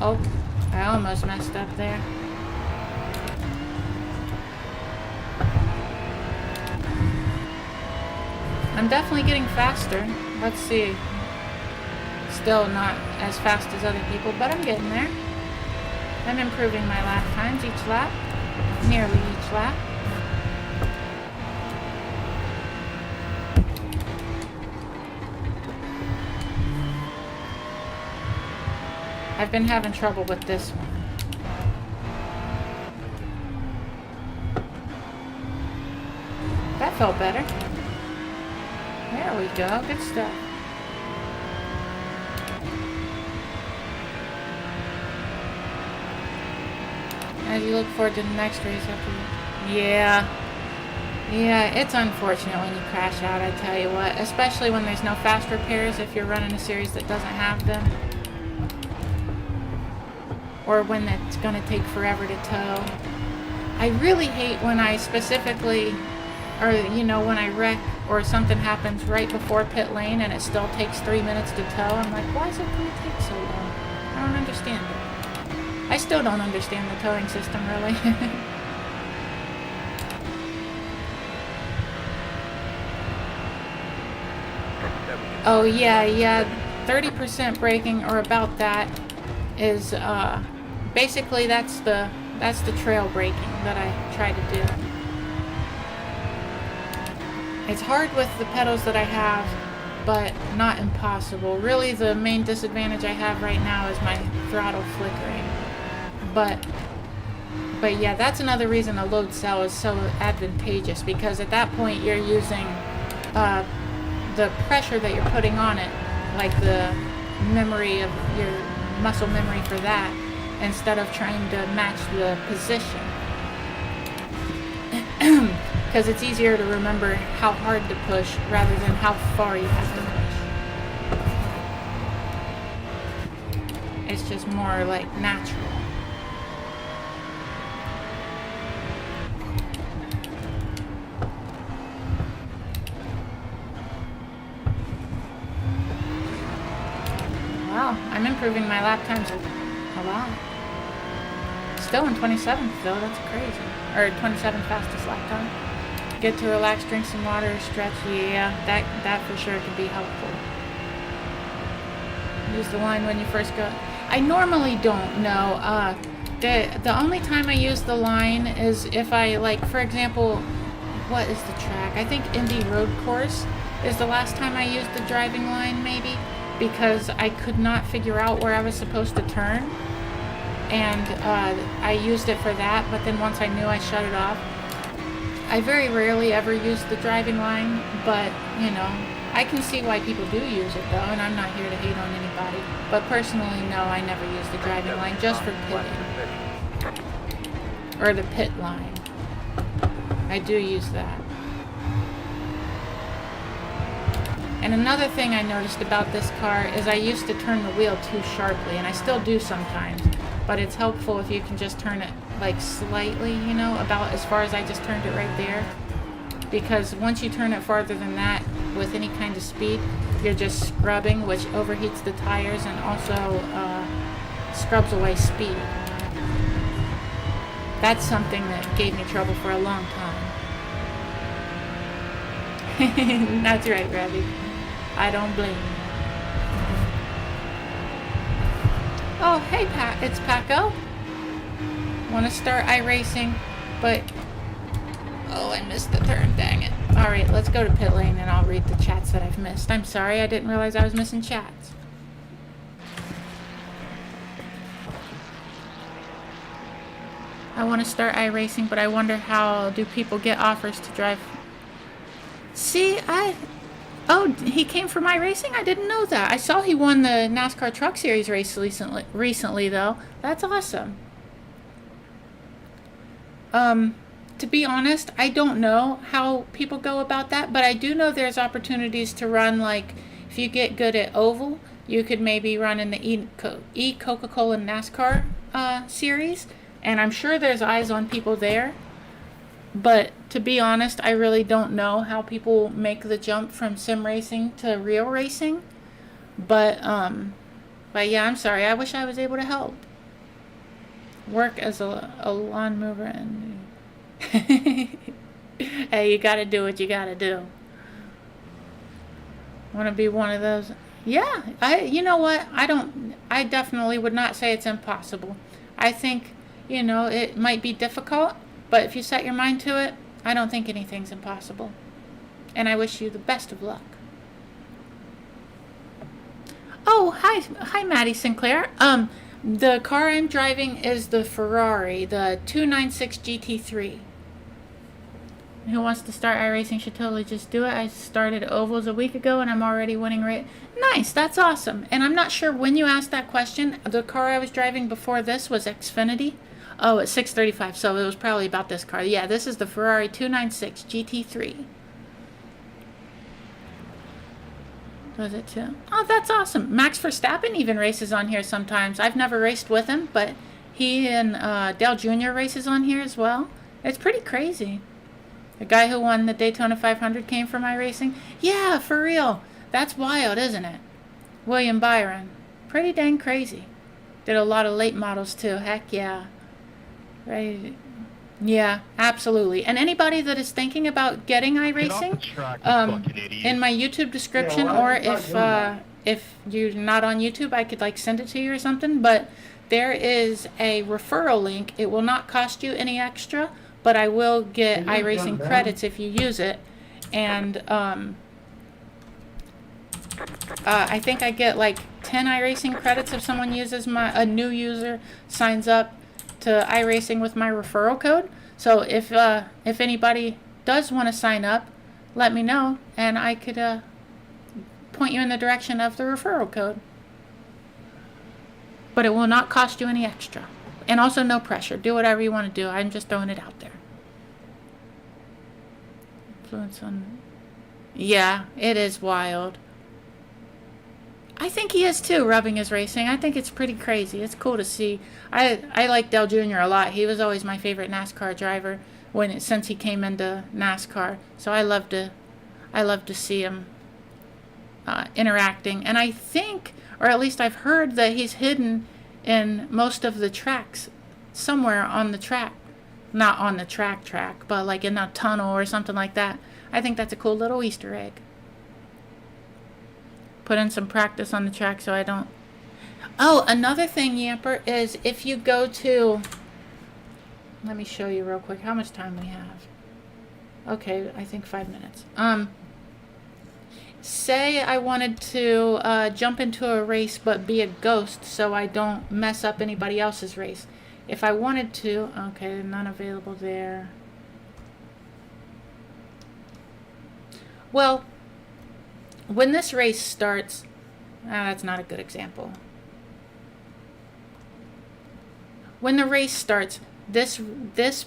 Oh, I almost messed up there. I'm definitely getting faster. Let's see. Still not as fast as other people, but I'm getting there. I'm improving my lap times each lap. Nearly each lap. I've been having trouble with this one. That felt better. There we go. Good stuff. As you look forward to the next race after. Yeah. Yeah, it's unfortunate when you crash out, I tell you what. Especially when there's no fast repairs if you're running a series that doesn't have them. Or when it's going to take forever to tow. I really hate when I specifically, or you know, when I wreck or something happens right before pit lane and it still takes 3 minutes to tow. I'm like, why is it going to take so long? I don't understand it. I still don't understand the towing system, really. Oh yeah, 30% braking or about that is basically that's the trail braking that I try to do. It's hard with the pedals that I have, but not impossible. Really, the main disadvantage I have right now is my throttle flickering. But yeah, that's another reason a load cell is so advantageous, because at that point you're using the pressure that you're putting on it, like the memory of your muscle memory for that, instead of trying to match the position. Because it's easier to remember how hard to push rather than how far you have to push. It's just more like natural. Wow, I'm improving my lap times a lot. Still in 27th though, that's crazy. Or 27th fastest lap time. Get to relax, drink some water, stretch. Yeah, that for sure could be helpful. Use the line when you first go. I normally don't know. The only time I use the line is if I, like, for example, what is the track? I think Indy Road Course is the last time I used the driving line, maybe, because I could not figure out where I was supposed to turn. And I used it for that, but then once I knew, I shut it off. I very rarely ever use the driving line, but, you know, I can see why people do use it, though, and I'm not here to hate on anybody. But personally, no, I never use the driving line, just for pitting. Or the pit line. I do use that. And another thing I noticed about this car is I used to turn the wheel too sharply, and I still do sometimes. But it's helpful if you can just turn it like slightly, you know, about as far as I just turned it right there. Because once you turn it farther than that with any kind of speed, you're just scrubbing, which overheats the tires and also scrubs away speed. That's something that gave me trouble for a long time. That's right, Ravi. I don't blame you. Oh, hey, it's Paco. Want to start iRacing, but... Oh, I missed the turn, dang it. Alright, let's go to pit lane and I'll read the chats that I've missed. I'm sorry, I didn't realize I was missing chats. I want to start iRacing, but I wonder how do people get offers to drive... See, Oh, he came from iRacing? I didn't know that. I saw he won the NASCAR Truck Series race recently though. That's awesome. To be honest, I don't know how people go about that, but I do know there's opportunities to run, like, if you get good at oval, you could maybe run in the Coca-Cola NASCAR series, and I'm sure there's eyes on people there. But to be honest, I really don't know how people make the jump from sim racing to real racing. But yeah, I'm sorry. I wish I was able to help. Work as a lawn mover and hey, you gotta do what you gotta do. Want to be one of those? Yeah, you know what? I definitely would not say it's impossible. I think, you know, it might be difficult. But if you set your mind to it, I don't think anything's impossible. And I wish you the best of luck. Oh, hi, Maddie Sinclair. The car I'm driving is the Ferrari, the 296 GT3. Who wants to start iRacing should totally just do it. I started ovals a week ago and I'm already winning Nice, that's awesome. And I'm not sure when you asked that question. The car I was driving before this was Xfinity. Oh, it's 635, so it was probably about this car. Yeah, this is the Ferrari 296 GT3. Was it too? Oh, that's awesome. Max Verstappen even races on here sometimes. I've never raced with him, but he and Dale Jr. races on here as well. It's pretty crazy. The guy who won the Daytona 500 came from iRacing. Yeah, for real. That's wild, isn't it? William Byron. Pretty dang crazy. Did a lot of late models too. Heck yeah. Right. Yeah, absolutely. And anybody that is thinking about getting iRacing, in my YouTube description, or if you're not on YouTube, I could like send it to you or something. But there is a referral link. It will not cost you any extra, but I will get iRacing credits if you use it. And I think I get like 10 iRacing credits if someone uses a new user signs up to iRacing with my referral code. So if anybody does want to sign up, let me know, and I could point you in the direction of the referral code. But it will not cost you any extra. And also no pressure. Do whatever you want to do. I'm just throwing it out there. Influence on... Yeah, it is wild. I think he is too, rubbing his racing. I think it's pretty crazy. It's cool to see. I like Dale Jr. a lot. He was always my favorite NASCAR driver since he came into NASCAR. So I love to see him interacting. And I think, or at least I've heard, that he's hidden in most of the tracks, somewhere on the track. Not on the track, but like in a tunnel or something like that. I think that's a cool little Easter egg. Put in some practice on the track so I don't... Oh, another thing, Yamper, is if you go to... Let me show you real quick how much time we have. Okay, I think 5 minutes. Say I wanted to jump into a race but be a ghost so I don't mess up anybody else's race. If I wanted to... Okay, none available there. Well... When this race starts, that's not a good example. When the race starts, this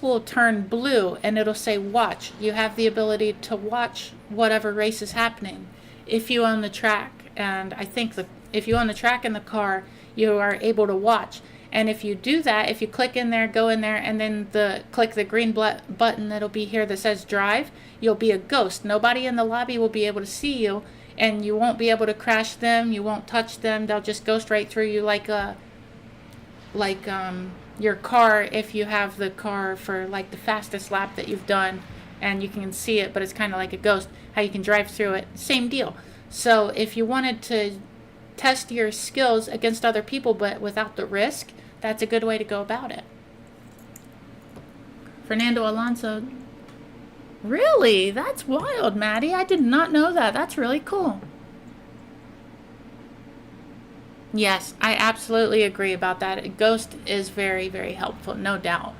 will turn blue and it'll say watch. You have the ability to watch whatever race is happening if you own the track. And I think if you own the track in the car, you are able to watch. And if you do that, if you click in there, go in there, and then click the green button that'll be here that says drive, you'll be a ghost. Nobody in the lobby will be able to see you. And you won't be able to crash them. You won't touch them. They'll just go straight through you like your car, if you have the car for like the fastest lap that you've done, and you can see it, but it's kind of like a ghost. How you can drive through it, same deal. So if you wanted to test your skills against other people, but without the risk, that's a good way to go about it. Fernando Alonso. Really? That's wild, Maddie. I did not know that. That's really cool. Yes, I absolutely agree about that. Ghost is very, very helpful, no doubt.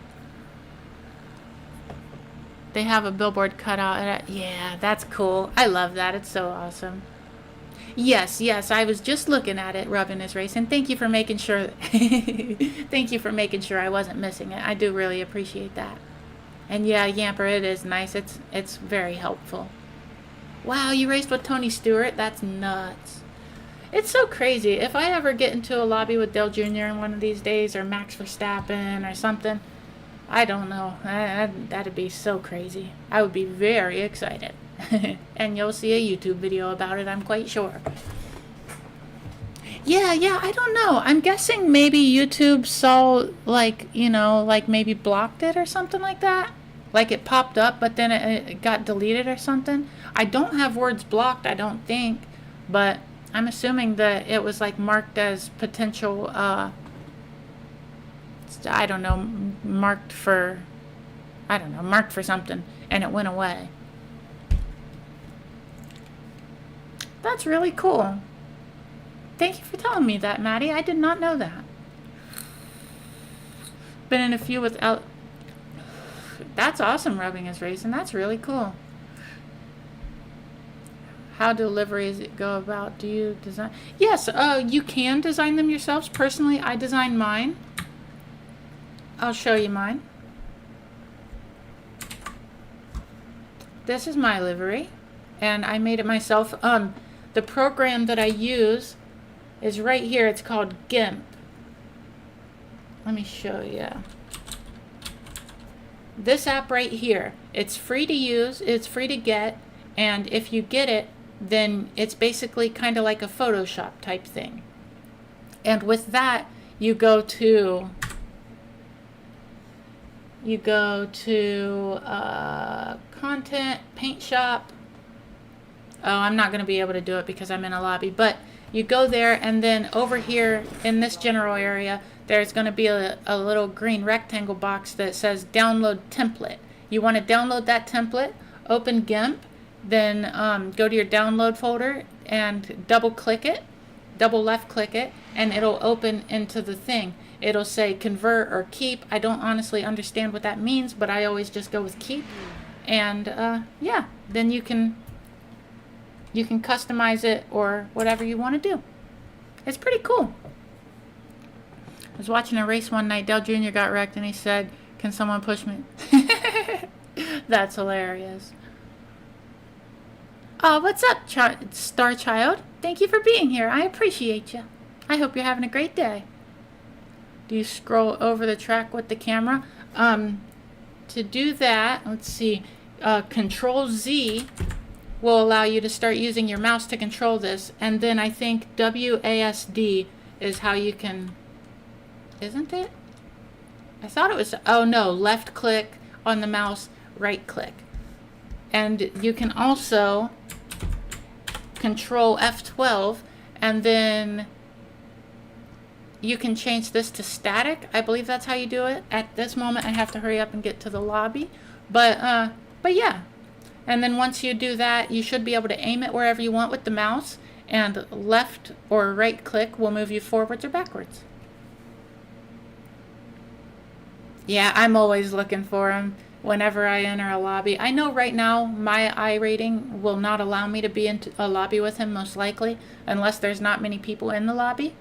They have a billboard cut out. Yeah, that's cool. I love that. It's so awesome. Yes, I was just looking at it, rubbing his race, and thank you for making sure. Thank you for making sure I wasn't missing it. I do really appreciate that. And yeah, Yamper, it is nice. It's very helpful. Wow, you raced with Tony Stewart? That's nuts. It's so crazy. If I ever get into a lobby with Dale Jr. in one of these days, or Max Verstappen or something, I don't know. That'd be so crazy. I would be very excited. And you'll see a YouTube video about it, I'm quite sure. Yeah, I don't know. I'm guessing maybe YouTube saw, like maybe blocked it or something like that. Like it popped up, but then it got deleted or something. I don't have words blocked, I don't think. But I'm assuming that it was like marked as potential, I don't know, marked for something, and it went away. That's really cool. Thank you for telling me that, Maddie. I did not know that. Been in a few with That's awesome, rubbing his racing. That's really cool. How do liveries go about? Do you design? Yes, you can design them yourselves. Personally, I design mine. I'll show you mine. This is my livery, and I made it myself. The program that I use is right here. It's called GIMP. Let me show you. This app right here, it's free to use, it's free to get, and if you get it, then it's basically kind of like a Photoshop type thing. And with that, you go to content, paint shop. Oh, I'm not going to be able to do it because I'm in a lobby, but you go there, and then over here in this general area, there's going to be a little green rectangle box that says download template. You want to download that template, open GIMP, then go to your download folder and double left click it, and it'll open into the thing. It'll say convert or keep. I don't honestly understand what that means, but I always just go with keep. And yeah, then you can customize it or whatever you want to do. It's pretty cool. I was watching a race one night. Dale Jr. got wrecked, and he said, "Can someone push me?" That's hilarious. Oh, what's up, Star Child? Thank you for being here. I appreciate you. I hope you're having a great day. Do you scroll over the track with the camera? To do that, let's see. Control Z will allow you to start using your mouse to control this, and then I think WASD is how you can. Isn't it? I thought it was. Oh no, left click on the mouse, right click. And you can also control F12, and then you can change this to static. I believe that's how you do it. At this moment I have to hurry up and get to the lobby. But yeah. And then once you do that, you should be able to aim it wherever you want with the mouse, and left or right click will move you forwards or backwards. Yeah, I'm always looking for him whenever I enter a lobby. I know right now my iRating will not allow me to be in a lobby with him, most likely, unless there's not many people in the lobby.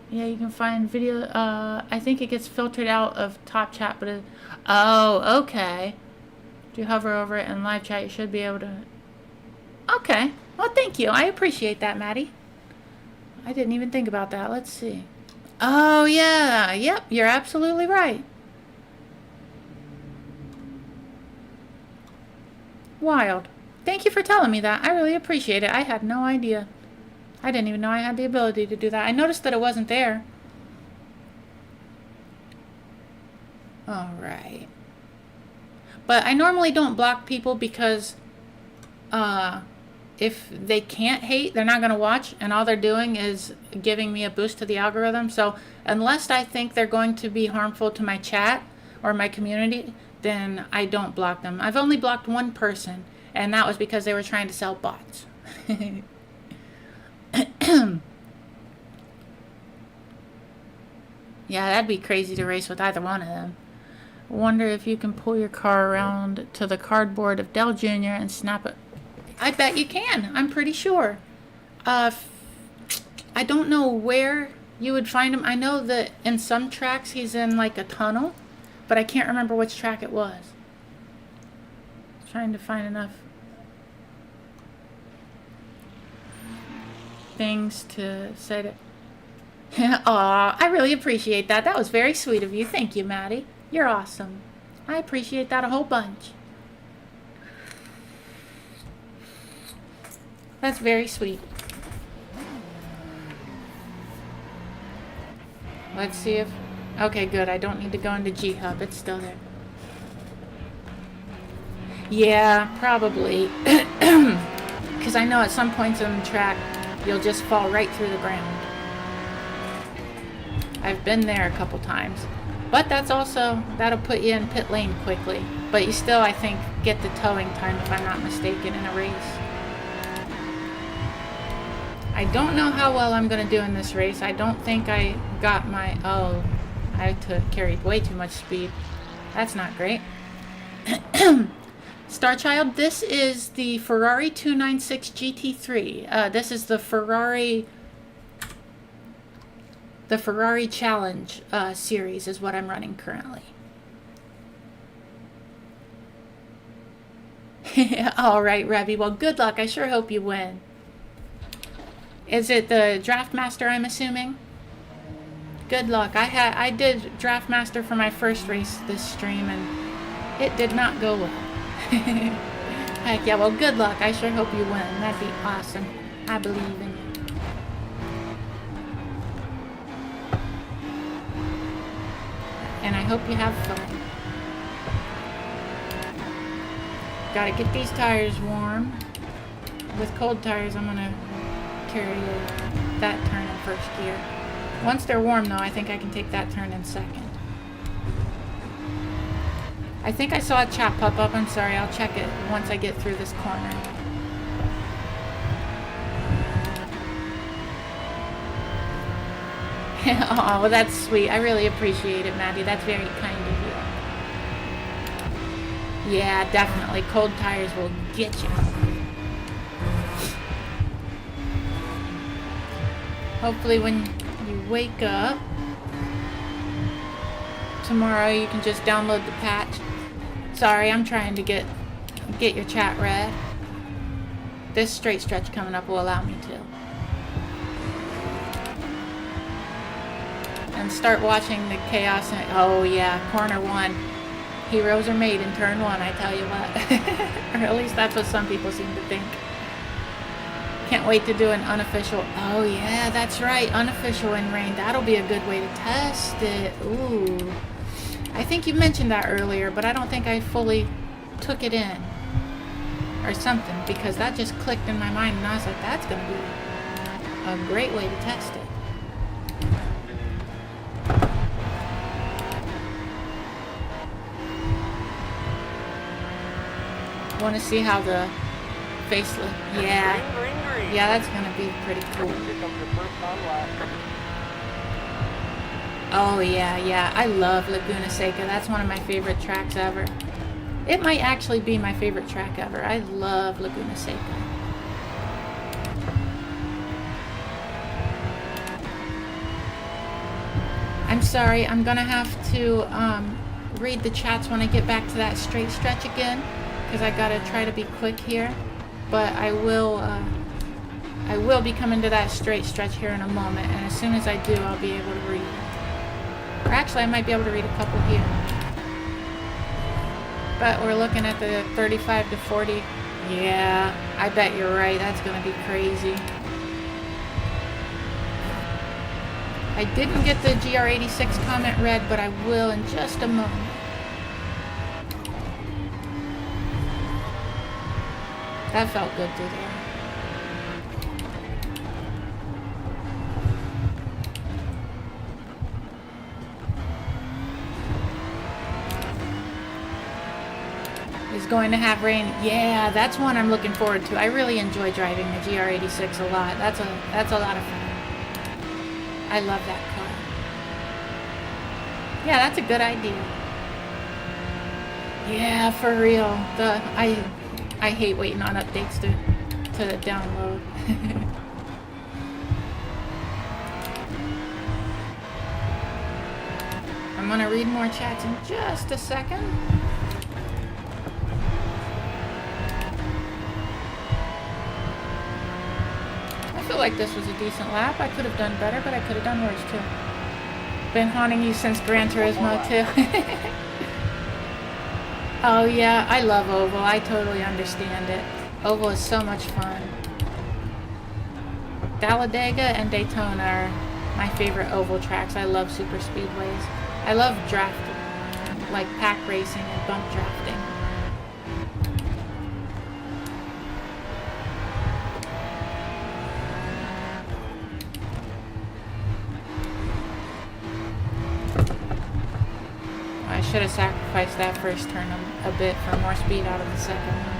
Yeah, you can find video. I think it gets filtered out of top chat, but oh, okay. If you hover over it in live chat, you should be able to. Okay. Well, thank you. I appreciate that, Maddie. I didn't even think about that. Let's see. Oh, yeah. Yep, you're absolutely right. Wild. Thank you for telling me that. I really appreciate it. I had no idea. I didn't even know I had the ability to do that. I noticed that it wasn't there. All right. But I normally don't block people because if they can't hate, they're not going to watch, and all they're doing is giving me a boost to the algorithm. So unless I think they're going to be harmful to my chat or my community, then I don't block them. I've only blocked one person, and that was because they were trying to sell bots. Yeah, that'd be crazy to race with either one of them. Wonder if you can pull your car around to the cardboard of Dell Jr. and snap it. I bet you can. I'm pretty sure. I don't know where you would find him. I know that in some tracks he's in like a tunnel, but I can't remember which track it was. Trying to find enough things to say to. Aw, I really appreciate that. That was very sweet of you. Thank you, Maddie. You're awesome. I appreciate that a whole bunch. That's very sweet. Let's see if... Okay, good. I don't need to go into G-Hub. It's still there. Yeah, probably. Because I know at some points on the track, you'll just fall right through the ground. I've been there a couple times. But that's also... That'll put you in pit lane quickly. But you still, I think, get the towing time, if I'm not mistaken, in a race. I don't know how well I'm going to do in this race. I don't think I got my... Oh, I carried way too much speed. That's not great. Starchild, this is the Ferrari 296 GT3. This is the Ferrari The Ferrari Challenge series is what I'm running currently. All right, Revy. Well, good luck. I sure hope you win. Is it the Draftmaster, I'm assuming? Good luck. I did Draftmaster for my first race this stream, and it did not go well. Heck yeah, well, good luck. I sure hope you win. That'd be awesome. I believe in you. And I hope you have fun. Gotta get these tires warm. With cold tires, I'm gonna carry that turn in first gear. Once they're warm, though, I think I can take that turn in second. I think I saw a chat pop up. I'm sorry, I'll check it once I get through this corner. Oh, well, that's sweet. I really appreciate it, Maddie. That's very kind of you. Yeah, definitely. Cold tires will get you. Hopefully when you wake up tomorrow, you can just download the patch. Sorry, I'm trying to get your chat read. This straight stretch coming up will allow me to. And start watching the chaos. Oh yeah, corner 1. Heroes are made in turn 1, I tell you what. Or at least that's what some people seem to think. Can't wait to do an unofficial. Oh yeah, that's right, unofficial in rain. That'll be a good way to test it. Ooh. I think you mentioned that earlier, but I don't think I fully took it in. Or something, because that just clicked in my mind and I was like, that's gonna be a great way to test it. Want to see how the facelift. Yeah. Yeah, that's going to be pretty cool. Oh, yeah. I love Laguna Seca. That's one of my favorite tracks ever. It might actually be my favorite track ever. I love Laguna Seca. I'm sorry. I'm going to have to read the chats when I get back to that straight stretch again. Because I gotta try to be quick here, but I will be coming to that straight stretch here in a moment, and as soon as I do, I'll be able to read. Or actually, I might be able to read a couple here. But we're looking at the 35 to 40. Yeah, I bet you're right. That's gonna be crazy. I didn't get the GR86 comment read, but I will in just a moment. That felt good to do. Is going to have rain. Yeah, that's one I'm looking forward to. I really enjoy driving the GR86 a lot. That's a lot of fun. I love that car. Yeah, that's a good idea. Yeah, for real. I hate waiting on updates to download. I'm gonna read more chats in just a second. I feel like this was a decent lap. I could have done better, but I could have done worse too. Been haunting you since Gran Turismo too. Oh yeah, I love Oval. I totally understand it. Oval is so much fun. Dega and Daytona are my favorite oval tracks. I love super speedways. I love drafting, like pack racing and bump drafting. I should have sacrificed that first turn a bit for more speed out of the second one.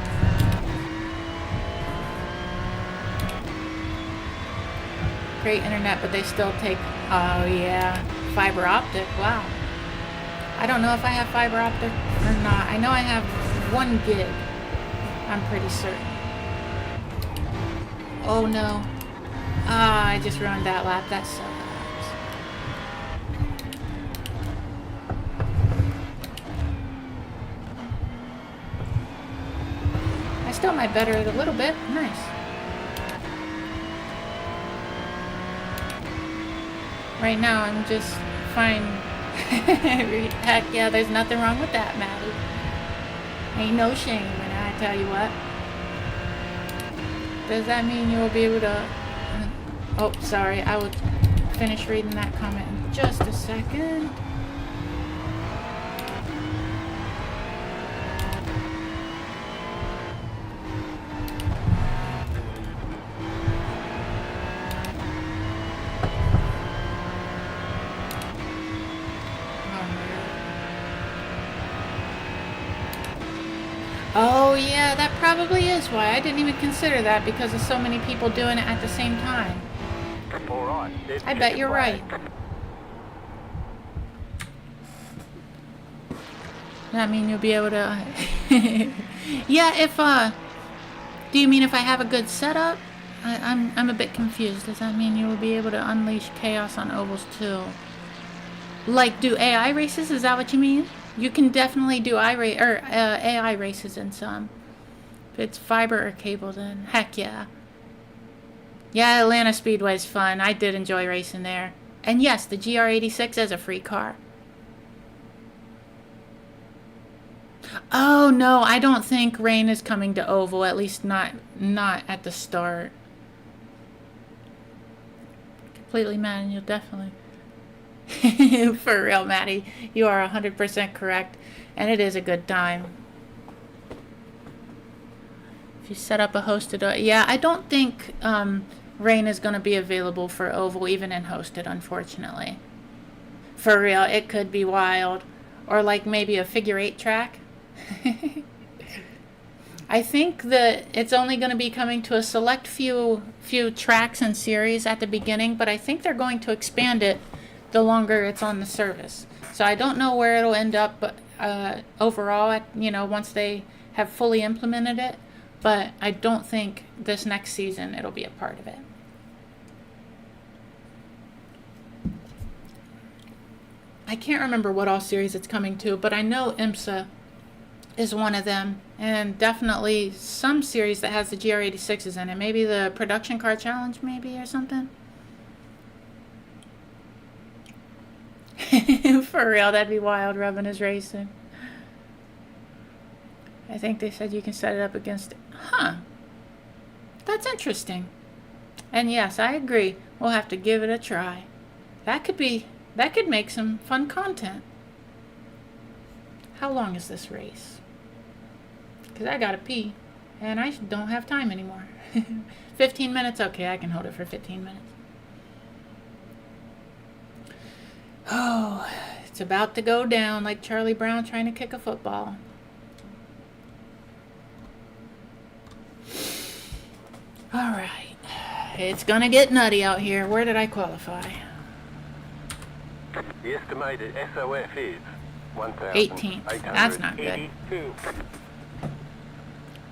Great internet, but they still take, oh yeah, fiber optic, wow. I don't know if I have fiber optic or not. I know I have 1 gig, I'm pretty certain. Oh no. Ah, I just ruined that lap, that sucks. still might better it a little bit. Nice. Right now, I'm just fine. Heck yeah, there's nothing wrong with that, Maddie. Ain't no shame, and I tell you what. Does that mean you will be able to... Oh, sorry, I will finish reading that comment in just a second. Oh yeah, that probably is why. I didn't even consider that because of so many people doing it at the same time. All right. I bet you're right. That mean you'll be able to... Yeah, if, do you mean if I have a good setup? I'm a bit confused. Does that mean you will be able to unleash chaos on ovals too? Like, do AI races? Is that what you mean? You can definitely do AI races in some. If it's fiber or cable, then heck yeah. Yeah, Atlanta Speedway's fun. I did enjoy racing there. And yes, the GR86 is a free car. Oh no, I don't think rain is coming to oval. At least not at the start. Completely mad, and you'll definitely... For real, Maddie, you are 100% correct, and it is a good time. If you set up a hosted... Yeah, I don't think rain is going to be available for oval, even in hosted, unfortunately. For real, it could be wild. Or like maybe a figure 8 track. I think that it's only going to be coming to a select few tracks and series at the beginning, but I think they're going to expand it the longer it's on the service. So I don't know where it'll end up, but overall, once they have fully implemented it, but I don't think this next season it'll be a part of it. I can't remember what all series it's coming to, but I know IMSA is one of them, and definitely some series that has the GR86s in it. Maybe the Production Car Challenge, maybe, or something. For real, that'd be wild. Rubbing his racing. I think they said you can set it up against... Huh. That's interesting. And yes, I agree. We'll have to give it a try. That could make some fun content. How long is this race? Because I gotta pee. And I don't have time anymore. 15 minutes? Okay, I can hold it for 15 minutes. Oh, it's about to go down like Charlie Brown trying to kick a football. All right. It's going to get nutty out here. Where did I qualify? The estimated SOF is 18th. That's not good. 1,882.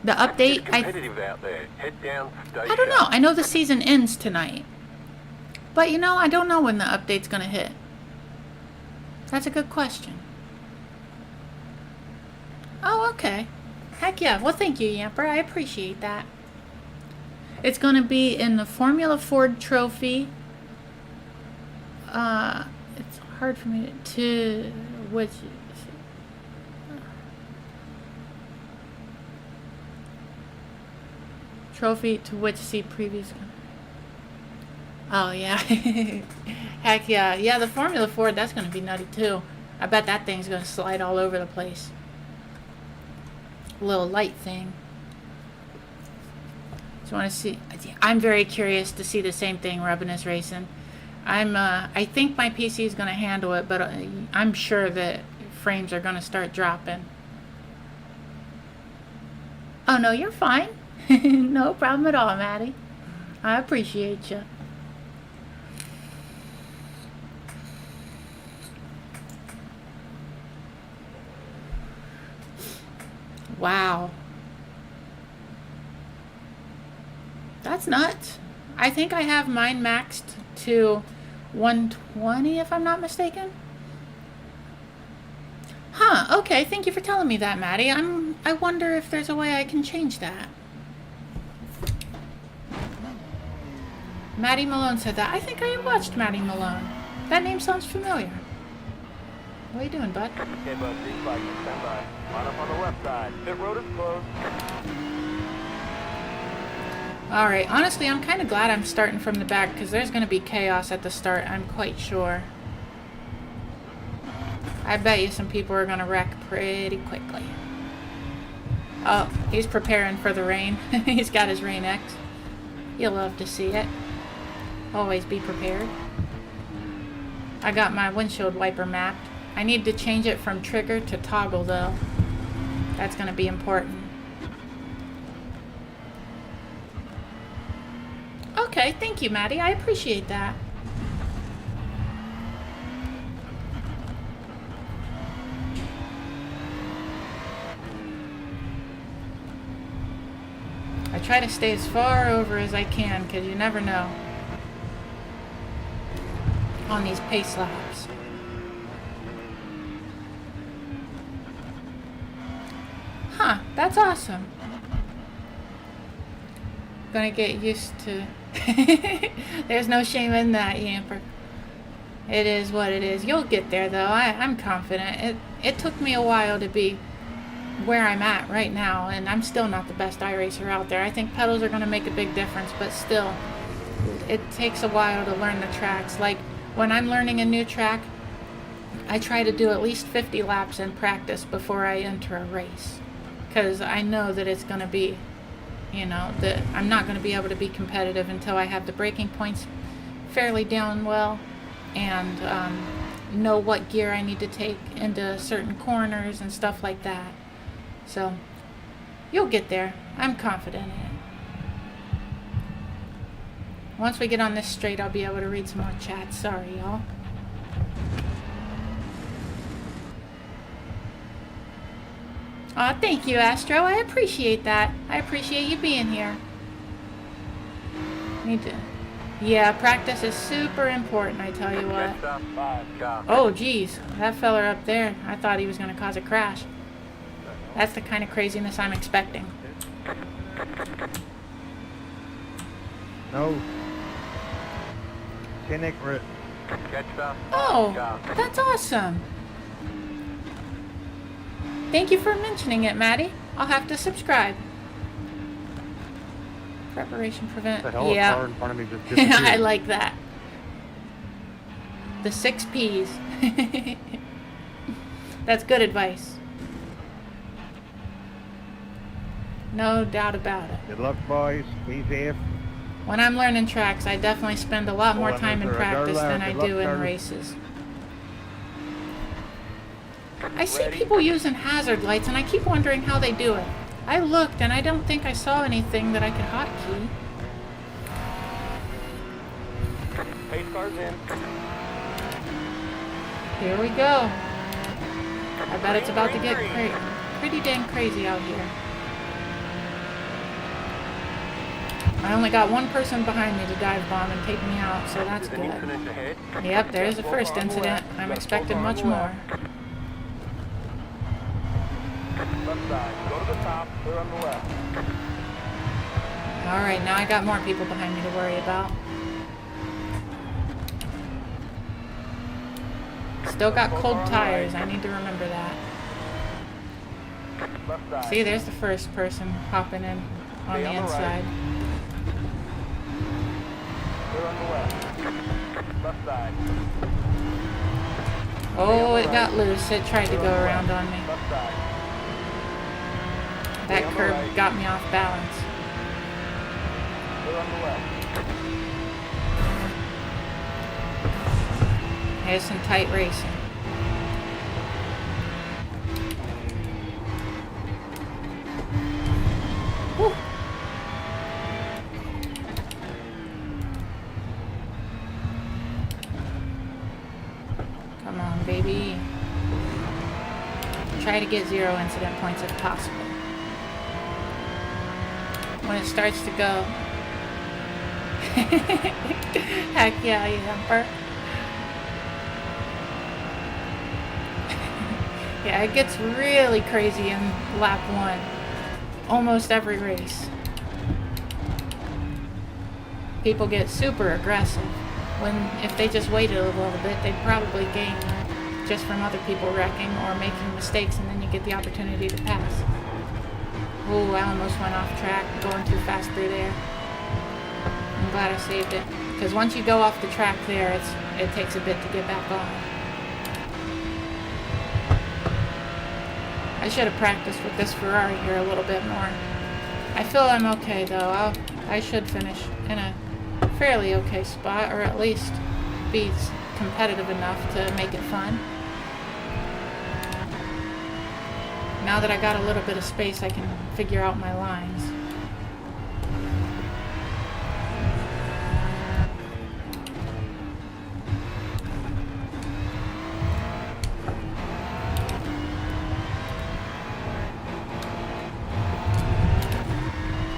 The update, It's competitive out there. Head down, stay I don't know. sharp. I know the season ends tonight. But, I don't know when the update's going to hit. That's a good question. Oh, okay. Heck yeah. Well, thank you, Yamper. I appreciate that. It's going to be in the Formula Ford Trophy. It's hard for me to... Which... Trophy to which see previous... Oh, yeah. Heck yeah. Yeah, the Formula Ford, that's going to be nutty, too. I bet that thing's going to slide all over the place. Little light thing. Just want to see... I'm very curious to see the same thing Rubbin is racing. I think my PC is going to handle it, but I'm sure that frames are going to start dropping. Oh, no, you're fine. No problem at all, Maddie. I appreciate you. Wow. That's nuts. I think I have mine maxed to 120 if I'm not mistaken. Huh, okay, thank you for telling me that, Maddie. I'm I wonder if there's a way I can change that. Maddie Malone said that. I think I watched Maddie Malone. That name sounds familiar. What are you doing, bud? Okay, bud, green flag, stand by. Line up on the left side. Pit road is closed. Alright, honestly, I'm kind of glad I'm starting from the back because there's going to be chaos at the start, I'm quite sure. I bet you some people are going to wreck pretty quickly. Oh, he's preparing for the rain. He's got his Rain X. You'll love to see it. Always be prepared. I got my windshield wiper mapped. I need to change it from trigger to toggle though. That's going to be important. Okay, thank you, Maddie. I appreciate that. I try to stay as far over as I can because you never know on these pace laps. Huh, that's awesome. Gonna get used to... There's no shame in that, Yamper. It is what it is. You'll get there, though. I'm confident. It took me a while to be where I'm at right now, and I'm still not the best iRacer out there. I think pedals are going to make a big difference, but still, it takes a while to learn the tracks. Like, when I'm learning a new track, I try to do at least 50 laps in practice before I enter a race, because I know that it's going to be, you know, that I'm not going to be able to be competitive until I have the braking points fairly down well and know what gear I need to take into certain corners and stuff like that. So, you'll get there. I'm confident in it. Once we get on this straight, I'll be able to read some more chats. Sorry, y'all. Aw, thank you, Astro. I appreciate that. I appreciate you being here. Need to... Yeah, practice is super important, I tell you what. Oh, geez. That fella up there, I thought he was going to cause a crash. That's the kind of craziness I'm expecting. No. Cynic. Oh, that's awesome. Thank you for mentioning it, Maddie. I'll have to subscribe. Preparation prevent. The hell yeah. car in front of me just disappeared. I like that. The 6 P's. That's good advice. No doubt about it. Good luck, boys. Be safe. When I'm learning tracks, I definitely spend a lot more Oh, time in another practice Darla. than I Good luck, do in Darla. races. I see people using hazard lights, and I keep wondering how they do it. I looked, and I don't think I saw anything that I could hotkey. Pace car's in. Here we go. I bet it's about to get pretty dang crazy out here. I only got one person behind me to dive bomb and take me out, so that's There's an good. incident ahead. Yep, there's the first incident. I'm expecting much more. Left side. Go to the top. Clear on the left. Alright, now I got more people behind me to worry about. Still got cold tires. I need to remember that. Left side. See, there's the first person hopping in on Stay the on the inside. Clear on the left. Left side. Oh, it got loose. It tried to go around on me. Left side. That curb got me off balance. Clear on the left. There's some tight racing. Whew. Come on, baby. Try to get 0 incident points if possible. When it starts to go. Heck yeah, you Yumper. Yeah, it gets really crazy in lap 1. Almost every race. People get super aggressive. If they just waited a little bit, they'd probably gain just from other people wrecking or making mistakes, and then you get the opportunity to pass. Ooh, I almost went off track, going too fast through there. I'm glad I saved it. Because once you go off the track there, it takes a bit to get back on. I should have practiced with this Ferrari here a little bit more. I feel I'm okay though. I should finish in a fairly okay spot, or at least be competitive enough to make it fun. Now that I got a little bit of space, I can figure out my lines.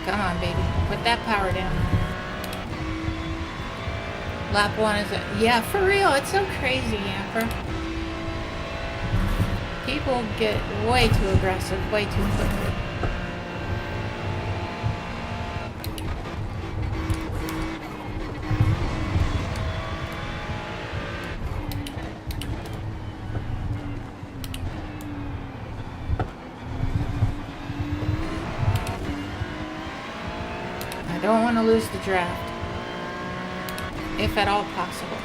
Come on, baby. Put that power down. Lap 1 is yeah, for real. It's so crazy, Amper. People get way too aggressive, way too quickly. I don't want to lose the draft, if at all possible.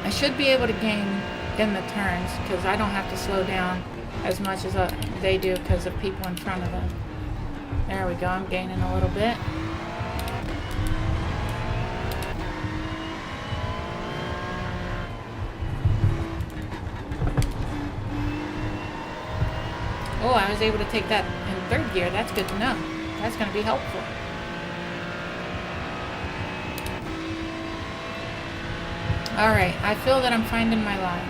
I should be able to gain in the turns because I don't have to slow down as much as they do because of people in front of them. There we go, I'm gaining a little bit. Oh, I was able to take that in 3rd gear. That's good to know. That's going to be helpful. Alright, I feel that I'm finding my line.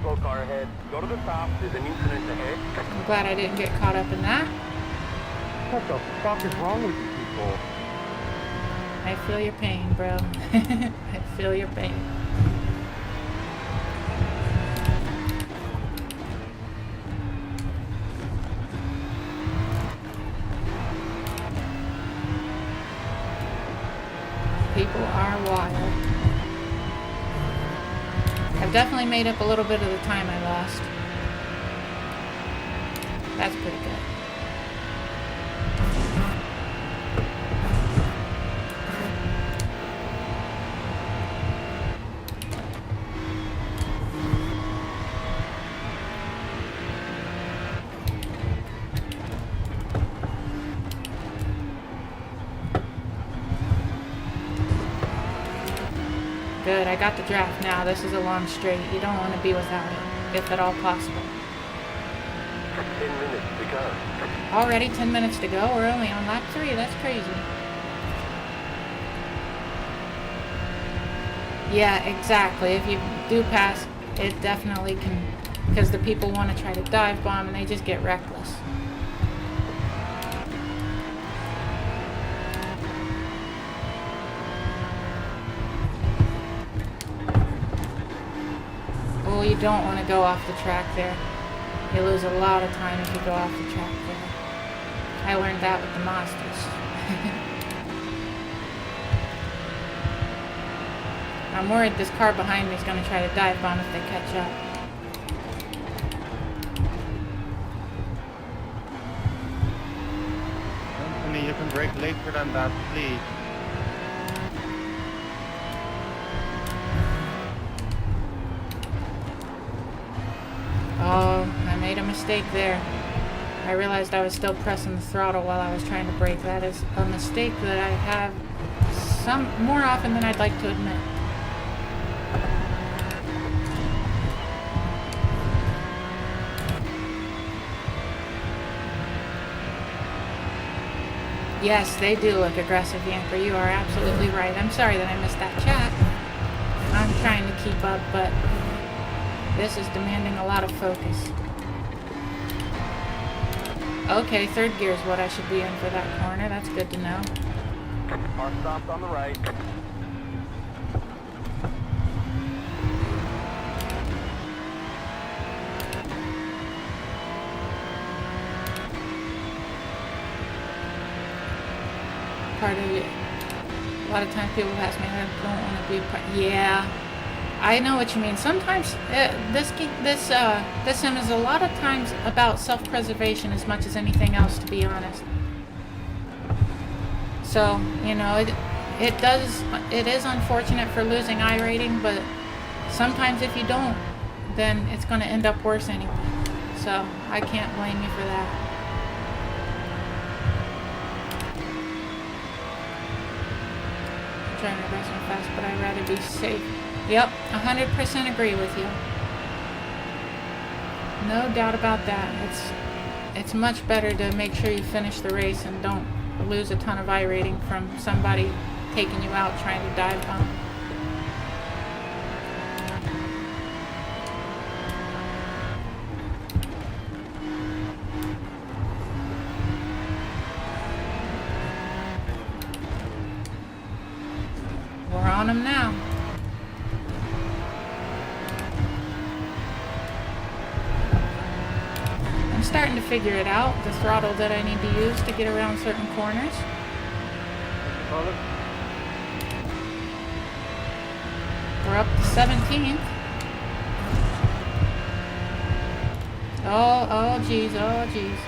Slow car ahead. Go to the top. There's an incident ahead. I'm glad I didn't get caught up in that. What the fuck is wrong with you people? I feel your pain, bro. I feel your pain. People are wild. I've definitely made up a little bit of the time I lost. That's pretty good. Good, I got the draft now. This is a long straight. You don't want to be without it, if at all possible. 10 minutes to go. Already 10 minutes to go? We're only on lap 3. That's crazy. Yeah, exactly. If you do pass, it definitely can, because the people want to try to dive bomb and they just get reckless. Oh, you don't want to go off the track there. You lose a lot of time if you go off the track there. I learned that with the Mazdas. I'm worried this car behind me is going to try to dive bomb if they catch up. Anthony, you can brake later than that, please. Oh, I made a mistake there. I realized I was still pressing the throttle while I was trying to brake. That is a mistake that I have more often than I'd like to admit. Yes, they do look aggressive, Yamper. You are absolutely right. I'm sorry that I missed that chat. I'm trying to keep up, but this is demanding a lot of focus. Okay, third gear is what I should be in for that corner. That's good to know. Car stops on the right. Part of it. A lot of times people ask me, I don't want to be part. Yeah, I know what you mean. Sometimes this sim is a lot of times about self-preservation as much as anything else, to be honest. So you know, it is unfortunate for losing iRating, but sometimes if you don't, then it's going to end up worse anyway. So I can't blame you for that. Trying to rest fast, but I'd rather be safe. Yep, 100% agree with you. No doubt about that. It's much better to make sure you finish the race and don't lose a ton of iRating from somebody taking you out trying to dive bomb. We're on them now. I'm starting to figure it out, the throttle that I need to use to get around certain corners. We're up to 17th. Oh geez, oh geez.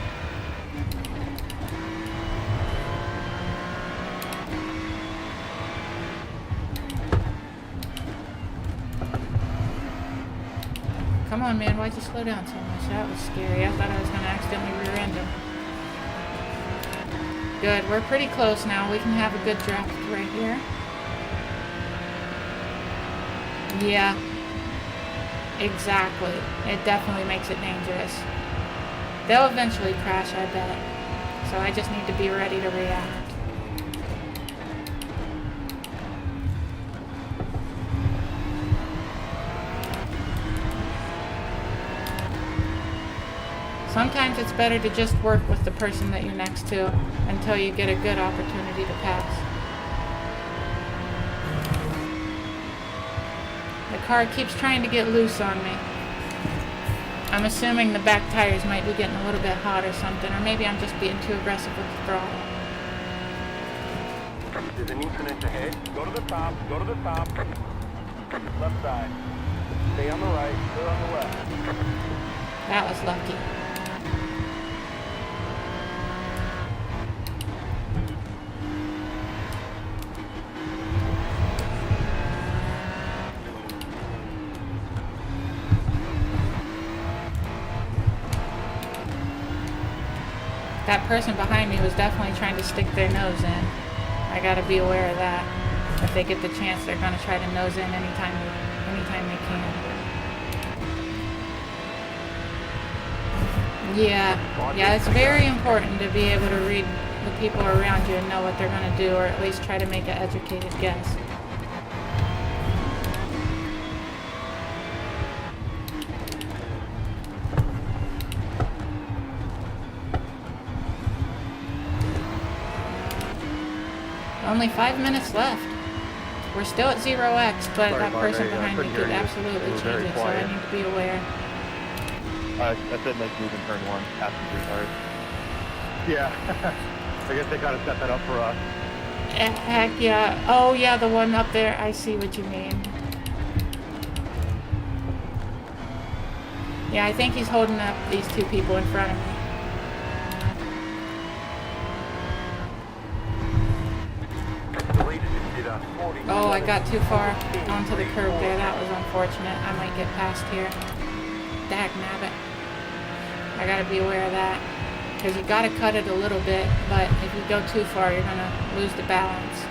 Come on, man, why'd you slow down so much? That was scary. I thought I was going to accidentally rear end him. Good, we're pretty close now. We can have a good draft right here. Yeah, exactly. It definitely makes it dangerous. They'll eventually crash, I bet. So I just need to be ready to react. Sometimes it's better to just work with the person that you're next to until you get a good opportunity to pass. The car keeps trying to get loose on me. I'm assuming the back tires might be getting a little bit hot or something, or maybe I'm just being too aggressive with the throttle. There's an incident ahead. Go to the top. Go to the top. Left side. Stay on the right. Clear on the left. That was lucky. That person behind me was definitely trying to stick their nose in. I gotta be aware of that. If they get the chance, they're gonna try to nose in anytime they can. Yeah, it's very important to be able to read the people around you and know what they're gonna do, or at least try to make an educated guess. Only 5 minutes left. We're still at 0x, but Sorry, that person Mark, I behind me couldn't could hear you. absolutely It was change very it, so I quiet. need to be aware. I said make move in turn one, passenger cars. Yeah. I guess they gotta set that up for us. Heck yeah. Oh yeah, the one up there. I see what you mean. Yeah, I think he's holding up these two people in front of me. Oh, I got too far onto the curb there. That was unfortunate. I might get past here. Dag nabbit. I gotta be aware of that. Because you gotta cut it a little bit, but if you go too far, you're gonna lose the balance.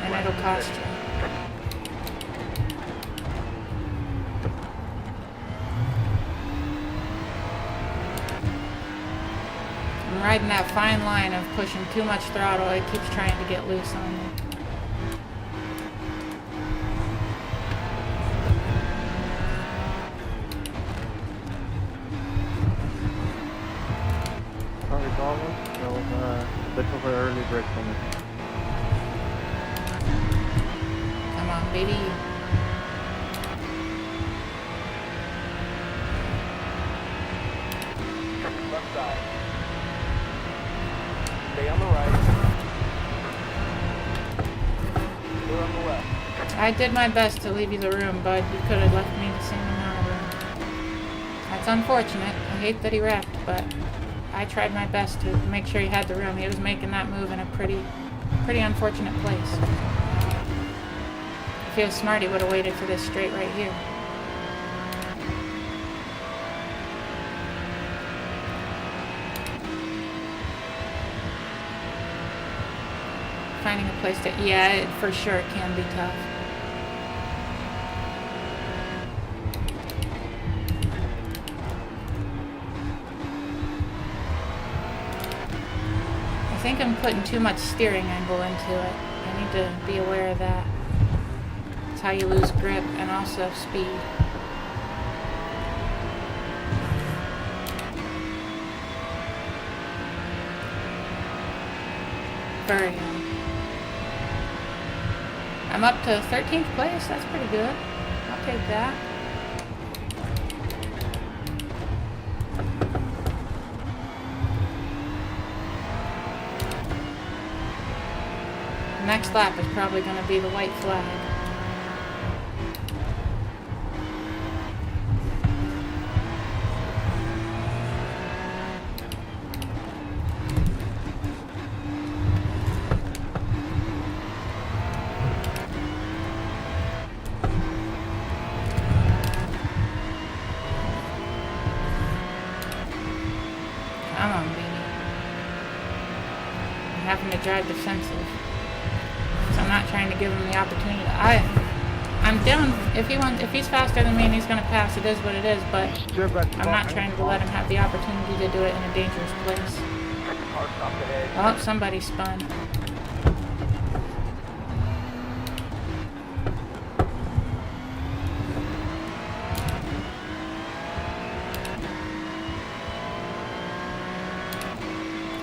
And it'll cost you. I'm riding that fine line of pushing too much throttle. It keeps trying to get loose on me. all of us, so let's over early break from it. Come on, baby. Left side. Stay on the right. Clear on the left. I did my best to leave you the room, bud. You could have left me the same amount of room. That's unfortunate. I hate that he wrecked, but I tried my best to make sure he had the room. He was making that move in a pretty unfortunate place. If he was smart, he would have waited for this straight right here. Finding a place to, yeah, it for sure can be tough. I think I'm putting too much steering angle into it. I need to be aware of that. It's how you lose grip and also speed. Very good. I'm up to 13th place. That's pretty good. I'll take that. Next lap is probably going to be the white flag. Come on, baby. I'm having to drive defensive. So I'm not trying to give him the opportunity. I'm down. If he's faster than me and he's going to pass, it is what it is, but I'm not trying to let him have the opportunity to do it in a dangerous place. Car stopped ahead. Oh, somebody spun.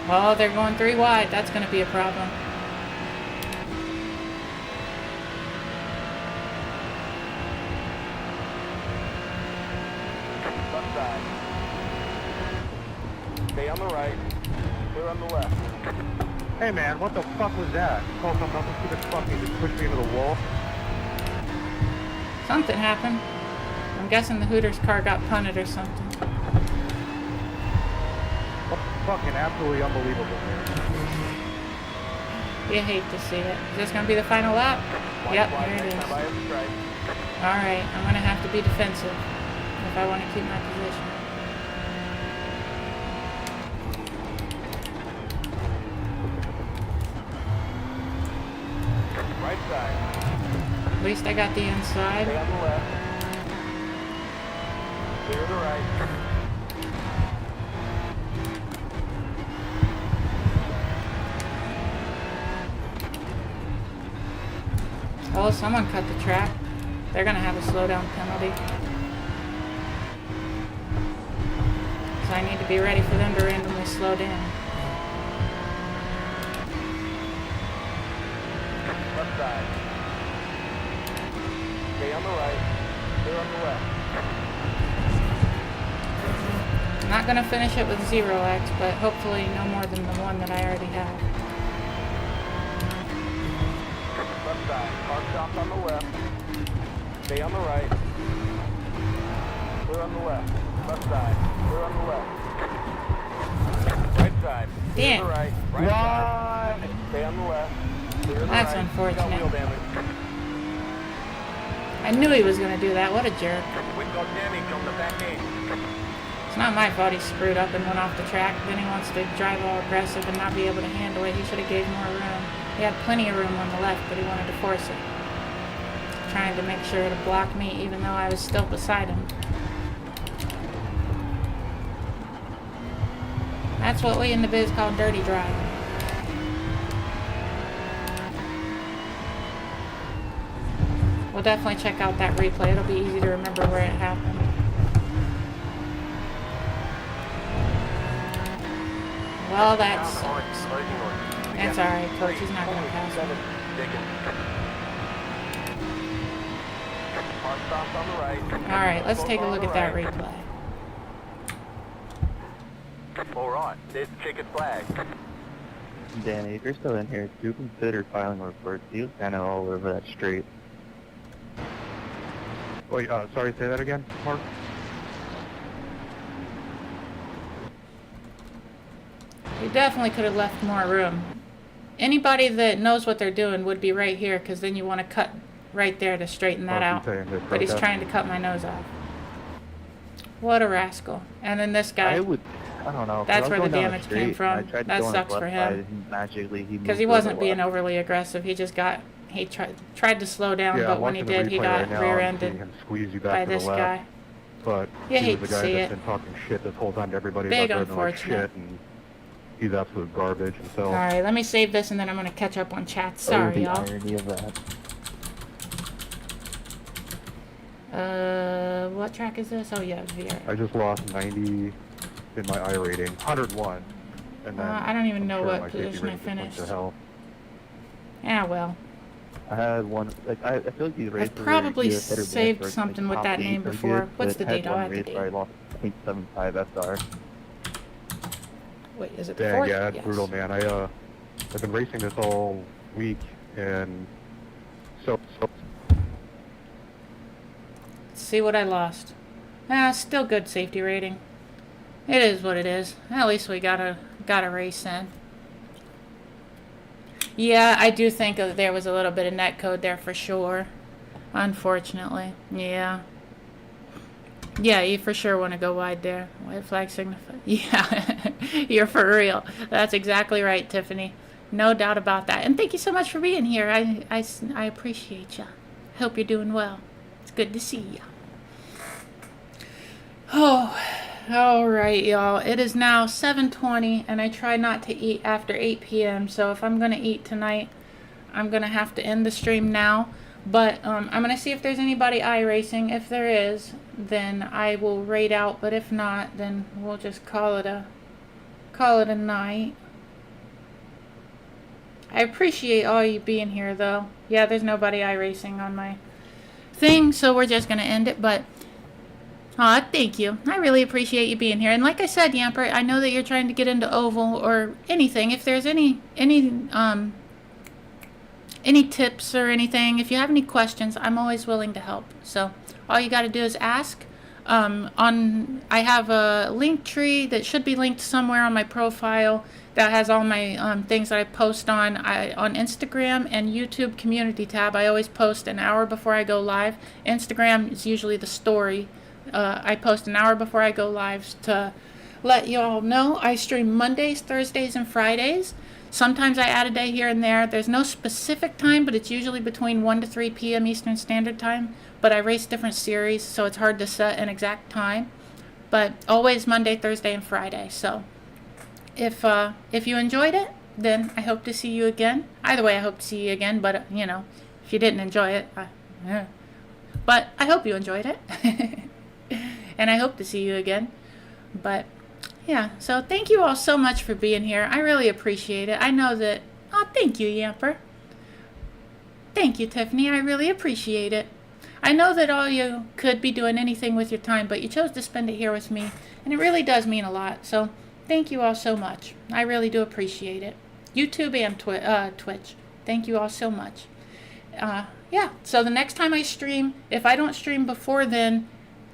Oh, they're going 3 wide. That's going to be a problem. Left side. Stay on the right. Clear on the left. Hey man, what the fuck was that? Call something up and stupid fucking just pushed me into the wall. Something happened. I'm guessing the Hooters car got punted or something. Fucking absolutely unbelievable. You hate to see it. Is this going to be the final lap? Yep, there it is. Alright, I'm going to have to be defensive if I want to keep my position. Right side. At least I got the inside. Stay on the left. Clear the right. Oh, someone cut the track. They're going to have a slowdown penalty. So I need to be ready for them to randomly slow down. Left side. Stay on the right. Clear on the left. I'm not going to finish it with 0x, but hopefully no more than the one that I already have. Left side. Car stopped on the left. Stay on the right. Clear on the left. Left side. Clear on the left. Right side. Clear Damn. on the right. Right side. Stay on the left. Clear the That's right. unfortunate. No wheel damage. I knew he was going to do that. What a jerk. We got damage on the back end. It's not my fault he screwed up and went off the track. Then he wants to drive all aggressive and not be able to handle it. He should have gave more room. He had plenty of room on the left, but he wanted to force it. Trying to make sure to block me even though I was still beside him. That's what we in the biz call dirty driving. We'll definitely check out that replay. It'll be easy to remember where it happened. Well, that Down sucks. on, closing on. That's alright, Coach. He's not going to pass me. Digging. Hard stops on the right. Alright, let's take a On look the at that right. replay. All right, there's the checkered flag. Danny, if you're still in here, do consider filing a report. He was kind of all over that street. Wait, sorry, say that again, Mark? You definitely could have left more room. Anybody that knows what they're doing would be right here, because then you want to cut right there to straighten that out. But he's trying to cut my nose off. What a rascal. And then this guy. I don't know. 'cause That's I was where the going down damage street, came and from. I tried to That go on sucks his for left him. side, and magically he Because he moved to the wasn't being left. overly aggressive. He just got, he tried to slow down, Yeah, but when he watching the did, he replay got right now, I'm rear-ended seeing him squeeze you back by to the this left. guy. But You he hate was to the guy see that's it. been talking shit this whole time to everybody Big about driving like unfortunate. shit, and he's absolute garbage himself. Alright, let me save this and then I'm going to catch up on chat. Oh, Sorry, the y'all. irony of that. What track is this? Oh, yeah, VR. I just lost 90 in my I rating, 101, and then I don't even I'm know sure what my safety position I rating just went finished. to hell. Yeah, well. I had one, like, I feel like these races I've probably were either hit or miss, saved or, like, something with top that 8 name are before. good, What's but the I had date? I'll one have the race date. where I lost 0.75 SR. Wait, is it the Dang, 4th? yeah, that's Yes. brutal, man. I've been racing this all week, and so Let's see what I lost. Still good safety rating. It is what it is. At least we got a race in. Yeah, I do think that there was a little bit of netcode there for sure. Unfortunately. Yeah. Yeah, you for sure want to go wide there. White flag signifies. Yeah, you're for real. That's exactly right, Tiffany. No doubt about that. And thank you so much for being here. I appreciate you. Hope you're doing well. It's good to see you. Oh, all right, y'all. It is now 7:20, and I try not to eat after 8 p.m. So if I'm gonna eat tonight, I'm gonna have to end the stream now. But I'm gonna see if there's anybody iRacing. If there is, then I will raid out. But if not, then we'll just call it a night. I appreciate all you being here, though. Yeah, there's nobody iRacing on my thing, so we're just gonna end it. But thank you. I really appreciate you being here. And like I said, Yamper, I know that you're trying to get into oval or anything. If there's any tips or anything, if you have any questions, I'm always willing to help. So all you got to do is ask. I have a Linktree that should be linked somewhere on my profile that has all my things that I post on Instagram and YouTube community tab. I always post an hour before I go live. Instagram is usually the story. I post an hour before I go live to let you all know. I stream Mondays, Thursdays, and Fridays. Sometimes I add a day here and there. There's no specific time, but it's usually between 1 to 3 p.m. Eastern Standard Time. But I race different series, so it's hard to set an exact time. But always Monday, Thursday, and Friday. So if you enjoyed it, then I hope to see you again. Either way, I hope to see you again. But, if you didn't enjoy it, but I hope you enjoyed it. And I hope to see you again. But yeah, so thank you all so much for being here. I really appreciate it. I know that... Oh, thank you, Yamper. Thank you, Tiffany. I really appreciate it. I know that all you could be doing anything with your time, but you chose to spend it here with me, and it really does mean a lot. So thank you all so much. I really do appreciate it. YouTube and Twitch. Thank you all so much. Yeah, so the next time I stream, if I don't stream before then,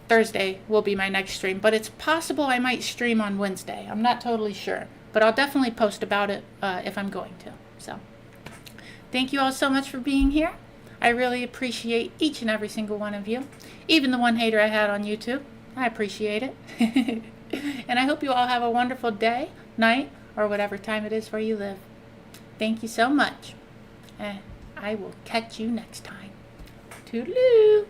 Thursday will be my next stream, but it's possible I might stream on Wednesday. I'm not totally sure, but I'll definitely post about it if I'm going to. So thank you all so much for being here. I really appreciate each and every single one of you, even the one hater I had on YouTube. I appreciate it. And I hope you all have a wonderful day, night, or whatever time it is where you live. Thank you so much. I will catch you next time. Toodaloo.